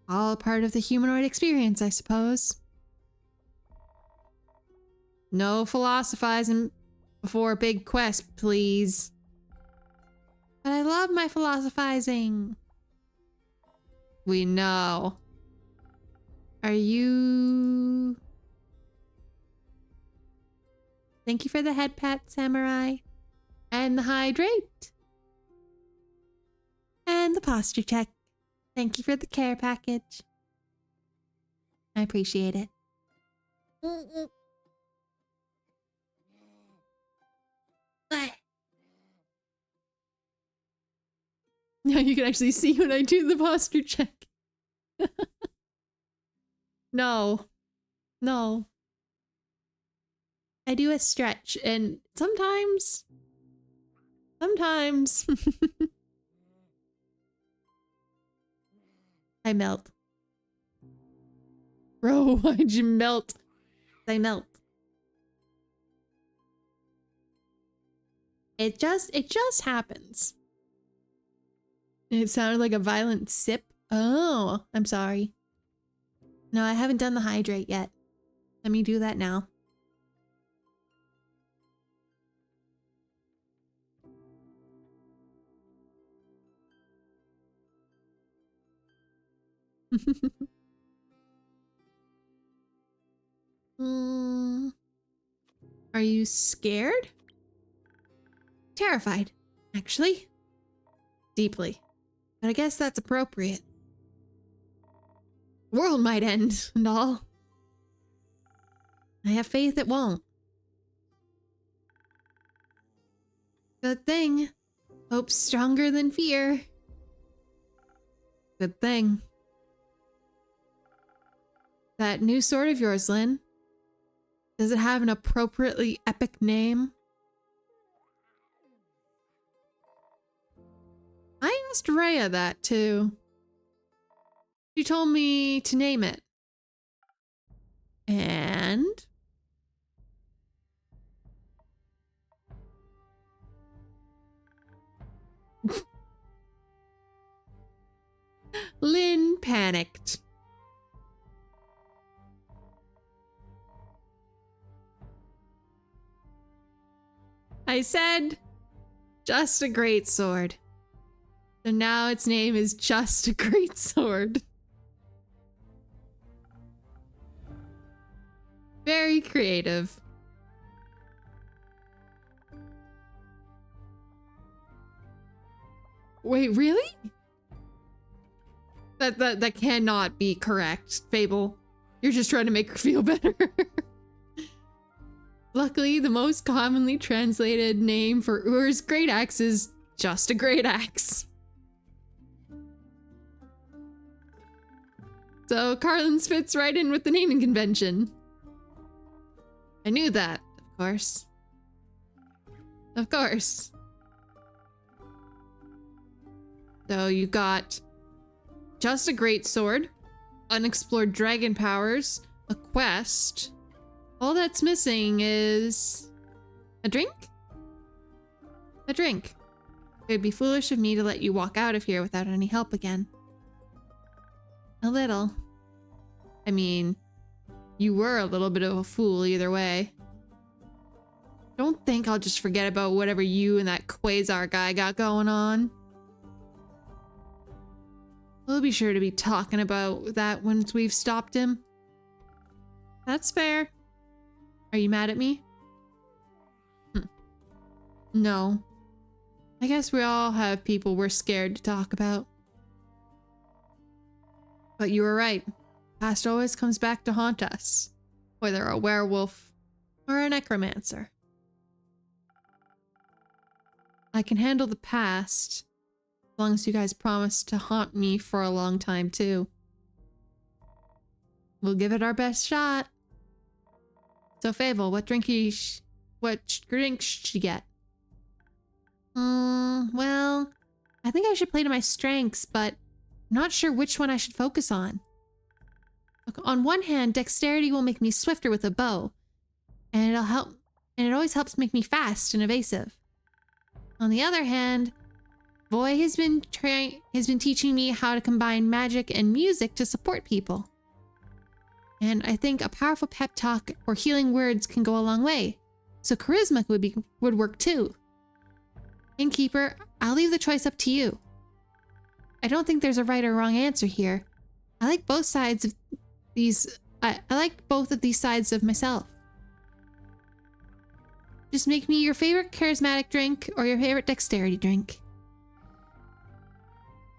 [SPEAKER 1] All part of the humanoid experience, I suppose. No philosophizing before a big quest, please. But I love my philosophizing. We know. Are you... Thank you for the head pat, Samurai. And the hydrate. And the posture check. Thank you for the care package. I appreciate it. Now you can actually see when I do the posture check. No. No. I do a stretch and sometimes I melt. Bro, why'd you melt? I melt. It just happens. It sounded like a violent sip. Oh, I'm sorry. No, I haven't done the hydrate yet. Let me do that now. Are you scared? Terrified, actually. Deeply. But I guess that's appropriate. The world might end and all. I have faith it won't. Good thing. Hope's stronger than fear. Good thing. That new sword of yours, Lynn. Does it have an appropriately epic name? I asked Rhea that too. She told me to name it. And... Lynn panicked. I said, just a great sword. So now its name is Just a Great Sword. Very creative. Wait, really? That cannot be correct, Fable. You're just trying to make her feel better. Luckily, the most commonly translated name for Ur's great axe is Just a Great Axe. So Carlin's fits right in with the naming convention. I knew that, of course. Of course. So you've got just a great sword, unexplored dragon powers, a quest. All that's missing is a drink? A drink. It would be foolish of me to let you walk out of here without any help again. A little. I mean, you were a little bit of a fool either way. Don't think I'll just forget about whatever you and that Quasar guy got going on. We'll be sure to be talking about that once we've stopped him. That's fair. Are you mad at me? No. I guess we all have people we're scared to talk about. But you were right. Past always comes back to haunt us. Whether a werewolf or a necromancer. I can handle the past, as long as you guys promise to haunt me for a long time too. We'll give it our best shot. So Fable, what drink should you get? Well, I think I should play to my strengths, but I'm not sure which one I should focus on. Look, on one hand, dexterity will make me swifter with a bow, and it always helps make me fast and evasive. On the other hand, Voy has been teaching me how to combine magic and music to support people. And I think a powerful pep talk or healing words can go a long way. So charisma would work too. Innkeeper, I'll leave the choice up to you. I don't think there's a right or wrong answer here. I like both sides of these. I like both of these sides of myself. Just make me your favorite charismatic drink or your favorite dexterity drink.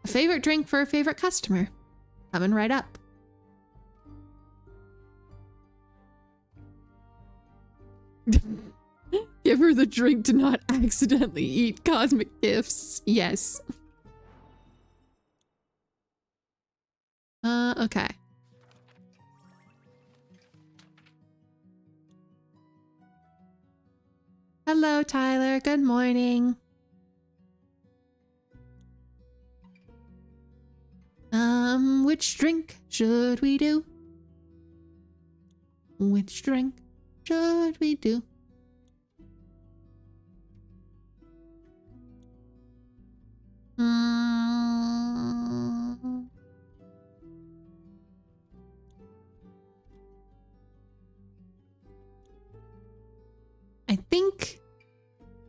[SPEAKER 1] A favorite drink for a favorite customer. Coming right up. Give her the drink to not accidentally eat cosmic gifts. Yes. Okay. Hello, Tyler. Good morning. Which drink should we do? Which drink should we do?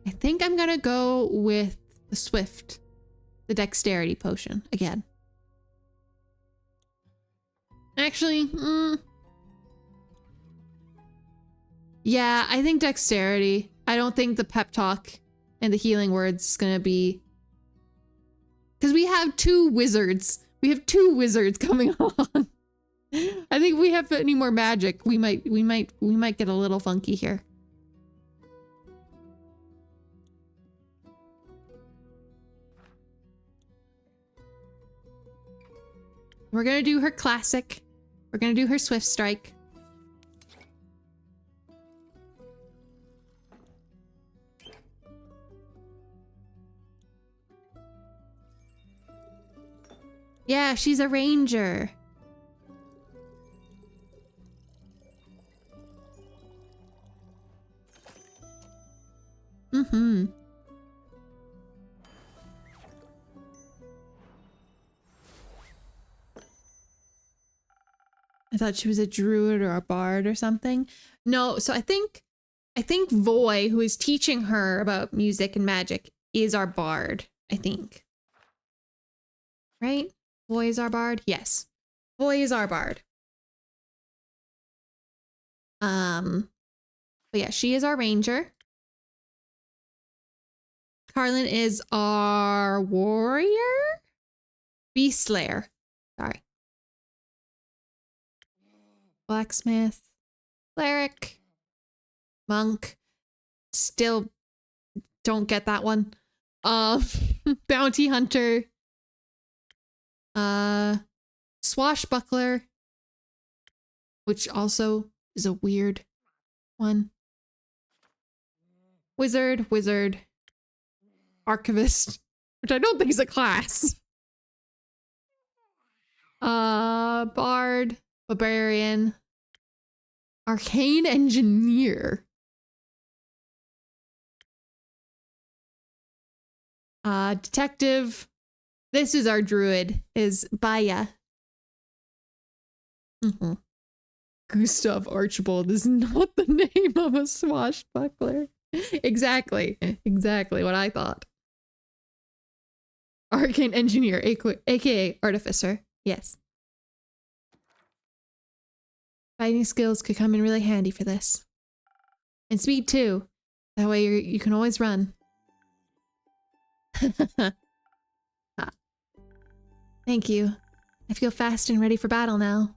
[SPEAKER 1] I think I'm gonna go with the Swift, the dexterity potion again. Actually, yeah, I think dexterity. I don't think the pep talk and the healing words is gonna be, because we have two wizards. We have two wizards coming on. I think if we have any more magic, we might get a little funky here. We're gonna do her classic. We're gonna do her Swift Strike. Yeah, she's a ranger. Mm-hmm. I thought she was a druid or a bard or something. No, so I think Voy, who is teaching her about music and magic, is our bard, I think. Right? Voy is our bard? Yes. Voy is our bard. But yeah, she is our ranger. Carlin is our warrior? Beast Slayer. Sorry. Blacksmith, cleric, monk, still don't get that one. Bounty hunter, swashbuckler, which also is a weird one. Wizard, archivist, which I don't think is a class. Bard, barbarian, arcane engineer. Detective. This is our druid, is Baya. Gustav Archibald is not the name of a swashbuckler. Exactly what I thought. Arcane engineer, aka artificer. Yes. Fighting skills could come in really handy for this. And speed too. That way you can always run. Thank you. I feel fast and ready for battle now.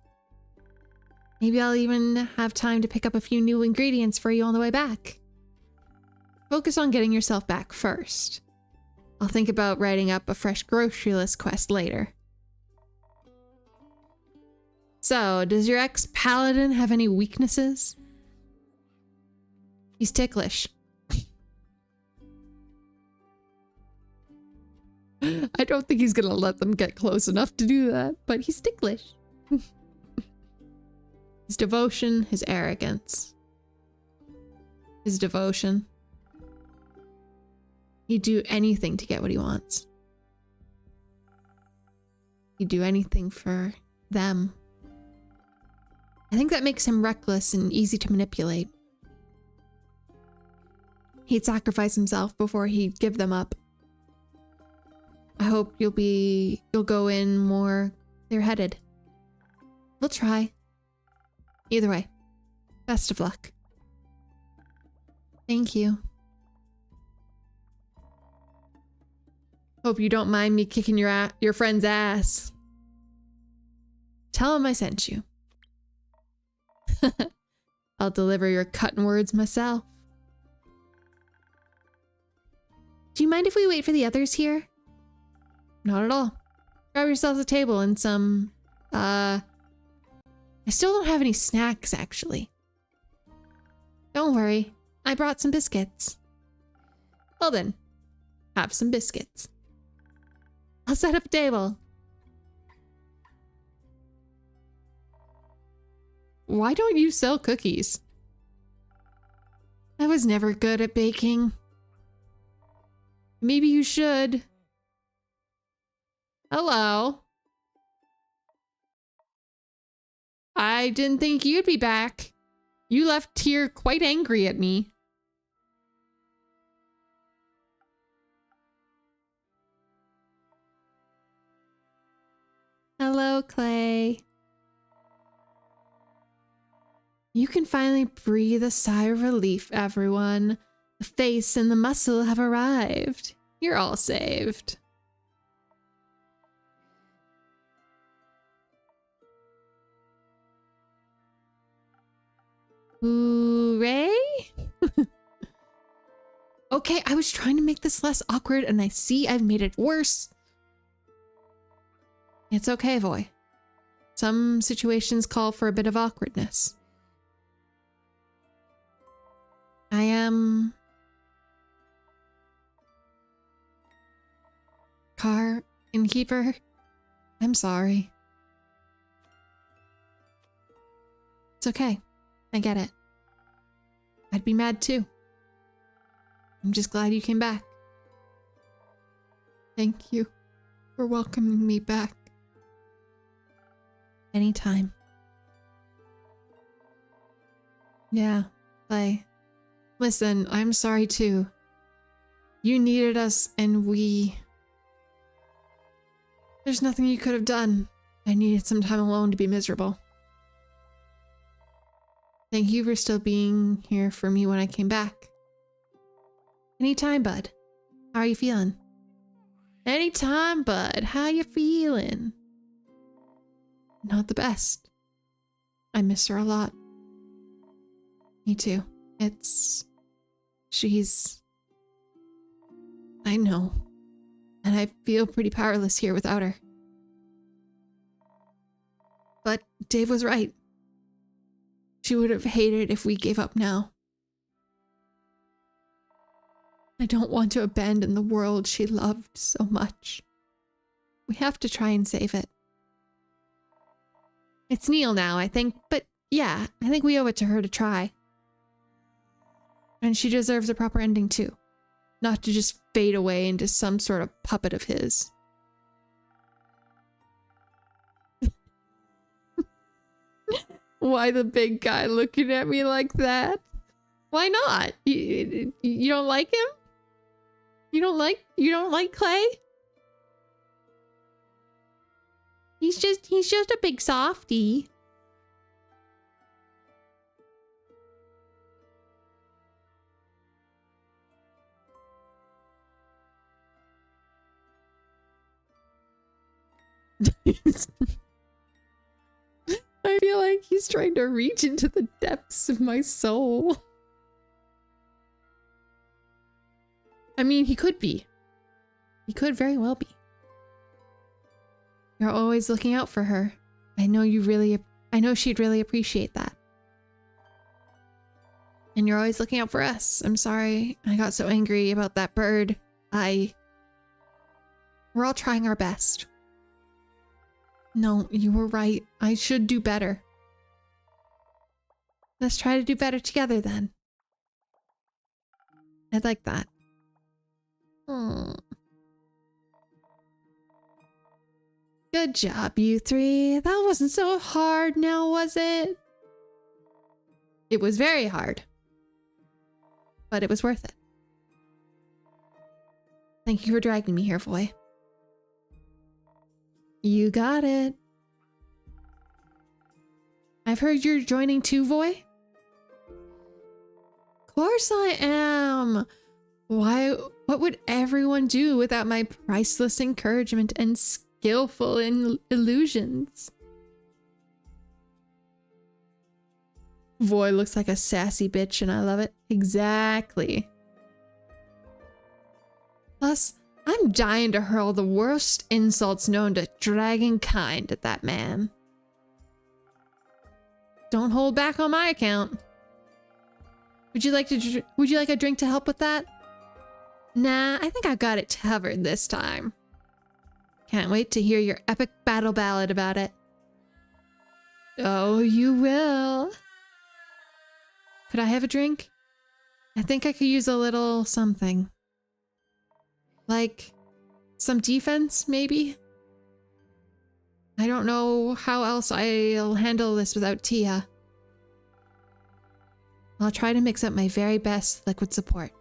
[SPEAKER 1] Maybe I'll even have time to pick up a few new ingredients for you on the way back. Focus on getting yourself back first. I'll think about writing up a fresh grocery list quest later. So, does your ex-paladin have any weaknesses? He's ticklish. I don't think he's gonna let them get close enough to do that, but he's ticklish. His devotion, his arrogance. His devotion. He'd do anything to get what he wants. He'd do anything for them. I think that makes him reckless and easy to manipulate. He'd sacrifice himself before he'd give them up. I hope you'll go in more clear-headed. We'll try. Either way, best of luck. Thank you. Hope you don't mind me kicking your friend's ass. Tell him I sent you. I'll deliver your cutting words myself. Do you mind if we wait for the others here? Not at all. Grab yourselves a table and some, I still don't have any snacks, actually. Don't worry. I brought some biscuits. Well then, have some biscuits. I'll set up a table. Why don't you sell cookies? I was never good at baking. Maybe you should. Hello. I didn't think you'd be back. You left here quite angry at me. Hello, Clay. You can finally breathe a sigh of relief, everyone. The face and the muscle have arrived. You're all saved. Hooray! Okay, I was trying to make this less awkward and I see I've made it worse. It's okay, Voy. Some situations call for a bit of awkwardness. I am... car innkeeper. I'm sorry. It's okay. I get it. I'd be mad too. I'm just glad you came back. Thank you for welcoming me back. Anytime. Yeah, Clay. Listen, I'm sorry too. You needed us and there's nothing you could have done. I needed some time alone to be miserable. Thank you for still being here for me when I came back. Anytime, bud. How are you feeling? Anytime, bud. How you feeling? Not the best. I miss her a lot. Me too. I know. And I feel pretty powerless here without her. But Dave was right. She would have hated if we gave up now. I don't want to abandon the world she loved so much. We have to try and save it. It's Neil now, I think. But yeah, I think we owe it to her to try. And she deserves a proper ending too. Not to just fade away into some sort of puppet of his. Why the big guy looking at me like that? Why not? You don't like him? You don't like Clay? He's just a big softie. I feel like he's trying to reach into the depths of my soul. I mean, he could be. He could very well be. You're always looking out for her. I know she'd really appreciate that. And you're always looking out for us. I'm sorry I got so angry about that bird. We're all trying our best. No, you were right. I should do better. Let's try to do better together then. I'd like that. Good job, you three. That wasn't so hard now, was it? It was very hard. But it was worth it. Thank you for dragging me here, Foy. You got it. I've heard you're joining too, Voy? Of course I am. Why? What would everyone do without my priceless encouragement and skillful illusions? Voy looks like a sassy bitch and I love it. Exactly. Plus, I'm dying to hurl the worst insults known to dragonkind at that man. Don't hold back on my account. Would you like a drink to help with that? Nah, I think I got it covered this time. Can't wait to hear your epic battle ballad about it. Oh, you will. Could I have a drink? I think I could use a little something. Like, some defense, maybe? I don't know how else I'll handle this without Tia. I'll try to mix up my very best liquid support.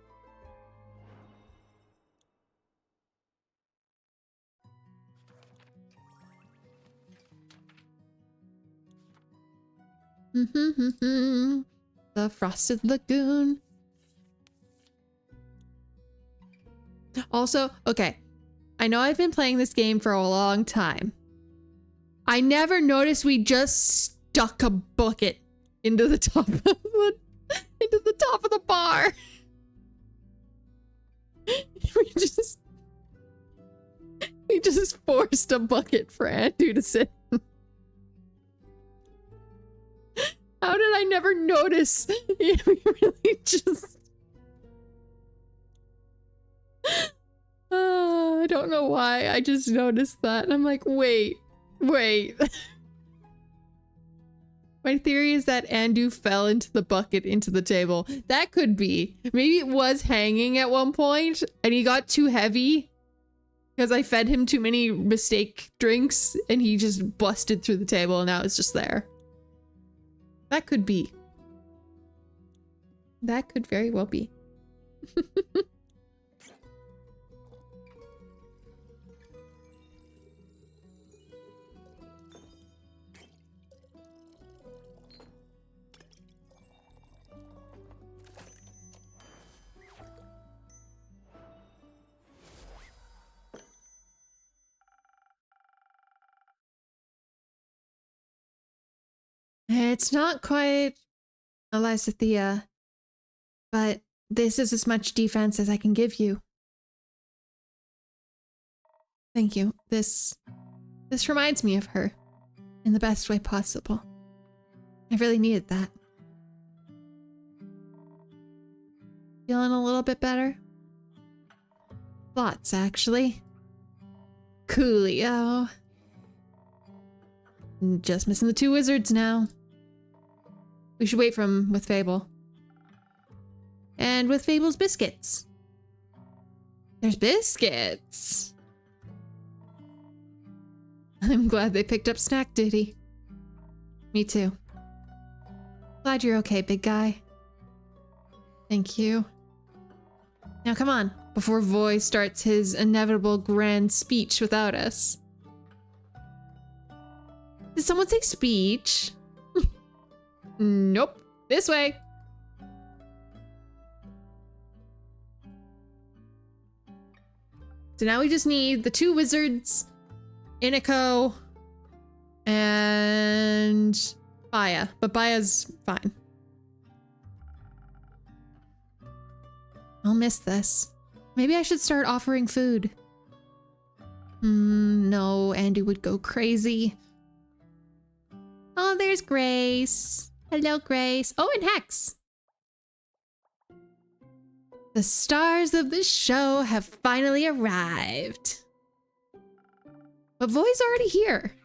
[SPEAKER 1] The Frosted Lagoon. Also, okay, I know I've been playing this game for a long time. I never noticed we just stuck a bucket into the top of the bar. we just forced a bucket for Andrew to sit in. How did I never notice? We really just... I don't know why. I just noticed that. And I'm like, wait. My theory is that Andu fell into the bucket into the table. That could be. Maybe it was hanging at one point and he got too heavy because I fed him too many mistake drinks and he just busted through the table and now it's just there. That could be. That could very well be. It's not quite Elysithea, but this is as much defense as I can give you. Thank you. This reminds me of her in the best way possible. I really needed that. Feeling a little bit better? Lots, actually. Coolio. Just missing the 2 wizards now. We should wait for him with Fable. And with Fable's biscuits. There's biscuits. I'm glad they picked up snack duty. Me too. Glad you're okay, big guy. Thank you. Now come on, before Voy starts his inevitable grand speech without us. Did someone say speech? Nope. This way. So now we just need the 2 wizards, Iniko, and Baya. But Baya's fine. I'll miss this. Maybe I should start offering food. No, Andy would go crazy. Oh, there's Grace. Hello, Grace. Oh, and Hex. The stars of the show have finally arrived. But Voy's already here.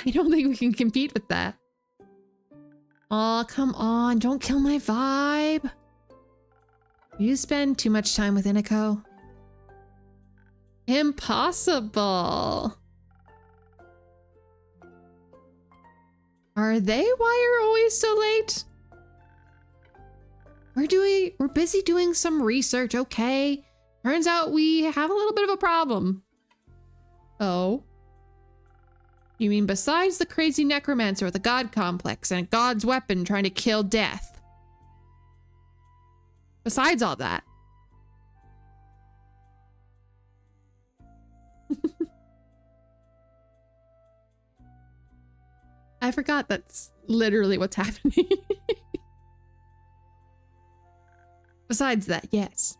[SPEAKER 1] I don't think we can compete with that. Oh, come on. Don't kill my vibe. You spend too much time with Iniko. Impossible. Are they why you're always so late? We're busy doing some research, okay? Turns out we have a little bit of a problem. Oh? You mean besides the crazy necromancer with a god complex and a god's weapon trying to kill death? Besides all that. I forgot that's literally what's happening. Besides that, yes.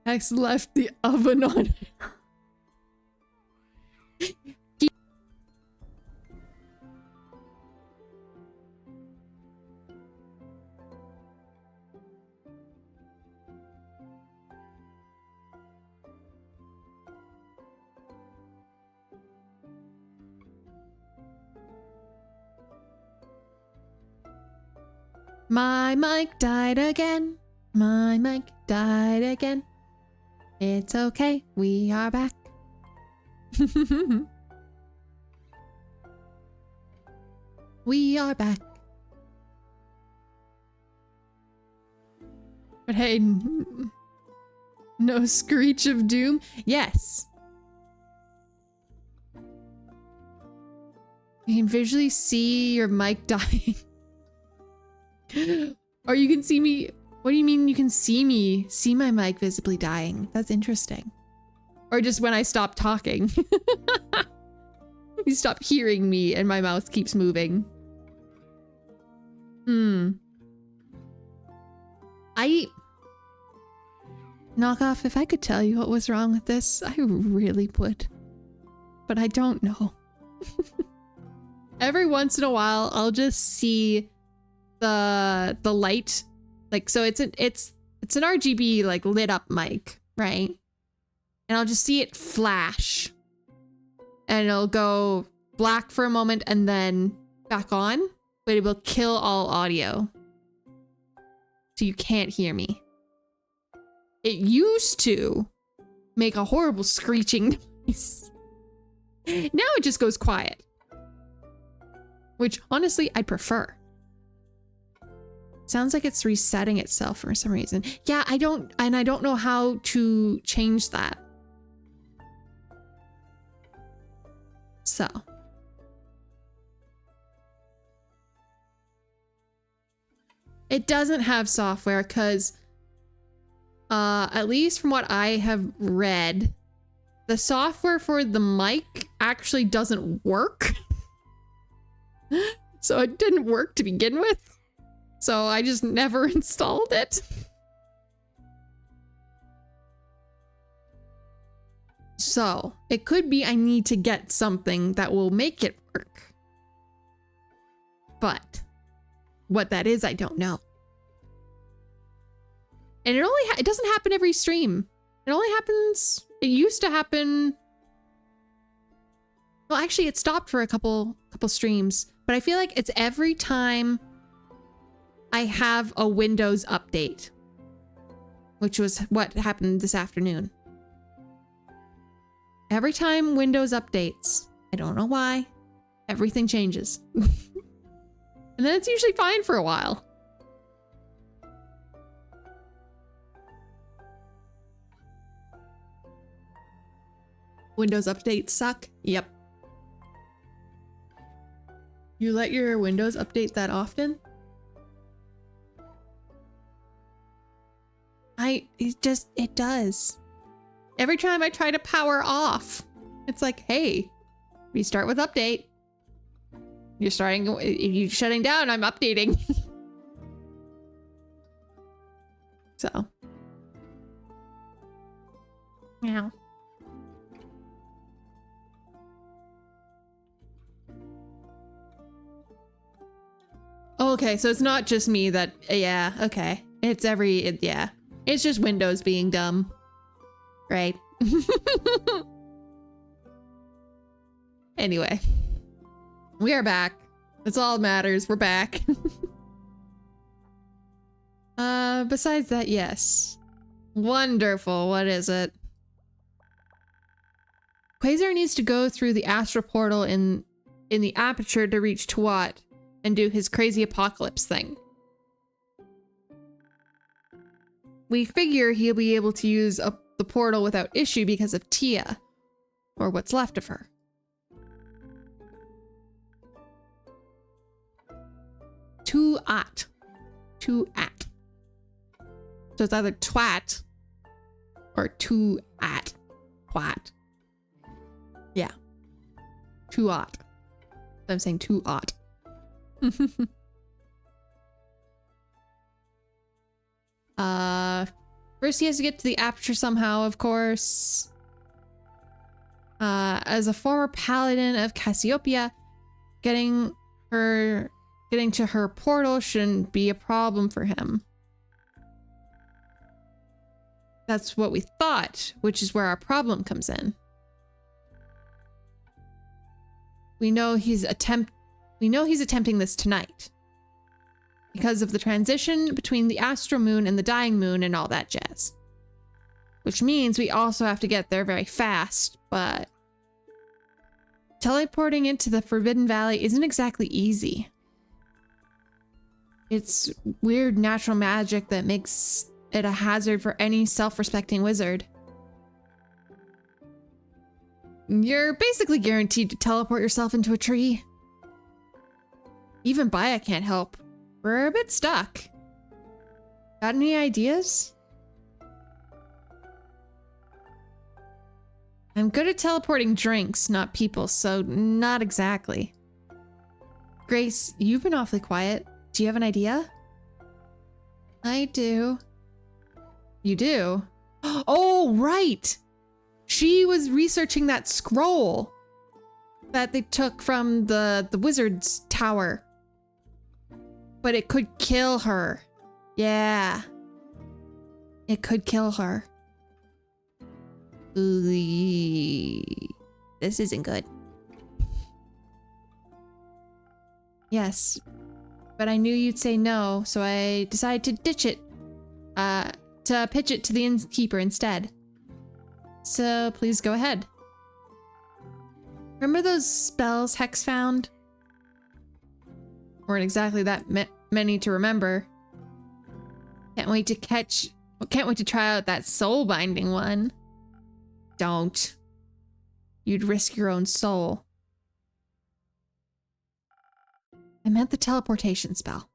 [SPEAKER 1] X left the oven on. My mic died again. My mic died again. It's okay, we are back. We are back. But hey, no screech of doom? Yes. You can visually see your mic dying. Or you can see me. What do you mean you can see me? See my mic visibly dying. That's interesting. Or just when I stop talking. You stop hearing me and my mouth keeps moving. Knockoff, if I could tell you what was wrong with this, I really would. But I don't know. Every once in a while, I'll just see the light. Like, so it's an RGB like lit up mic, right? And I'll just see it flash. And it'll go black for a moment and then back on, but it will kill all audio. So you can't hear me. It used to make a horrible screeching noise. Now it just goes quiet. Which honestly, I prefer. Sounds like it's resetting itself for some reason. Yeah, I don't know how to change that. So. It doesn't have software because, at least from what I have read, the software for the mic actually doesn't work. So it didn't work to begin with. So I just never installed it. So it could be I need to get something that will make it work. But what that is, I don't know. And it doesn't happen every stream. It only happens, it used to happen. Well, actually it stopped for a couple streams, but I feel like it's every time I have a Windows update, which was what happened this afternoon. Every time Windows updates, I don't know why, everything changes. And then it's usually fine for a while. Windows updates suck? Yep. You let your Windows update that often? It does. Every time I try to power off, it's like, hey, restart with update. You're shutting down, I'm updating. So. Yeah. Okay, so it's not just me that, yeah, okay. It's yeah. It's just Windows being dumb. Right? Anyway. We are back. That's all that matters. We're back. Besides that, yes. Wonderful. What is it? Quasar needs to go through the astral portal in the aperture to reach Tuat and do his crazy apocalypse thing. We figure he'll be able to use the portal without issue because of Tia, or what's left of her. Tuat. Tuat. So it's either twat or Tuat. Twat. Yeah. Tuat. I'm saying Tuat. First he has to get to the aperture somehow, of course. As a former paladin of Cassiopeia, getting to her portal shouldn't be a problem for him. That's what we thought, which is where our problem comes in. We know he's attempting this tonight because of the transition between the astral moon and the dying moon and all that jazz. Which means we also have to get there very fast, but teleporting into the Forbidden Valley isn't exactly easy. It's weird natural magic that makes it a hazard for any self-respecting wizard. You're basically guaranteed to teleport yourself into a tree. Even Baya can't help. We're a bit stuck. Got any ideas? I'm good at teleporting drinks, not people, so not exactly. Grace, you've been awfully quiet. Do you have an idea? I do. You do? Oh, right! She was researching that scroll that they took from the wizard's tower. But it could kill her. Yeah. It could kill her. Ooh, this isn't good. Yes. But I knew you'd say no, so I decided to ditch it. To pitch it to the innkeeper instead. So please go ahead. Remember those spells Hex found? Weren't exactly that many to remember. Can't wait to try out that soul binding one. Don't. You'd risk your own soul. I meant the teleportation spell.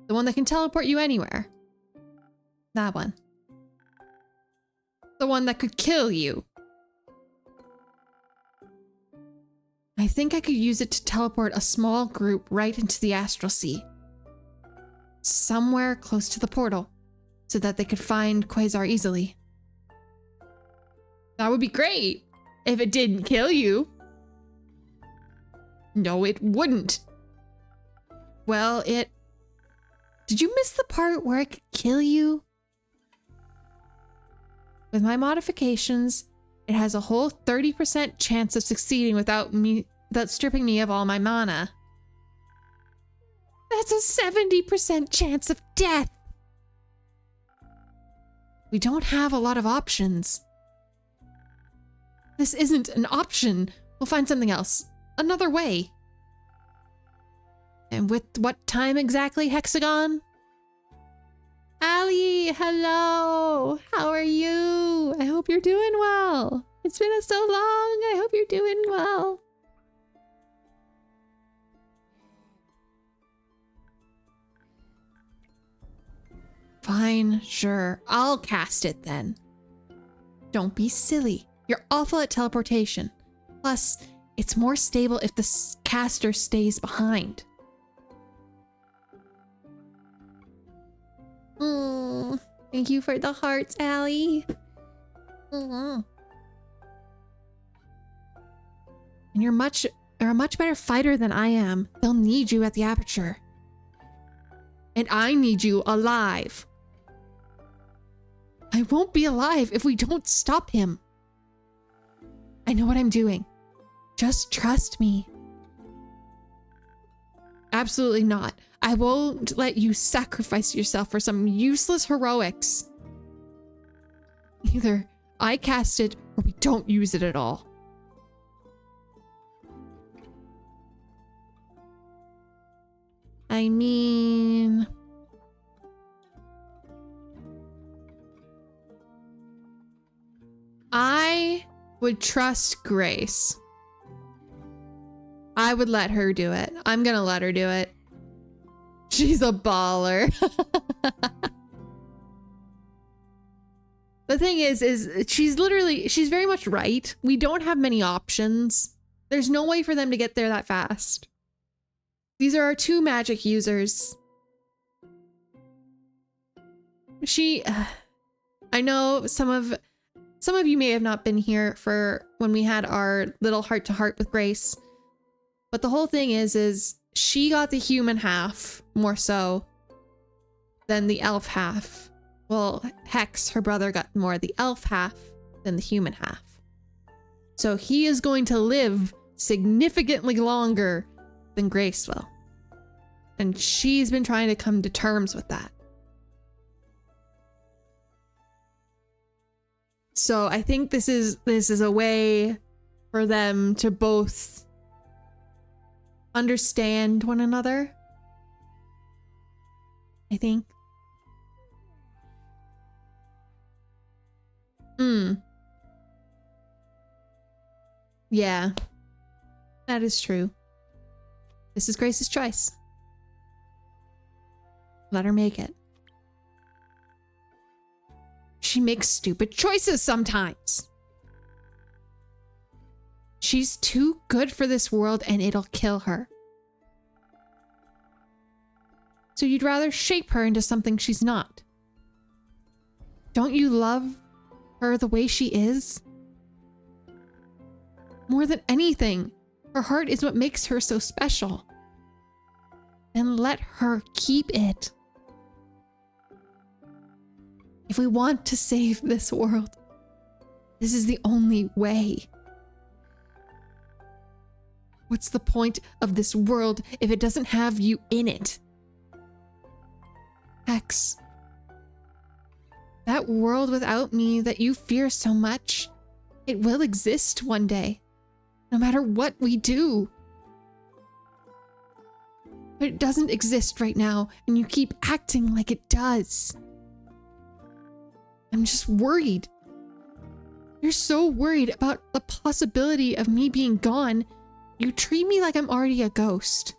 [SPEAKER 1] The one that can teleport you anywhere. That one. The one that could kill you. I think I could use it to teleport a small group right into the astral sea. Somewhere close to the portal, so that they could find Quasar easily. That would be great, if it didn't kill you. No, it wouldn't. Well, did you miss the part where I could kill you? With my modifications, it has a whole 30% chance of succeeding without stripping me of all my mana. That's a 70% chance of death. We don't have a lot of options. This isn't an option. We'll find something else. Another way. And with what time exactly, Hexagon? Allie, hello. How are you? I hope you're doing well. It's been so long. I hope you're doing well. Fine, sure. I'll cast it then. Don't be silly. You're awful at teleportation. Plus, it's more stable if the caster stays behind. Thank you for the hearts, Allie. And you're a much better fighter than I am. They'll need you at the aperture. And I need you alive. I won't be alive if we don't stop him. I know what I'm doing. Just trust me. Absolutely not. I won't let you sacrifice yourself for some useless heroics. Either I cast it or we don't use it at all. I mean... I would trust Grace. I would let her do it. I'm gonna let her do it. She's a baller. The thing is she's very much right. We don't have many options. There's no way for them to get there that fast. These are our two magic users. I know some of you may have not been here for when we had our little heart-to-heart with Grace. But the whole thing is she got the human half more so than the elf half. Well, Hex, her brother, got more of the elf half than the human half. So he is going to live significantly longer than Grace will. And she's been trying to come to terms with that. So I think this is a way for them to both understand one another. I think. Yeah. That is true. This is Grace's choice. Let her make it. She makes stupid choices sometimes. She's too good for this world and it'll kill her. So you'd rather shape her into something she's not. Don't you love her the way she is? More than anything, her heart is what makes her so special. Then let her keep it. If we want to save this world, this is the only way. What's the point of this world if it doesn't have you in it? Hex, that world without me that you fear so much, it will exist one day, no matter what we do. But it doesn't exist right now, and you keep acting like it does. I'm just worried. You're so worried about the possibility of me being gone, you treat me like I'm already a ghost.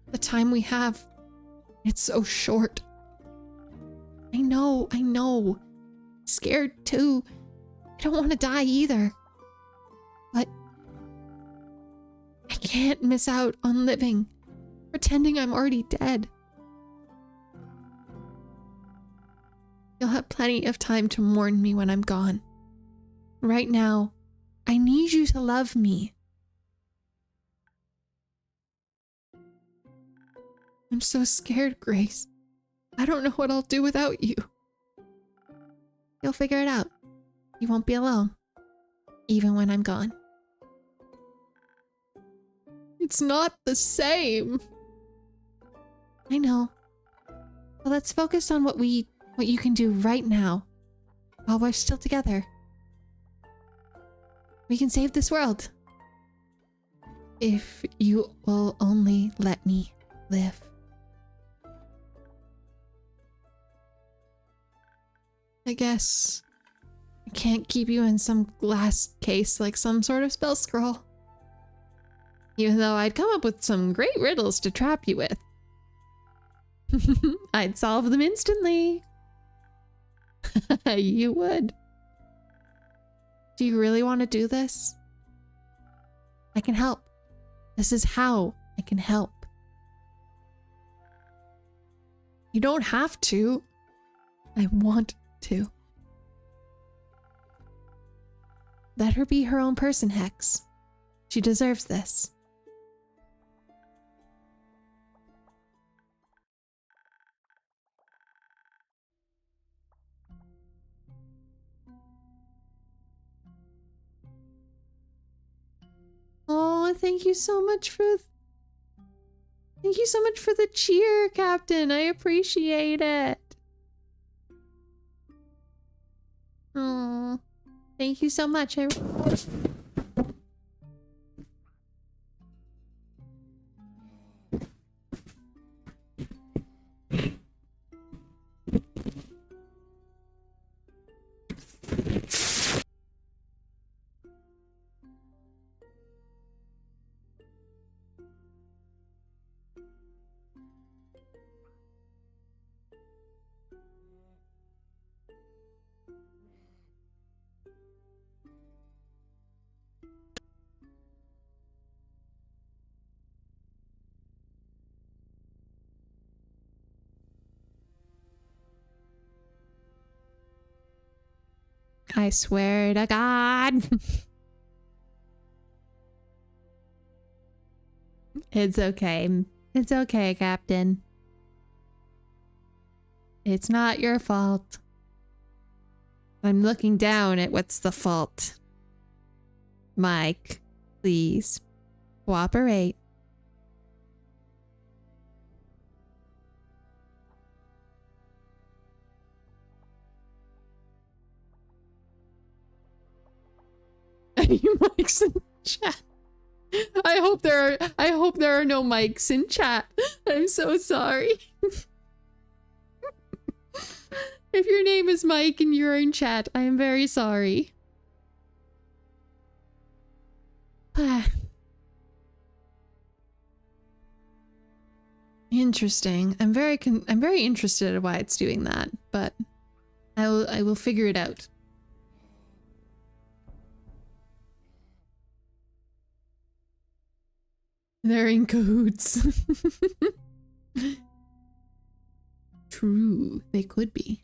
[SPEAKER 1] The time we have, it's so short. I know. Scared too. I don't want to die either. But I can't miss out on living, pretending I'm already dead. You'll have plenty of time to mourn me when I'm gone. Right now, I need you to love me. I'm so scared, Grace. I don't know what I'll do without you. You'll figure it out. You won't be alone. Even when I'm gone. It's not the same. I know. But let's focus on what you can do right now. While we're still together. We can save this world. If you will only let me live. I guess I can't keep you in some glass case like some sort of spell scroll. Even though I'd come up with some great riddles to trap you with. I'd solve them instantly. You would. Do you really want to do this? I can help. This is how I can help. You don't have to. I want to. Let her be her own person, Hex. She deserves this. Oh, thank you so much for the cheer, Captain. I appreciate it. Oh, thank you so much. I swear to God. It's okay. It's okay, Captain. It's not your fault. I'm looking down at what's the fault. Mike, please cooperate. Any mics in chat? I hope there are no mics in chat. I'm so sorry. If your name is Mike and you're in chat, I am very sorry. Interesting. I'm very interested in why it's doing that, but I will figure it out. They're in cahoots. True, they could be.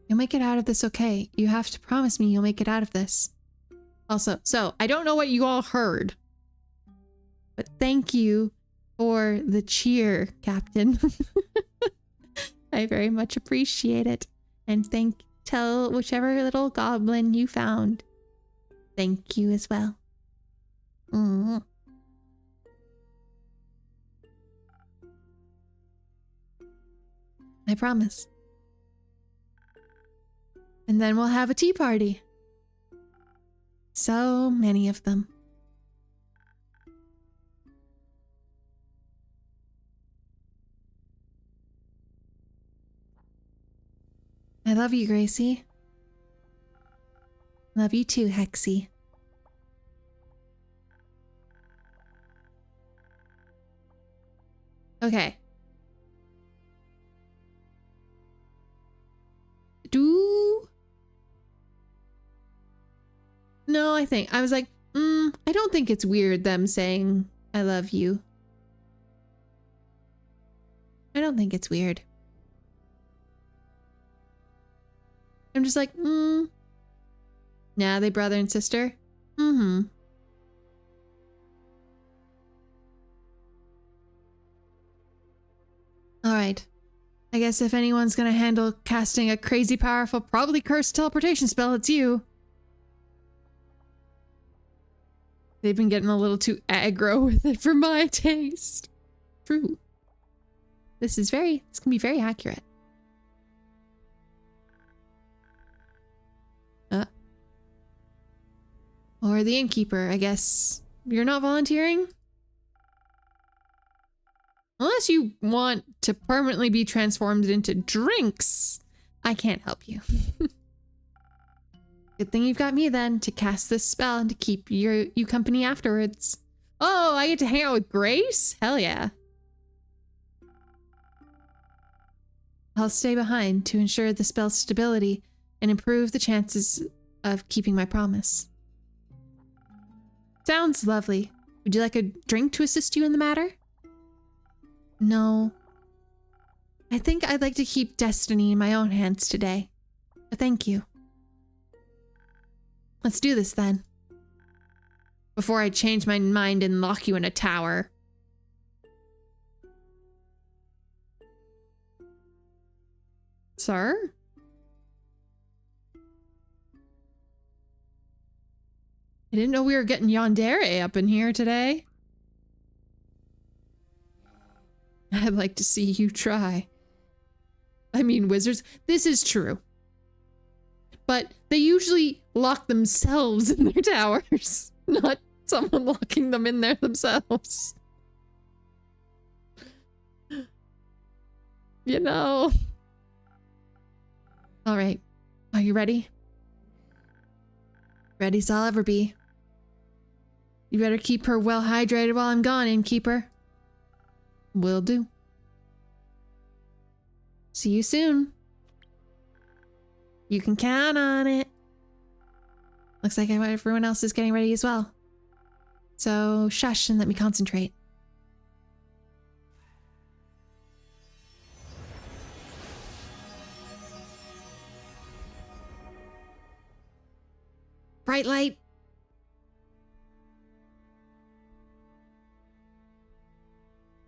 [SPEAKER 1] You'll make it out of this okay. You have to promise me you'll make it out of this. Also, so I don't know what you all heard, but thank you for the cheer, Captain. I very much appreciate it. And tell whichever little goblin you found. Thank you as well. I promise. And then we'll have a tea party. So many of them. I love you, Gracie. Love you too, Hexy. Okay. No, I was like, I don't think it's weird them saying I love you. I don't think it's weird. I'm just like, Yeah, they brother and sister. Mm-hmm. Alright. I guess if anyone's gonna handle casting a crazy powerful, probably cursed teleportation spell, it's you. They've been getting a little too aggro with it for my taste. True. This can be very accurate. Or the innkeeper, I guess. You're not volunteering? Unless you want to permanently be transformed into drinks, I can't help you. Good thing you've got me then to cast this spell and to keep you company afterwards. Oh, I get to hang out with Grace? Hell yeah. I'll stay behind to ensure the spell's stability and improve the chances of keeping my promise. Sounds lovely. Would you like a drink to assist you in the matter? No. I think I'd like to keep destiny in my own hands today. But thank you. Let's do this then. Before I change my mind and lock you in a tower. Sir? I didn't know we were getting yandere up in here today. I'd like to see you try. I mean, wizards, this is true. But they usually lock themselves in their towers, not someone locking them in there themselves. You know. All right. Are you ready? Ready as I'll ever be. You better keep her well hydrated while I'm gone, innkeeper. Will do. See you soon. You can count on it. Looks like everyone else is getting ready as well. So shush and let me concentrate. Bright light.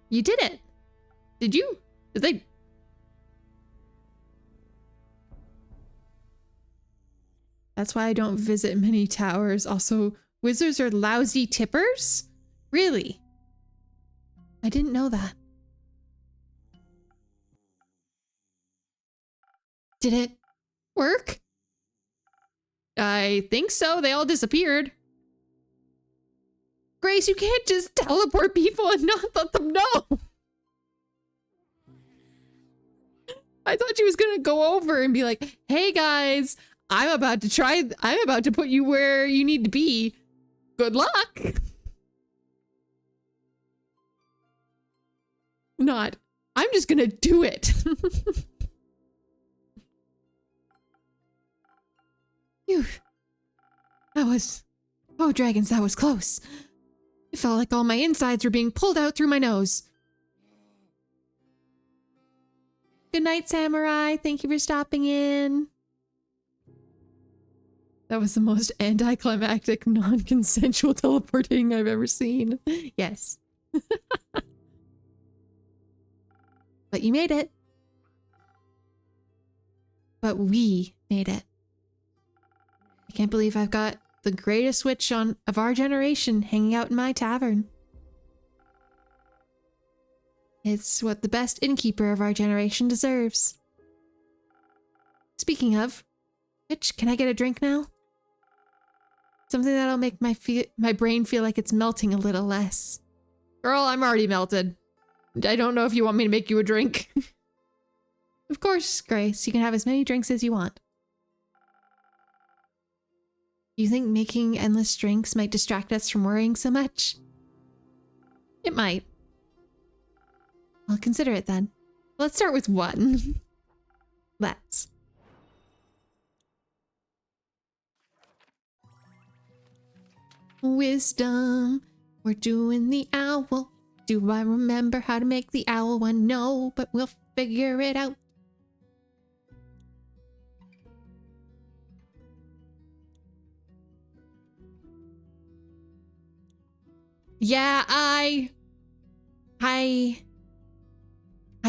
[SPEAKER 1] You did it. Did you? Did they? That's why I don't visit many towers. Also, wizards are lousy tippers? Really? I didn't know that. Did it work? I think so. They all disappeared. Grace, you can't just teleport people and not let them know. I thought she was gonna go over and be like, hey guys, I'm about to put you where you need to be. Good luck. Not, I'm just gonna do it. Phew. Oh dragons, that was close. It felt like all my insides were being pulled out through my nose. Good night, Samurai. Thank you for stopping in. That was the most anticlimactic, non-consensual teleporting I've ever seen. Yes. But you made it. But we made it. I can't believe I've got the greatest witch of our generation hanging out in my tavern. It's what the best innkeeper of our generation deserves. Speaking of, witch, can I get a drink now? Something that'll make my brain feel like it's melting a little less. Girl, I'm already melted. I don't know if you want me to make you a drink. Of course, Grace. You can have as many drinks as you want. You think making endless drinks might distract us from worrying so much? It might. I'll consider it then. Let's start with one. Let's. Wisdom. We're doing the owl. Do I remember how to make the owl one? No, but we'll figure it out. Yeah, I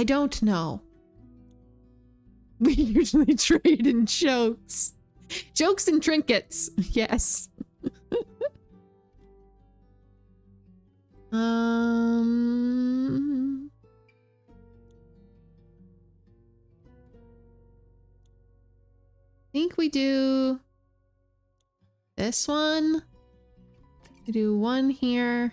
[SPEAKER 1] don't know. We usually trade in jokes. Jokes and trinkets. Yes. I think we do this one. We do one here.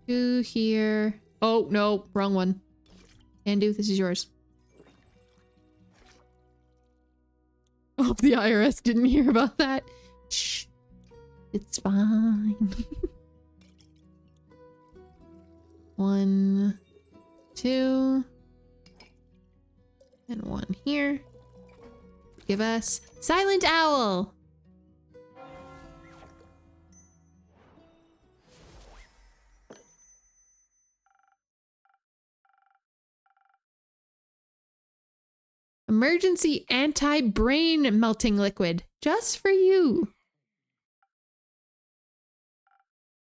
[SPEAKER 1] Two here. Oh, no, wrong one. Andu, this is yours. I hope the IRS didn't hear about that. Shh. It's fine. 1, 2. And 1 here. Give us Silent Owl. Emergency anti-brain melting liquid. Just for you.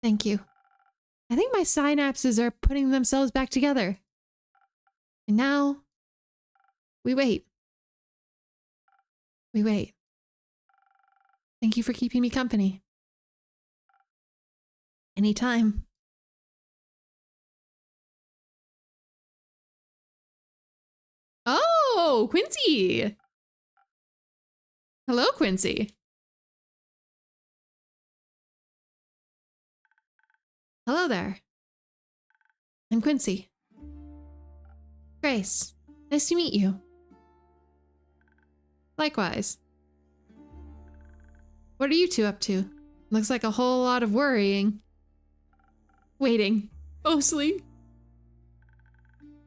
[SPEAKER 1] Thank you. I think my synapses are putting themselves back together. And now, we wait. We wait. Thank you for keeping me company. Anytime. Oh, Quincy! Hello, Quincy. Hello there. I'm Quincy. Grace, nice to meet you. Likewise. What are you two up to? Looks like a whole lot of worrying. Waiting. Mostly.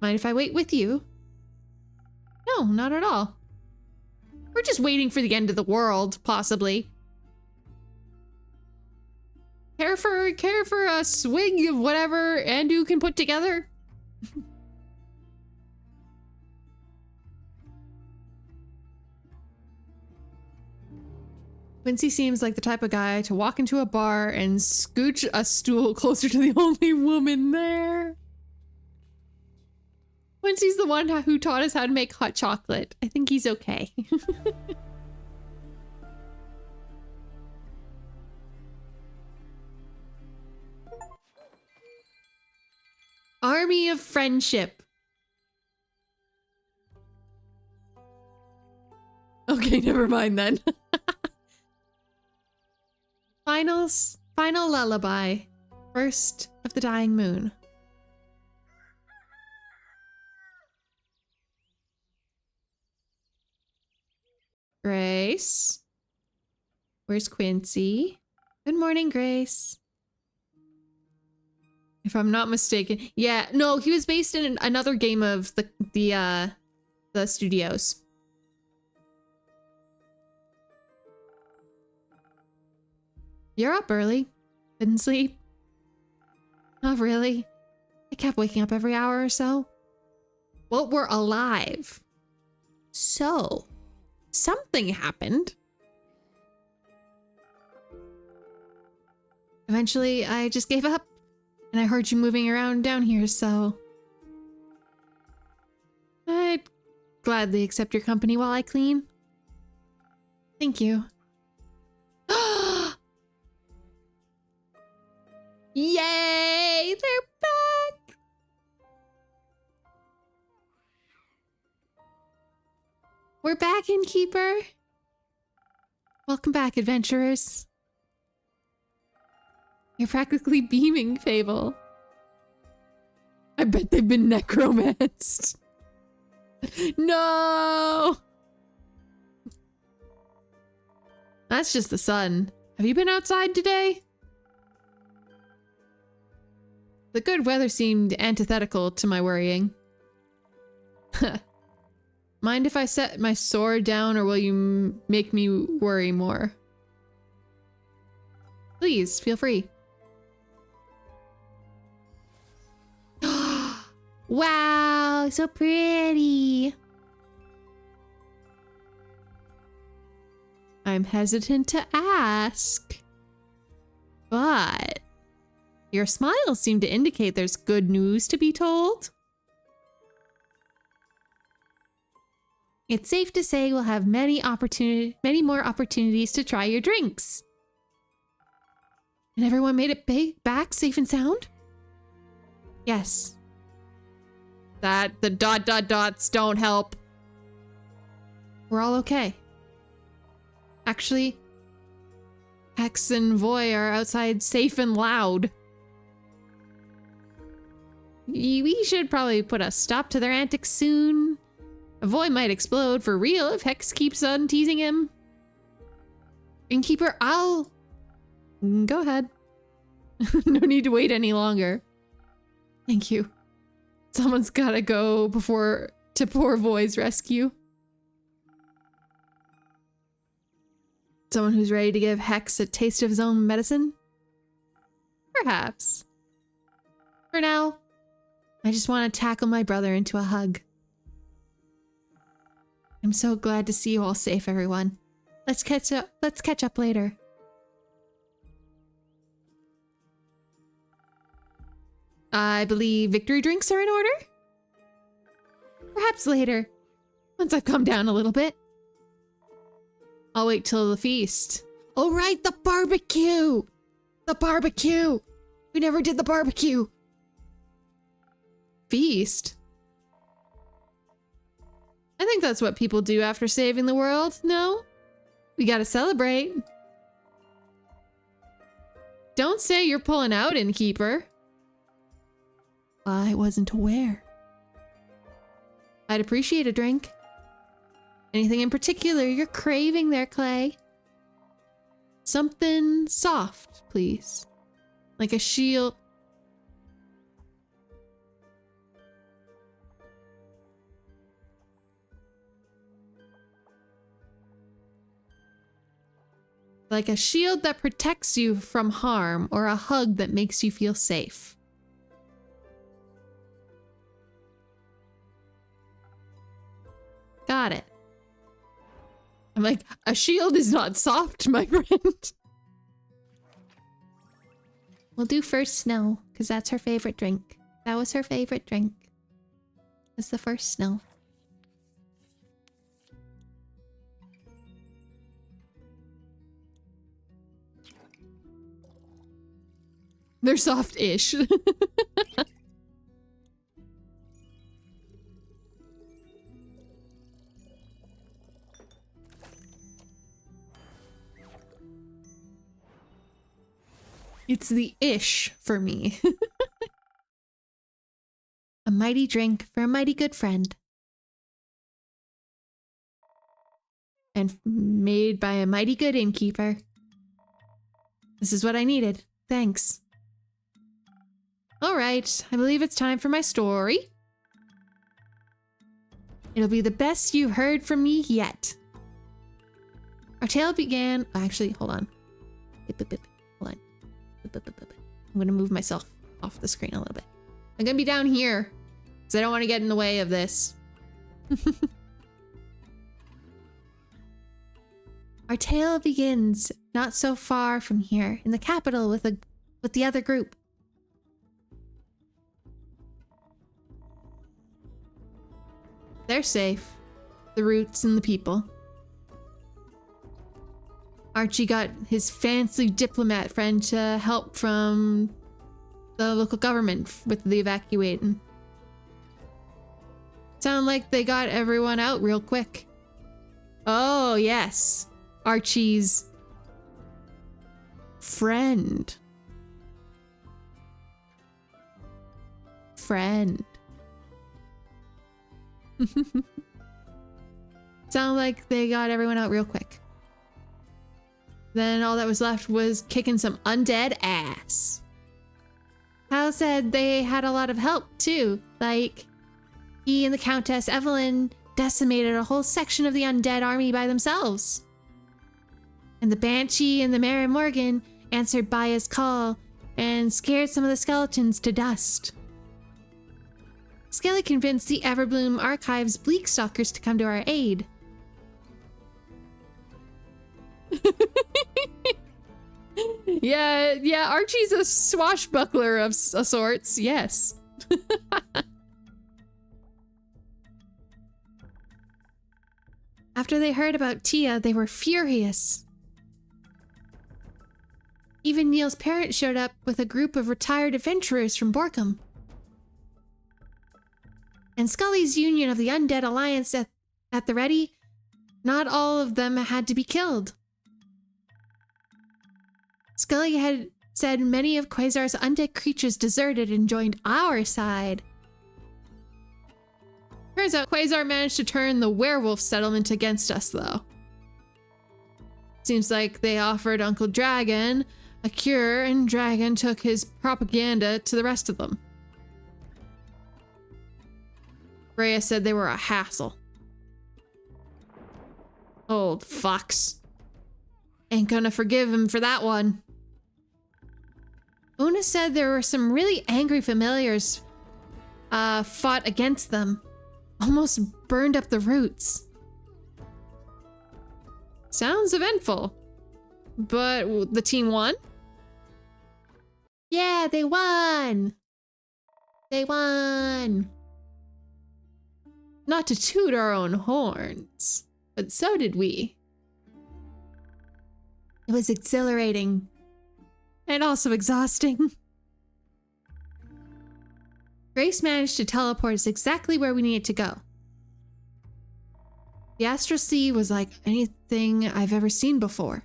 [SPEAKER 1] Mind if I wait with you? No, not at all. We're just waiting for the end of the world, possibly. Care for a swig of whatever Andu can put together? Quincy seems like the type of guy to walk into a bar and scooch a stool closer to the only woman there. Quincy's the one who taught us how to make hot chocolate. I think he's okay. Army of Friendship. Okay, never mind then. Final lullaby. First of the dying moon. Grace? Where's Quincy? Good morning, Grace. If I'm not mistaken. Yeah, no, he was based in another game of the studios. You're up early. Didn't sleep? Not really. I kept waking up every hour or so. Well, we're alive. So, something happened. Eventually, I just gave up. And I heard you moving around down here, so... I'd gladly accept your company while I clean. Thank you. Yay! They're back! We're back, Innkeeper. Welcome back, adventurers. You're practically beaming, Fable. I bet they've been necromanced. No! That's just the sun. Have you been outside today? The good weather seemed antithetical to my worrying. Mind if I set my sword down, or will you make me worry more? Please, feel free. Wow, so pretty. I'm hesitant to ask. But your smiles seem to indicate there's good news to be told. It's safe to say we'll have many more opportunities to try your drinks. And everyone made it back safe and sound? Yes. That the ... don't help. We're all okay. Actually, Hex and Voy are outside safe and loud. We should probably put a stop to their antics soon. Voy might explode for real if Hex keeps on teasing him. Innkeeper, I'll... Go ahead. No need to wait any longer. Thank you. Someone's gotta go to poor Voy's rescue. Someone who's ready to give Hex a taste of his own medicine? Perhaps. For now, I just want to tackle my brother into a hug. I'm so glad to see you all safe, everyone. Let's catch up later. I believe victory drinks are in order? Perhaps later, once I've calmed down a little bit. I'll wait till the feast. Oh right, the barbecue! The barbecue! We never did the barbecue! Feast? I think that's what people do after saving the world, no? We gotta celebrate. Don't say you're pulling out, Innkeeper. I wasn't aware. I'd appreciate a drink. Anything in particular you're craving there, Clay? Something soft, please. Like a shield. Like a shield that protects you from harm, or a hug that makes you feel safe. Got it. I'm like, a shield is not soft, my friend. We'll do first snow, because that's her favorite drink. That was her favorite drink. Was the first snow. They're soft-ish. It's the ish for me. A mighty drink for a mighty good friend. And made by a mighty good innkeeper. This is what I needed. Thanks. Alright, I believe it's time for my story. It'll be the best you've heard from me yet. Our tale began... Actually, hold on. Hold on. I'm gonna move myself off the screen a little bit. I'm gonna be down here, because I don't want to get in the way of this. Our tale begins not so far from here, in the capital with the other group. They're safe. The roots and the people. Archie got his fancy diplomat friend to help from the local government with the evacuating. Sound like they got everyone out real quick. Oh, yes. Archie's friend. Sound like they got everyone out real quick. Then all that was left was kicking some undead ass. Hal said they had a lot of help too. Like, he and the Countess Evelyn decimated a whole section of the undead army by themselves. And the Banshee and the Mary Morgan answered Baya's call and scared some of the skeletons to dust. Skelly convinced the Everbloom Archives Bleakstalkers to come to our aid. Yeah, Archie's a swashbuckler of sorts, yes. After they heard about Tia, they were furious. Even Neil's parents showed up with a group of retired adventurers from Borkham. And Scully's union of the Undead Alliance at the ready, not all of them had to be killed. Scully had said many of Quasar's undead creatures deserted and joined our side. Turns out Quasar managed to turn the werewolf settlement against us, though. Seems like they offered Uncle Dragon a cure, and Dragon took his propaganda to the rest of them. Rhea said they were a hassle. Old fucks. Ain't gonna forgive him for that one. Una said there were some really angry familiars fought against them. Almost burned up the roots. Sounds eventful. But the team won? Yeah, they won! They won! Not to toot our own horns, but so did we. It was exhilarating. And also exhausting. Grace managed to teleport us exactly where we needed to go. The Astral Sea was like anything I've ever seen before.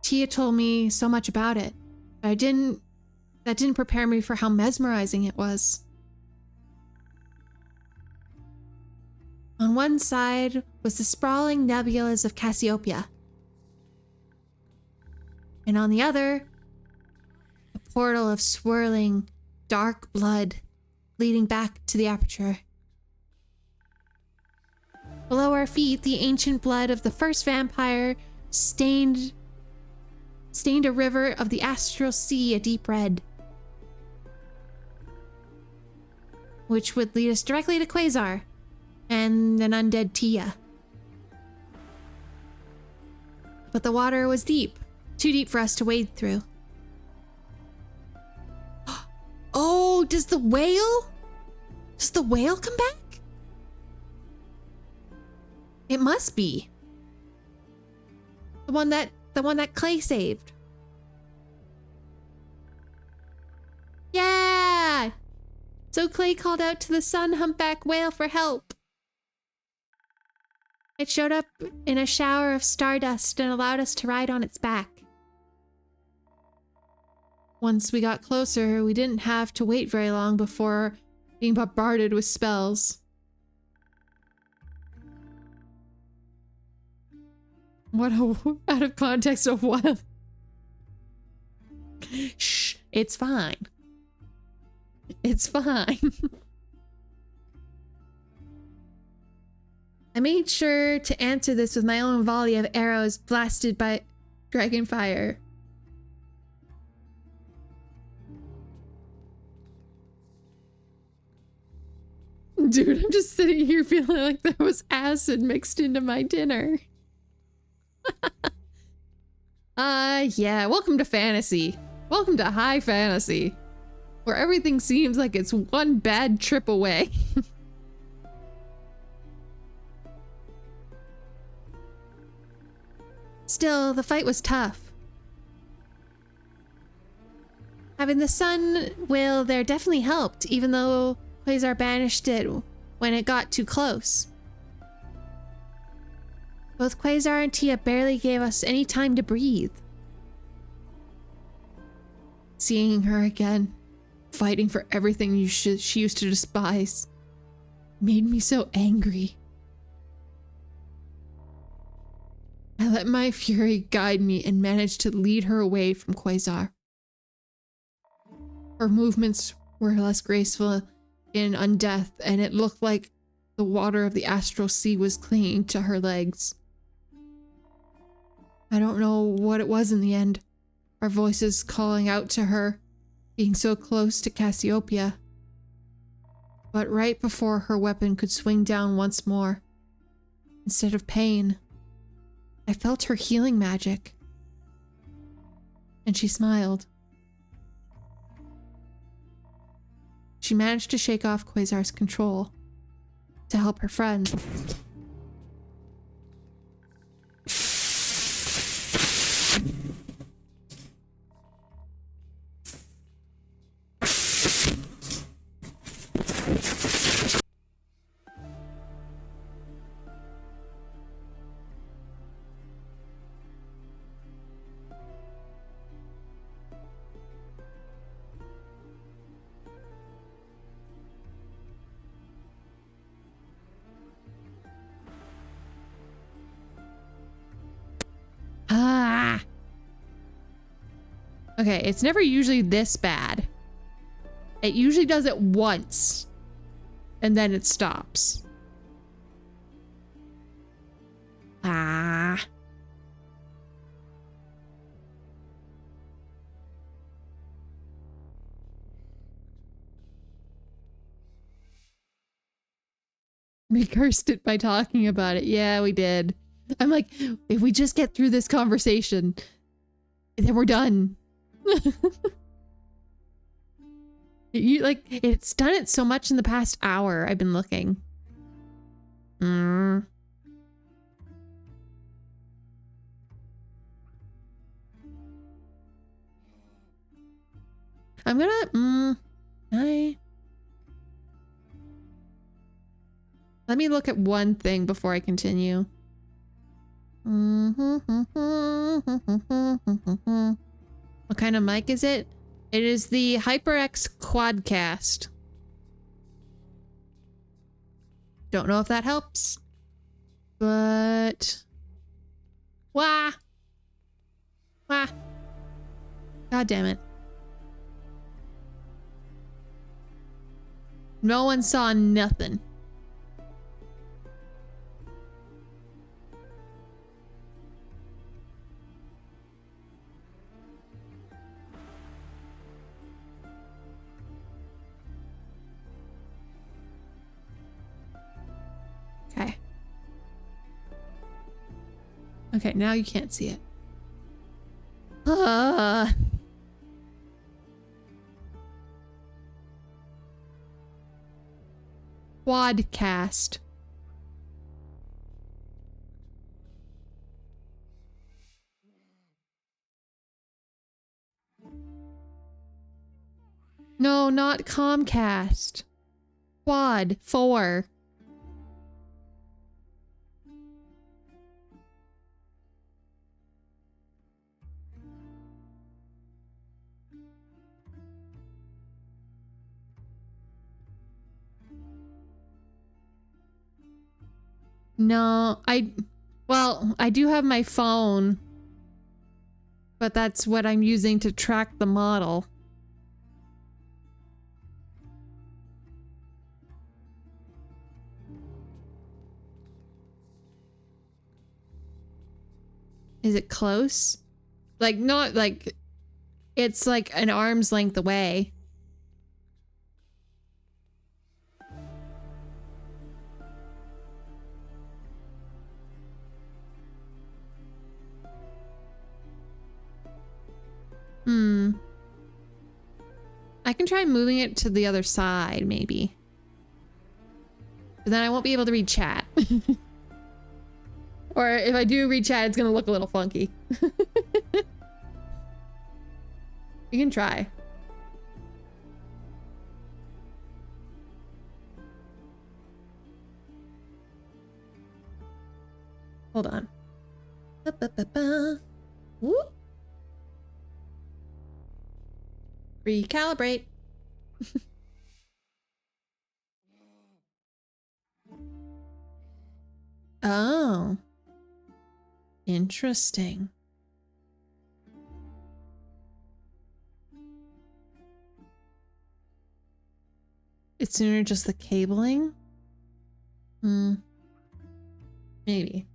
[SPEAKER 1] Tia told me so much about it, but that didn't prepare me for how mesmerizing it was. On one side was the sprawling nebulas of Cassiopeia. And on the other, a portal of swirling, dark blood leading back to the aperture. Below our feet, the ancient blood of the first vampire stained a river of the Astral Sea a deep red, which would lead us directly to Quasar and an undead Tia. But the water was deep, too deep for us to wade through. Oh, does the whale come back? It must be. The one that Clay saved. Yeah! So Clay called out to the sun humpback whale for help. It showed up in a shower of stardust and allowed us to ride on its back. Once we got closer, we didn't have to wait very long before being bombarded with spells. What a out of context of what? Shh, it's fine. It's fine. I made sure to answer this with my own volley of arrows blasted by dragonfire. Dude, I'm just sitting here feeling like there was acid mixed into my dinner. Yeah, welcome to fantasy. Welcome to high fantasy, where everything seems like it's one bad trip away. Still, the fight was tough. Having the sun will there definitely helped, even though Quasar banished it when it got too close. Both Quasar and Tia barely gave us any time to breathe. Seeing her again, fighting for everything she used to despise, made me so angry. I let my fury guide me and managed to lead her away from Quasar. Her movements were less graceful in undeath, and it looked like the water of the Astral Sea was clinging to her legs. I don't know what it was in the end. Our voices calling out to her, being so close to Cassiopeia. But right before her weapon could swing down once more, instead of pain, I felt her healing magic. And she smiled. She managed to shake off Quasar's control to help her friend. Okay, it's never usually this bad. It usually does it once, and then it stops. Ah. We cursed it by talking about it. Yeah, we did. I'm like, if we just get through this conversation, then we're done. It's done it so much in the past hour. I've been looking. I'm gonna let me look at one thing before I continue. What kind of mic is it? It is the HyperX Quadcast. Don't know if that helps, but wah. God damn it. No one saw nothing. Okay. Okay, now you can't see it. Quadcast. No, not Comcast. Quad 4. No, well, I do have my phone, but that's what I'm using to track the model. Is it close? Like, not like, it's like an arm's length away. I can try moving it to the other side, maybe. But then I won't be able to read chat. Or if I do read chat, it's gonna look a little funky. You can try. Hold on. Whoop. Recalibrate. Oh. Interesting. It's sooner just the cabling? Maybe.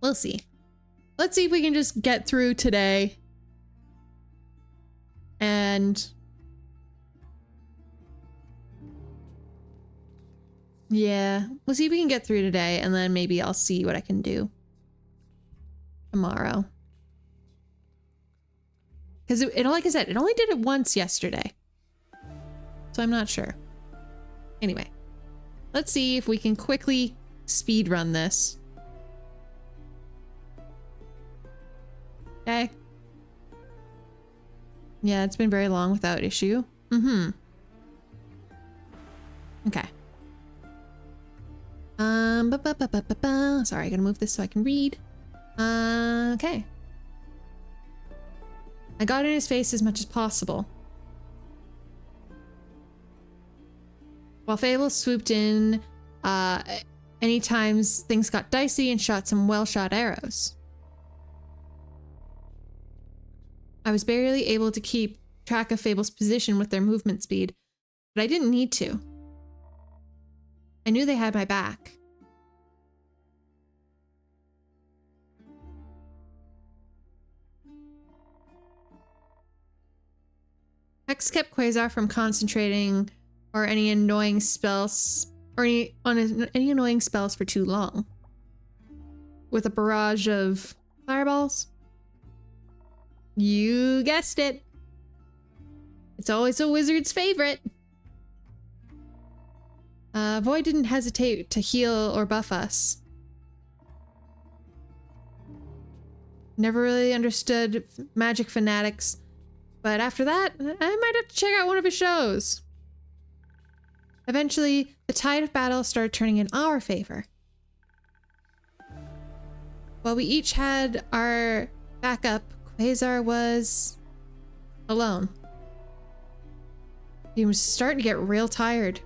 [SPEAKER 1] We'll see. Let's see if we can just get through today. And Yeah, we'll see if we can get through today, and then maybe I'll see what I can do tomorrow. Because like I said, it only did it once yesterday. So I'm not sure. Anyway, let's see if we can quickly speed run this. Okay. Yeah, it's been very long without issue. Mm-hmm. Okay. Sorry, I gotta move this so I can read. Okay. I got in his face as much as possible. While Fable swooped in, any times things got dicey and shot some well-shot arrows. I was barely able to keep track of Fable's position with their movement speed, but I didn't need to. I knew they had my back. Hex kept Quasar from concentrating or any annoying spells any annoying spells for too long. With a barrage of fireballs. You guessed it. It's always a wizard's favorite. Void didn't hesitate to heal or buff us. Never really understood magic fanatics, but after that, I might have to check out one of his shows. Eventually, the tide of battle started turning in our favor. While we each had our backup, Quasar was alone. He was starting to get real tired.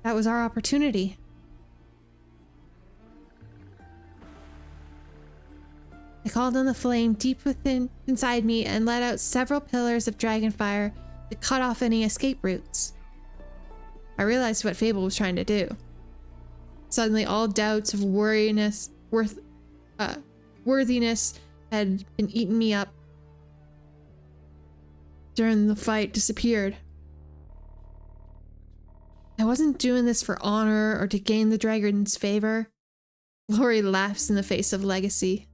[SPEAKER 1] That was our opportunity. I called on the flame deep inside me and let out several pillars of dragonfire to cut off any escape routes. I realized what Fable was trying to do. Suddenly, all doubts of worthiness had been eating me up during the fight disappeared. I wasn't doing this for honor or to gain the dragon's favor. Glory laughs in the face of legacy.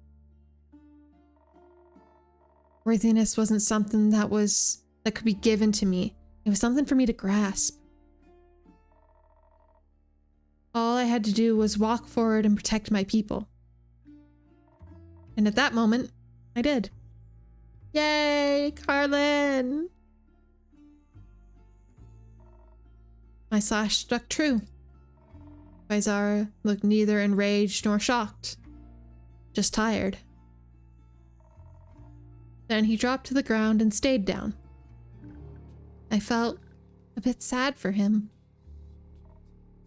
[SPEAKER 1] Worthiness wasn't something that could be given to me. It was something for me to grasp. All I had to do was walk forward and protect my people. And at that moment, I did. Yay, Carlin! My slash stuck true. Quasar looked neither enraged nor shocked, just tired. Then he dropped to the ground and stayed down. I felt a bit sad for him.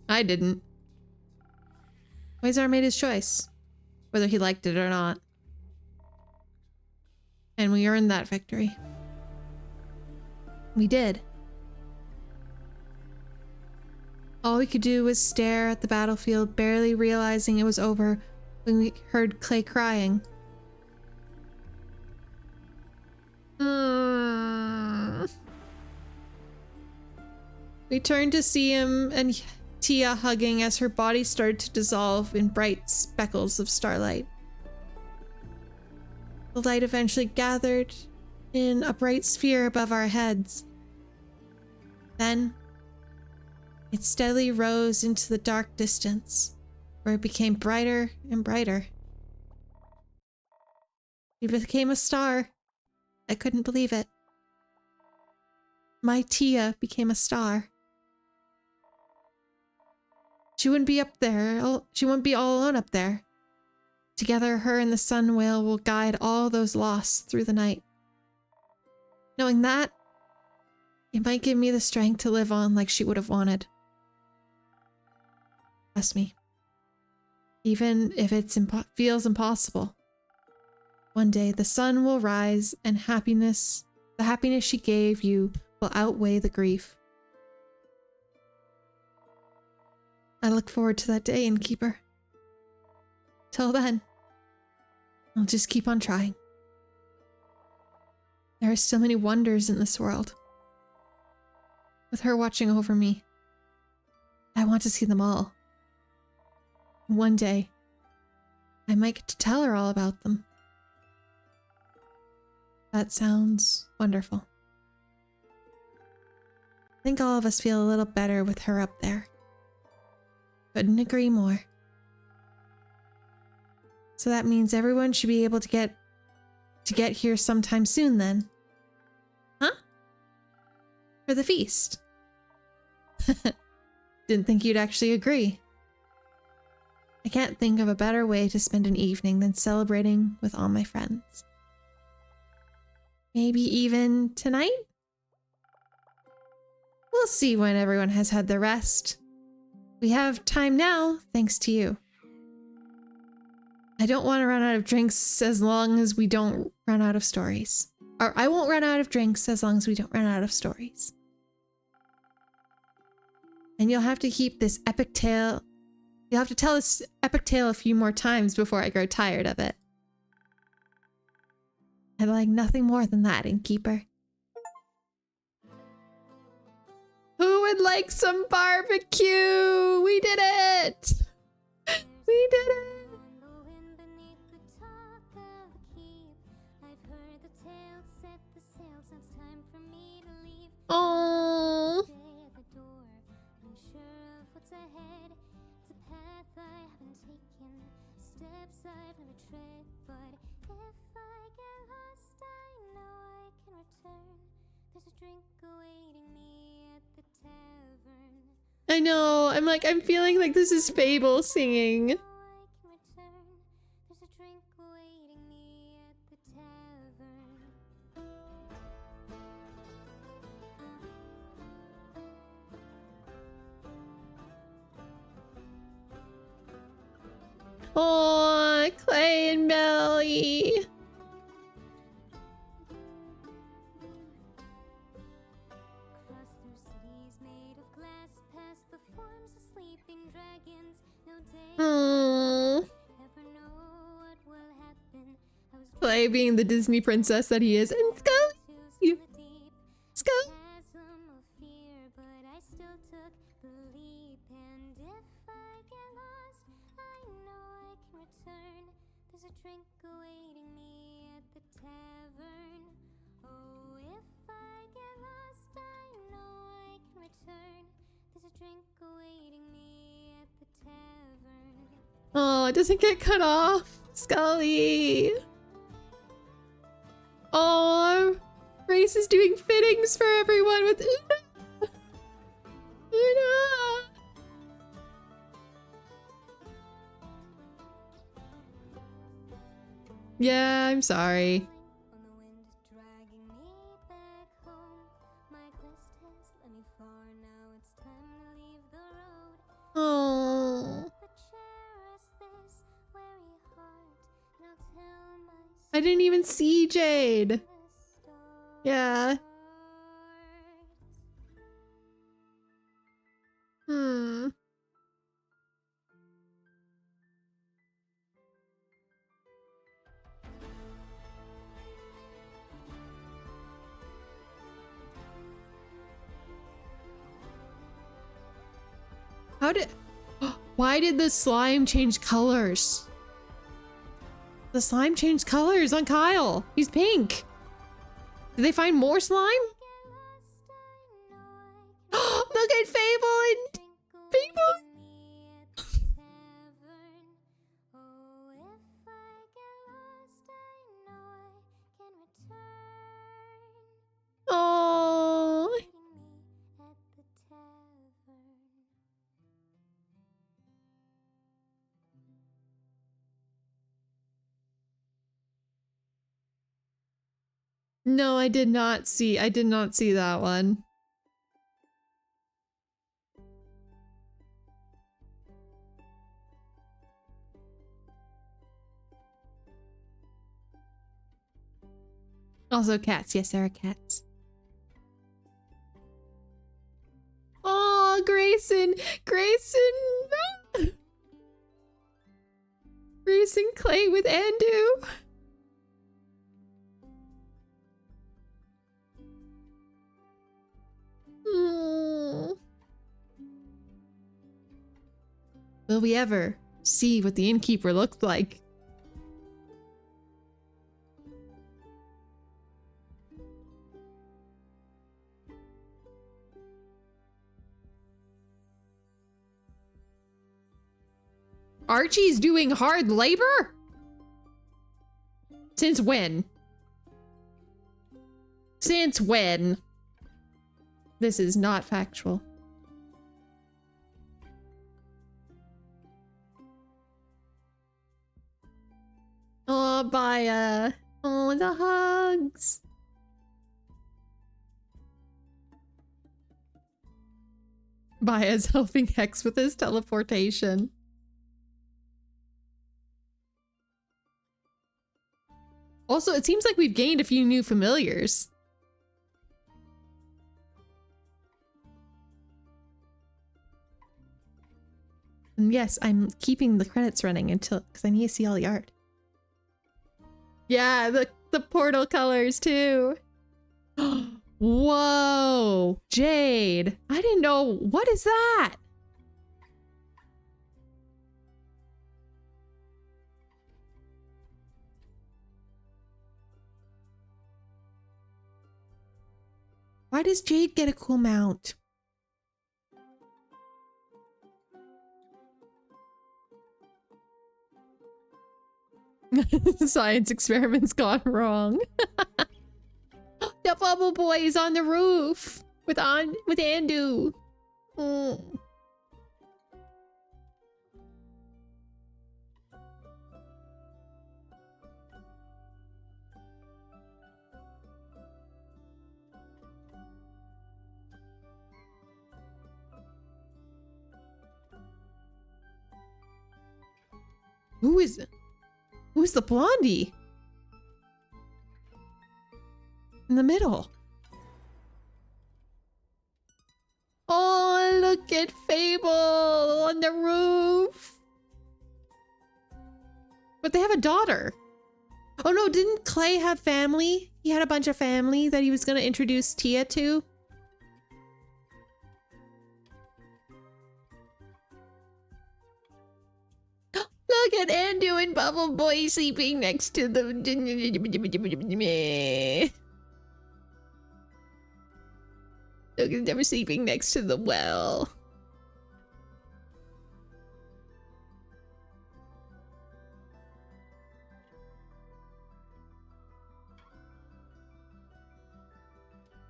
[SPEAKER 1] I didn't. Quasar made his choice, whether he liked it or not. And we earned that victory. We did. All we could do was stare at the battlefield, barely realizing it was over when we heard Clay crying. We turned to see him and Tia hugging as her body started to dissolve in bright speckles of starlight. The light eventually gathered in a bright sphere above our heads. Then, it steadily rose into the dark distance, where it became brighter and brighter. It became a star. I couldn't believe it. My Tia became a star. She wouldn't be up there. She wouldn't be all alone up there. Together, her and the sun whale will guide all those lost through the night. Knowing that, it might give me the strength to live on like she would have wanted. Trust me. Even if it feels impossible. One day the sun will rise and the happiness she gave you will outweigh the grief. I look forward to that day, Innkeeper. Till then, I'll just keep on trying. There are still many wonders in this world. With her watching over me, I want to see them all. One day, I might get to tell her all about them. That sounds wonderful. I think all of us feel a little better with her up there. Couldn't agree more. So that means everyone should be able to get here sometime soon then. Huh? For the feast. Didn't think you'd actually agree. I can't think of a better way to spend an evening than celebrating with all my friends. Maybe even tonight? We'll see when everyone has had their rest. We have time now, thanks to you. I don't want to run out of drinks as long as we don't run out of stories. Or I won't run out of drinks as long as we don't run out of stories. And you'll have to keep this epic tale. You'll have to tell this epic tale a few more times before I grow tired of it. I'd like nothing more than that, innkeeper. Who would like some barbecue? We did it! We did it! Oh. I know. I'm feeling like this is Fable singing. Oh, Clay and Melly. Oh. Clay being the Disney princess that he is, and Scully. Scully.
[SPEAKER 2] Drink awaiting me at the tavern. Oh, if I get lost, I know I can return. There's a drink awaiting me at the tavern.
[SPEAKER 1] Oh, it doesn't get cut off. Scully. Oh, Grace is doing fittings for everyone with Una. Una. Yeah, I'm sorry. Oh. I didn't even see Jade. Yeah. Why did the slime change colors? The slime changed colors on Kyle. He's pink. Did they find more slime? Look at Fable and Fable. Oh. No, I did not see that one. Also cats. Yes, there are cats. Oh, Grayson! Grayson! Grayson Clay with Andu. Will we ever see what the innkeeper looks like? Archie's doing hard labor? Since when? Since when? This is not factual. Oh, Baya. Oh, the hugs. Baya's helping Hex with his teleportation. Also, it seems like we've gained a few new familiars. And yes, I'm keeping the credits running until, because I need to see all the art. Yeah, the portal colors too. Whoa, Jade. I didn't know. What is that? Why does Jade get a cool mount? Science experiments gone wrong. The bubble boy is on the roof with Andu. Mm. Who is it? Who's the blondie? In the middle. Oh, look at Fable on the roof. But they have a daughter. Oh no, didn't Clay have family? He had a bunch of family that he was going to introduce Tia to. Look at Andu and Bubble Boy sleeping next to the... Look at them sleeping next to the well.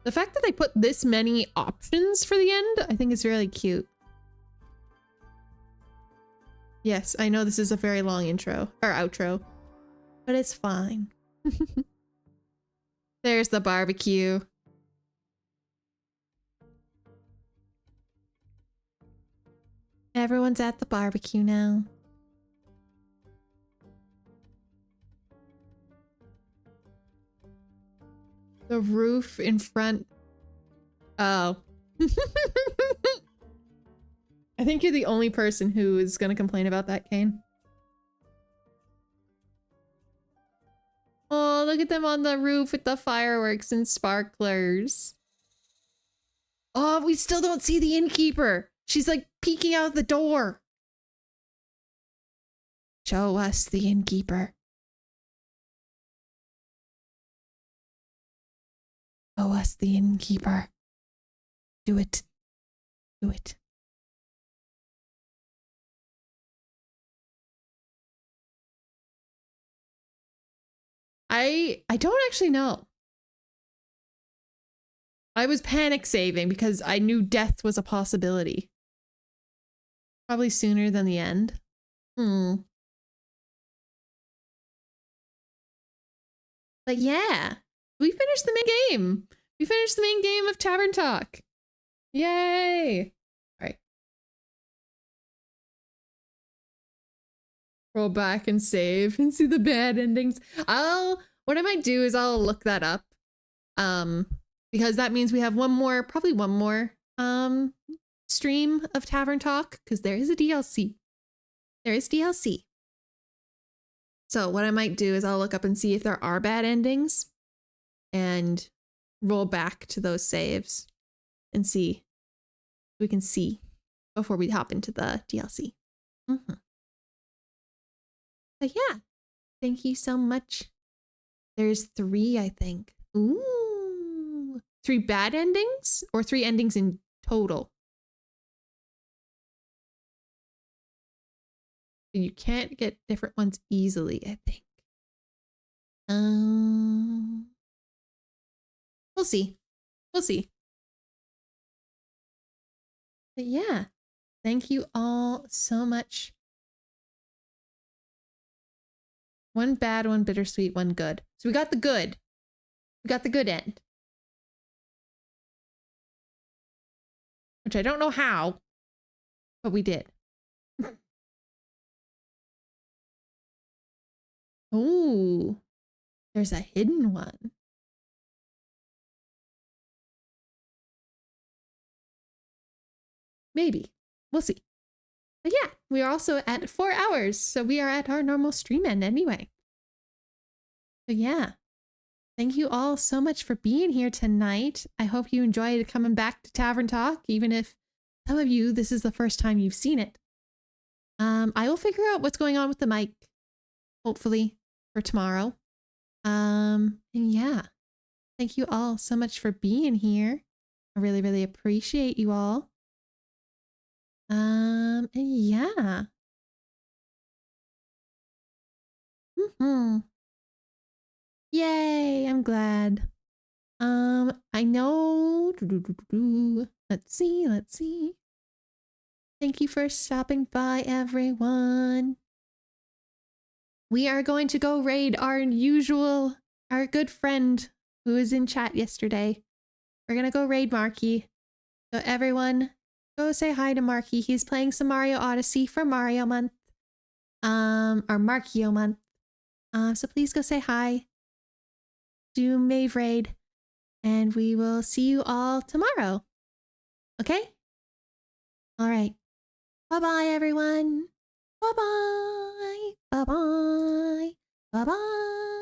[SPEAKER 1] The fact that they put this many options for the end, I think is really cute. Yes, I know this is a very long intro, or outro, but it's fine. There's the barbecue. Everyone's at the barbecue now. The roof in front. Oh. I think you're the only person who is going to complain about that, Kane. Oh, look at them on the roof with the fireworks and sparklers. Oh, we still don't see the innkeeper. She's like peeking out the door. Show us the innkeeper. Show us the innkeeper. Do it. Do it. I don't actually know. I was panic saving because I knew death was a possibility. Probably sooner than the end. But yeah, we finished the main game. We finished the main game of Tavern Talk. Yay! All right. Roll back and save and see the bad endings. What I might do is I'll look that up. Because that means we have probably one more stream of Tavern Talk, because there is a DLC. There is DLC. So what I might do is I'll look up and see if there are bad endings and roll back to those saves and see. We can see before we hop into the DLC. Mm-hmm. But yeah, thank you so much. There's 3, I think. Ooh. 3 bad endings or 3 endings in total? You can't get different ones easily, I think. We'll see. We'll see. But yeah, thank you all so much. 1 bad, 1 bittersweet, 1 good. So we got the good. We got the good end. Which I don't know how, but we did. Ooh, there's a hidden one. Maybe. We'll see. But yeah, we are also at 4 hours, so we are at our normal stream end anyway. But yeah, thank you all so much for being here tonight. I hope you enjoyed coming back to Tavern Talk, even if some of you, this is the first time you've seen it. I will figure out what's going on with the mic, hopefully, for tomorrow. And yeah, thank you all so much for being here. I really, really appreciate you all. And yeah. Yay, I'm glad. I know. Let's see. Thank you for stopping by, everyone. We are going to go raid our good friend who was in chat yesterday. We're gonna go raid Marky. So everyone, go say hi to Marky. He's playing some Mario Odyssey for Mario Month. Or Markio Month. So please go say hi. Do Mave raid. And we will see you all tomorrow. Okay? Alright. Bye-bye, everyone. Bye-bye. Bye-bye. Bye-bye.